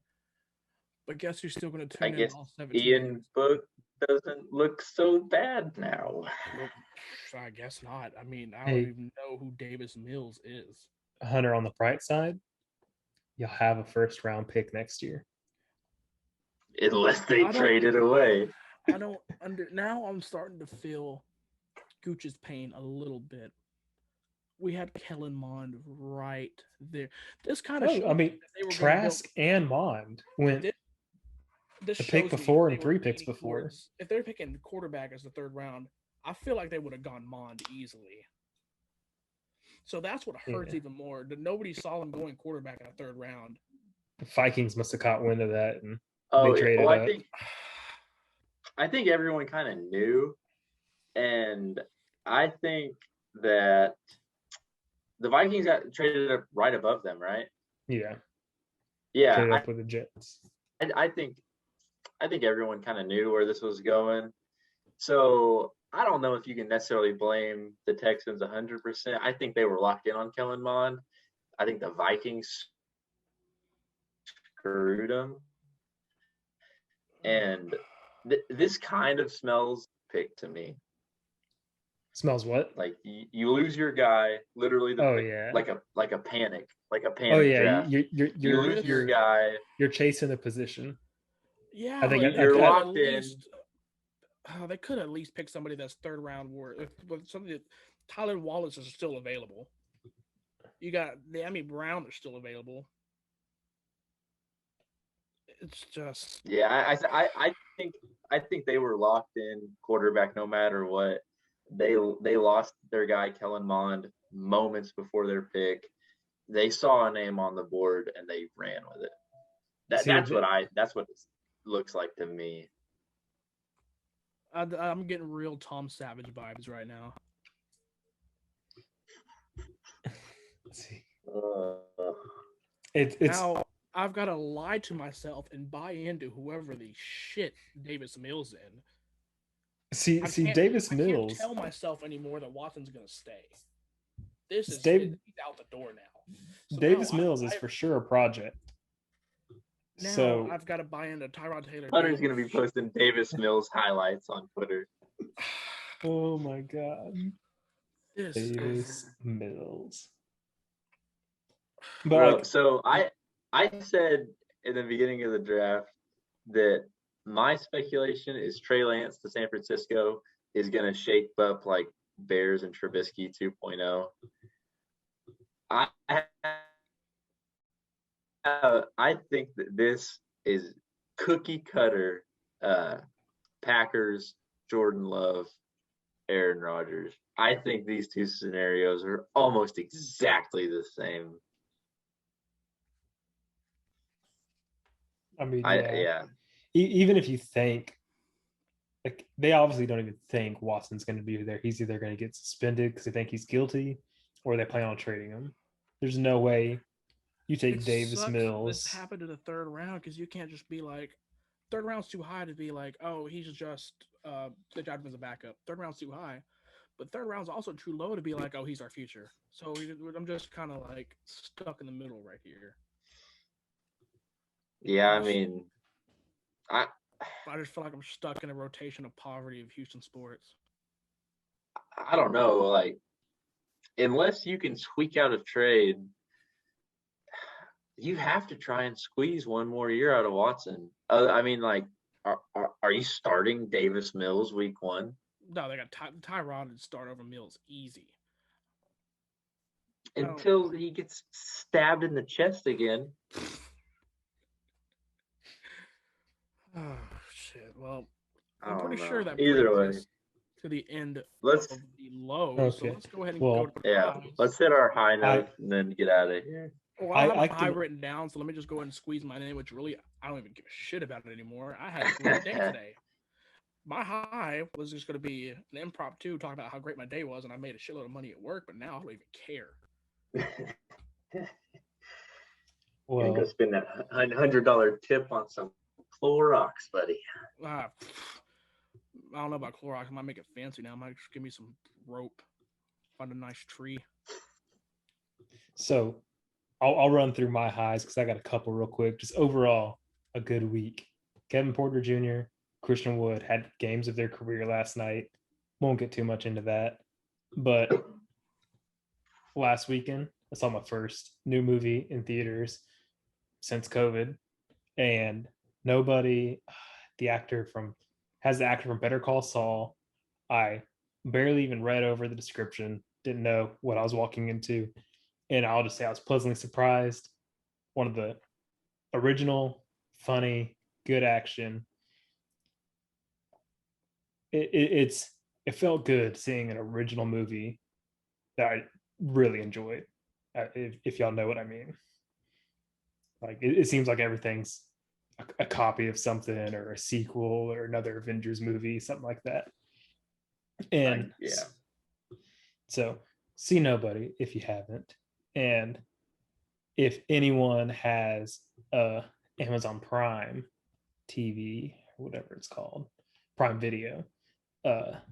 But guess who's still going to I tune guess in all 17 Ian games? Book doesn't look so bad now. Well, I guess not. I mean, I Hey. don't even know who Davis Mills is. Hunter, on the bright side, you'll have a 1st round pick next year. Unless they trade it away. I don't now I'm starting to feel Gooch's pain a little bit. We had Kellen Mond right there. This kind of Oh, I mean, Trask and Mond went this the pick shows me before they and were 3 picks leaning before. towards- if they're picking quarterback as the 3rd round, I feel like they would have gone Mond easily. So that's what hurts even more. That nobody saw them going quarterback in the 3rd round. The Vikings must have caught wind of that, and Oh, they traded well, up. I think everyone kind of knew, and I think that the Vikings got traded up right above them, right? Yeah. Yeah. Traded up with the Jets. I think everyone kind of knew where this was going. So I don't know if you can necessarily blame the Texans 100%. I think they were locked in on Kellen Mond. I think the Vikings screwed them. And this kind of smells pick to me. Smells what? Like you lose your guy, literally. Like a panic Oh yeah, draft. you lose your guy. You're chasing a position. Yeah, I think you're locked in. They could at least pick somebody that's 3rd round. Somebody that Tyler Wallace is still available. You got Naomi Brown is still available. It's just I think they were locked in quarterback no matter what. They lost their guy Kellen Mond moments before their pick. They saw a name on the board and they ran with it. That's what it looks like to me. I'm getting real Tom Savage vibes right now. Let's see. It's now I've got to lie to myself and buy into whoever the shit Davis Mills in. See, Davis Mills. I can't tell myself anymore that Watson's going to stay. He's out the door now. So Davis Mills is for sure a project. Now I've got to buy into Tyrod Taylor. Hunter's going to be posting Davis Mills highlights on Twitter. Oh my God. Davis Mills. But so I said in the beginning of the draft that my speculation is Trey Lance to San Francisco is going to shape up like Bears and Trubisky 2.0. I think that this is cookie cutter Packers, Jordan Love, Aaron Rodgers. I think these 2 scenarios are almost exactly the same. I mean, yeah. Even if you think, like, they obviously don't even think Watson's going to be there. He's either going to get suspended because they think he's guilty, or they plan on trading him. There's no way you take Davis Mills. This happened in the 3rd round because you can't just be like, 3rd round's too high to be like, oh, he's just the job as a backup. 3rd round's too high. But third round's also too low to be like, oh, he's our future. So I'm just kind of like stuck in the middle right here. Yeah, I mean, I just feel like I'm stuck in a rotation of poverty of Houston sports. I don't know. Like, unless you can squeak out a trade, you have to try and squeeze one more year out of Watson. I mean, like, are you starting Davis Mills week 1? No, they got Tyrod and start over Mills easy. Until he gets stabbed in the chest again. Oh shit! Well, I I'm don't pretty know. sure that Either brings way, us to the end of let's the low. Okay. So let's go ahead and Well, go to the yeah, highs. let's hit our high note and then get out of here. Well, I have I a high can- written down, so let me just go ahead and squeeze mine in, which really I don't even give a shit about it anymore. I had a great day today. My high was just going to be an impromptu talking about how great my day was, and I made a shitload of money at work, but now I don't even care. You're gonna Well, go spend that $100 tip on some Clorox, buddy. I don't know about Clorox. I might make it fancy now. I might just give me some rope, find a nice tree. so I'll run through my highs because I got a couple real quick. Just overall, a good week. Kevin Porter Jr., Christian Wood had games of their career last night. Won't get too much into that. But last weekend, I saw my first new movie in theaters since COVID. And nobody, the actor from Better Call Saul. I barely even read over the description, didn't know what I was walking into. And I'll just say I was pleasantly surprised. One of the original, funny, good action. It felt good seeing an original movie that I really enjoyed. If y'all know what I mean, like it seems like everything's a copy of something or a sequel or another Avengers movie, something like that. And yeah, so see Nobody if you haven't, and if anyone has Amazon Prime TV, whatever it's called, Prime Video,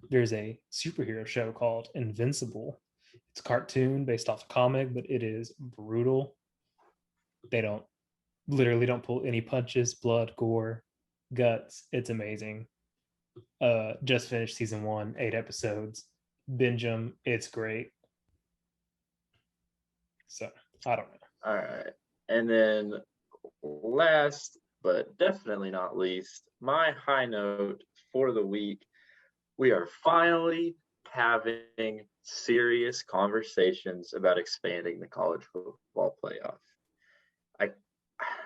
there's a superhero show called Invincible. It's a cartoon based off a comic, but it is brutal. They don't pull any punches, blood, gore, guts. It's amazing. Just finished season 1, 8 episodes. Binge them. It's great. So I don't know. all right. And then last but definitely not least, my high note for the week, we are finally having serious conversations about expanding the college football playoff.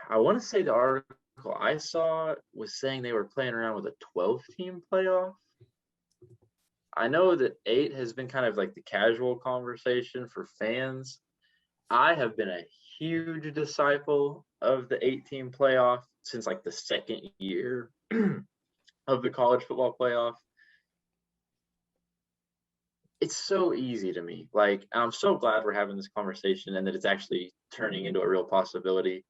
I want to say the article I saw was saying they were playing around with a 12-team playoff. I know that 8 has been kind of like the casual conversation for fans. I have been a huge disciple of the 8-team playoff since like the second year of the college football playoff. It's so easy to me. Like, I'm so glad we're having this conversation and that it's actually turning into a real possibility.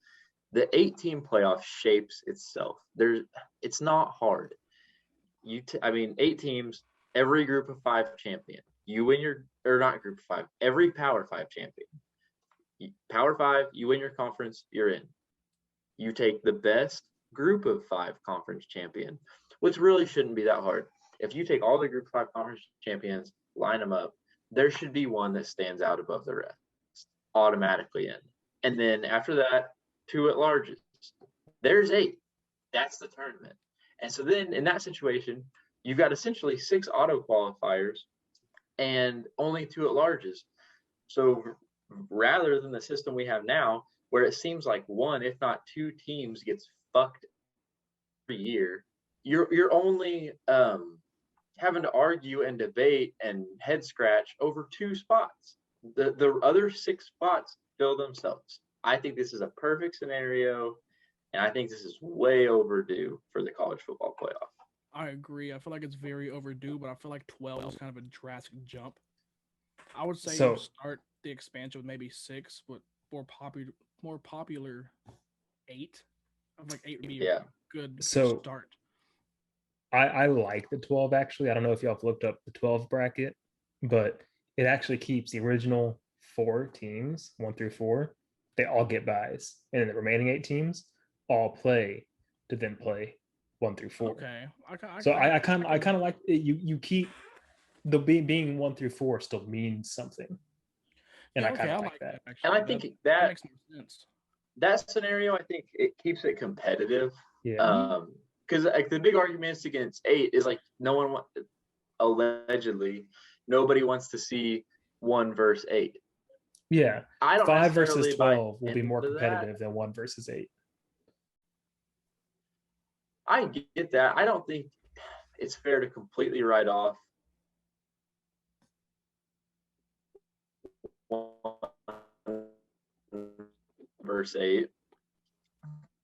The 8-team playoff shapes itself. It's not hard. 8 teams, every group of 5 champion. You win not group of 5, every Power 5 champion. Power 5, you win your conference, you're in. You take the best group of 5 conference champion, which really shouldn't be that hard. If you take all the group 5 conference champions, line them up, there should be one that stands out above the rest, automatically in. And then after that, 2 at larges. There's 8. That's the tournament. And so then in that situation, you've got essentially 6 auto qualifiers and only 2 at larges. So rather than the system we have now, where it seems like 1, if not 2 teams gets fucked every year, you're only having to argue and debate and head scratch over 2 spots. The other 6 spots fill themselves. I think this is a perfect scenario, and I think this is way overdue for the college football playoff. I agree. I feel like it's very overdue, but I feel like 12 is kind of a drastic jump. I would say you start the expansion with maybe 6, but more popular 8. I feel like 8 would be a good start. I like the 12 actually. I don't know if y'all have looked up the 12 bracket, but it actually keeps the original 4 teams, 1 through 4. They all get buys, and then the remaining 8 teams all play to then play 1 through 4. Okay. I kind of like it. You keep the being 1 through 4 still means something, and Yeah, I kind of I like that. actually. And I think that makes more sense. that scenario, I think it keeps it competitive. Yeah. Because like the big arguments against 8 is like allegedly nobody wants to see 1 versus 8. Yeah. I don't 5 versus necessarily buy 12 will be more into competitive that. than 1 versus 8. I get that. I don't think it's fair to completely write off 1 versus 8.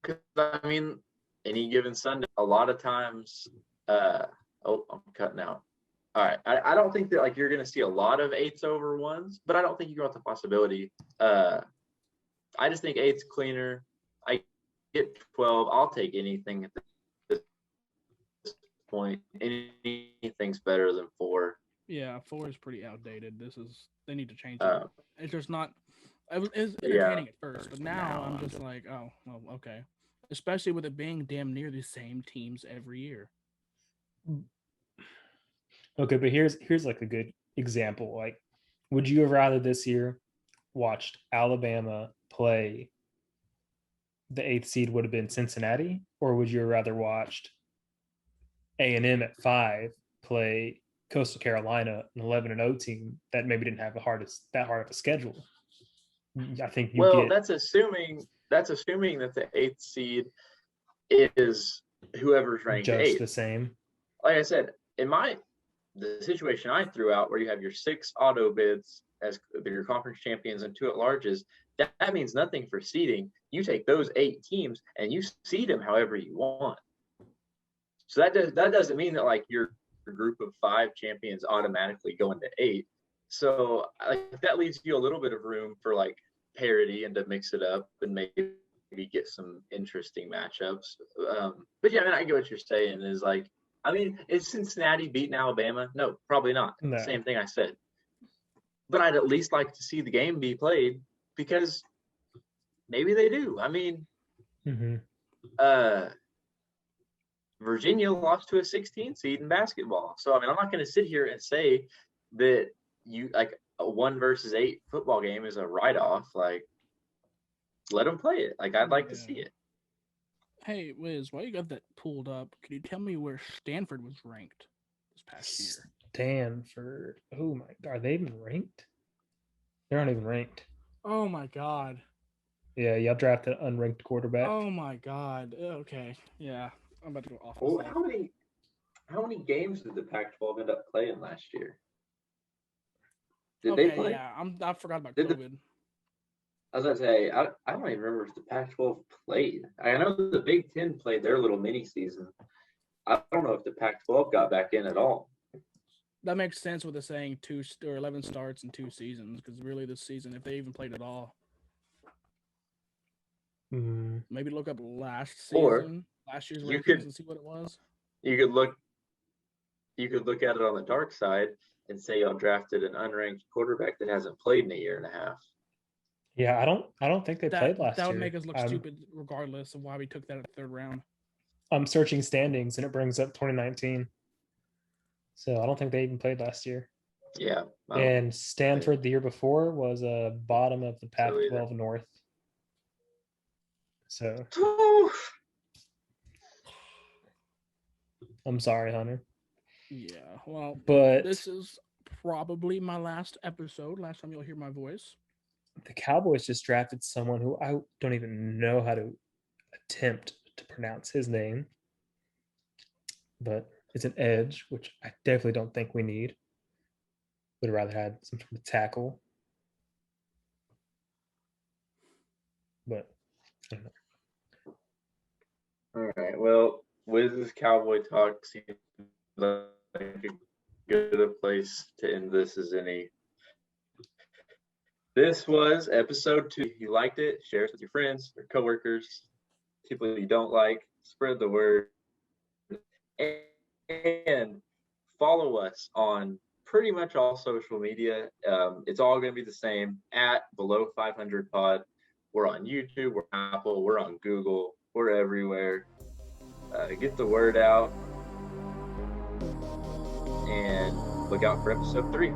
Because I mean, any given Sunday, a lot of times. I'm cutting out. All right, I don't think that like you're going to see a lot of 8s over 1s, but I don't think you got the possibility. I just think 8's cleaner. I get 12. I'll take anything at this point. Anything's better than 4. Yeah, 4 is pretty outdated. They need to change it. It's just not. It was entertaining at first, but now I'm just like, oh, well, okay. Especially with it being damn near the same teams every year. Okay, but here's like a good example. Like, would you have rather this year watched Alabama play the 8th seed would have been Cincinnati, or would you have rather watched A&M at 5 play Coastal Carolina, an 11-0 team that maybe didn't have that hard of a schedule? I think that's assuming that the 8th seed is whoever's ranked just 8th. the same. Like I said, the situation I threw out where you have your 6 auto bids as your conference champions and 2 at larges, that means nothing for seeding. You take those 8 teams and you seed them however you want. So that doesn't mean that like your group of 5 champions automatically go into 8. So like, that leaves you a little bit of room for like parity and to mix it up and maybe get some interesting matchups. But yeah, I mean, I get what you're saying is like, I mean, is Cincinnati beating Alabama? No, probably not. No. Same thing I said. But I'd at least like to see the game be played because maybe they do. I mean, Virginia lost to a 16 seed in basketball. So, I mean, I'm not going to sit here and say that you like a 1 versus 8 football game is a write-off. Like, let them play it. Like, I'd like to see it. Hey, Wiz, while you got that pulled up, can you tell me where Stanford was ranked this past year? Stanford. Oh my God, are they even ranked? They aren't even ranked. Oh my God. Yeah, y'all drafted an unranked quarterback. Oh my God. Okay. Yeah, I'm about to go off. Well, how many games did the Pac-12 end up playing last year? Did they play? Yeah, I forgot about COVID. I was going to say, I don't even remember if the Pac-12 played. I know the Big Ten played their little mini season. I don't know if the Pac-12 got back in at all. That makes sense with the saying 2 or 11 starts in 2 seasons, because really this season, if they even played at all, maybe look up last year's rankings and see what it was. You could look at it on the dark side and say y'all drafted an unranked quarterback that hasn't played in a year and a half. Yeah, I don't think they played last year. That would make us look stupid regardless of why we took that at the 3rd round. I'm searching standings and it brings up 2019. So I don't think they even played last year. Yeah. And Stanford the year before was bottom of the Pac-12 North. So I'm sorry, Hunter. Yeah, well, but this is probably my last episode. Last time you'll hear my voice. The Cowboys just drafted someone who I don't even know how to attempt to pronounce his name. But it's an edge, which I definitely don't think we need. Would have rather had some sort of tackle. But I don't know. All right. Well, Wiz's Cowboy talk seems like a good place to end this as any. This was episode 2. If you liked it, share it with your friends, your coworkers, people you don't like. Spread the word. And follow us on pretty much all social media. It's all going to be the same at Below 500 Pod. We're on YouTube, we're on Apple, we're on Google, we're everywhere. Get the word out and look out for episode 3.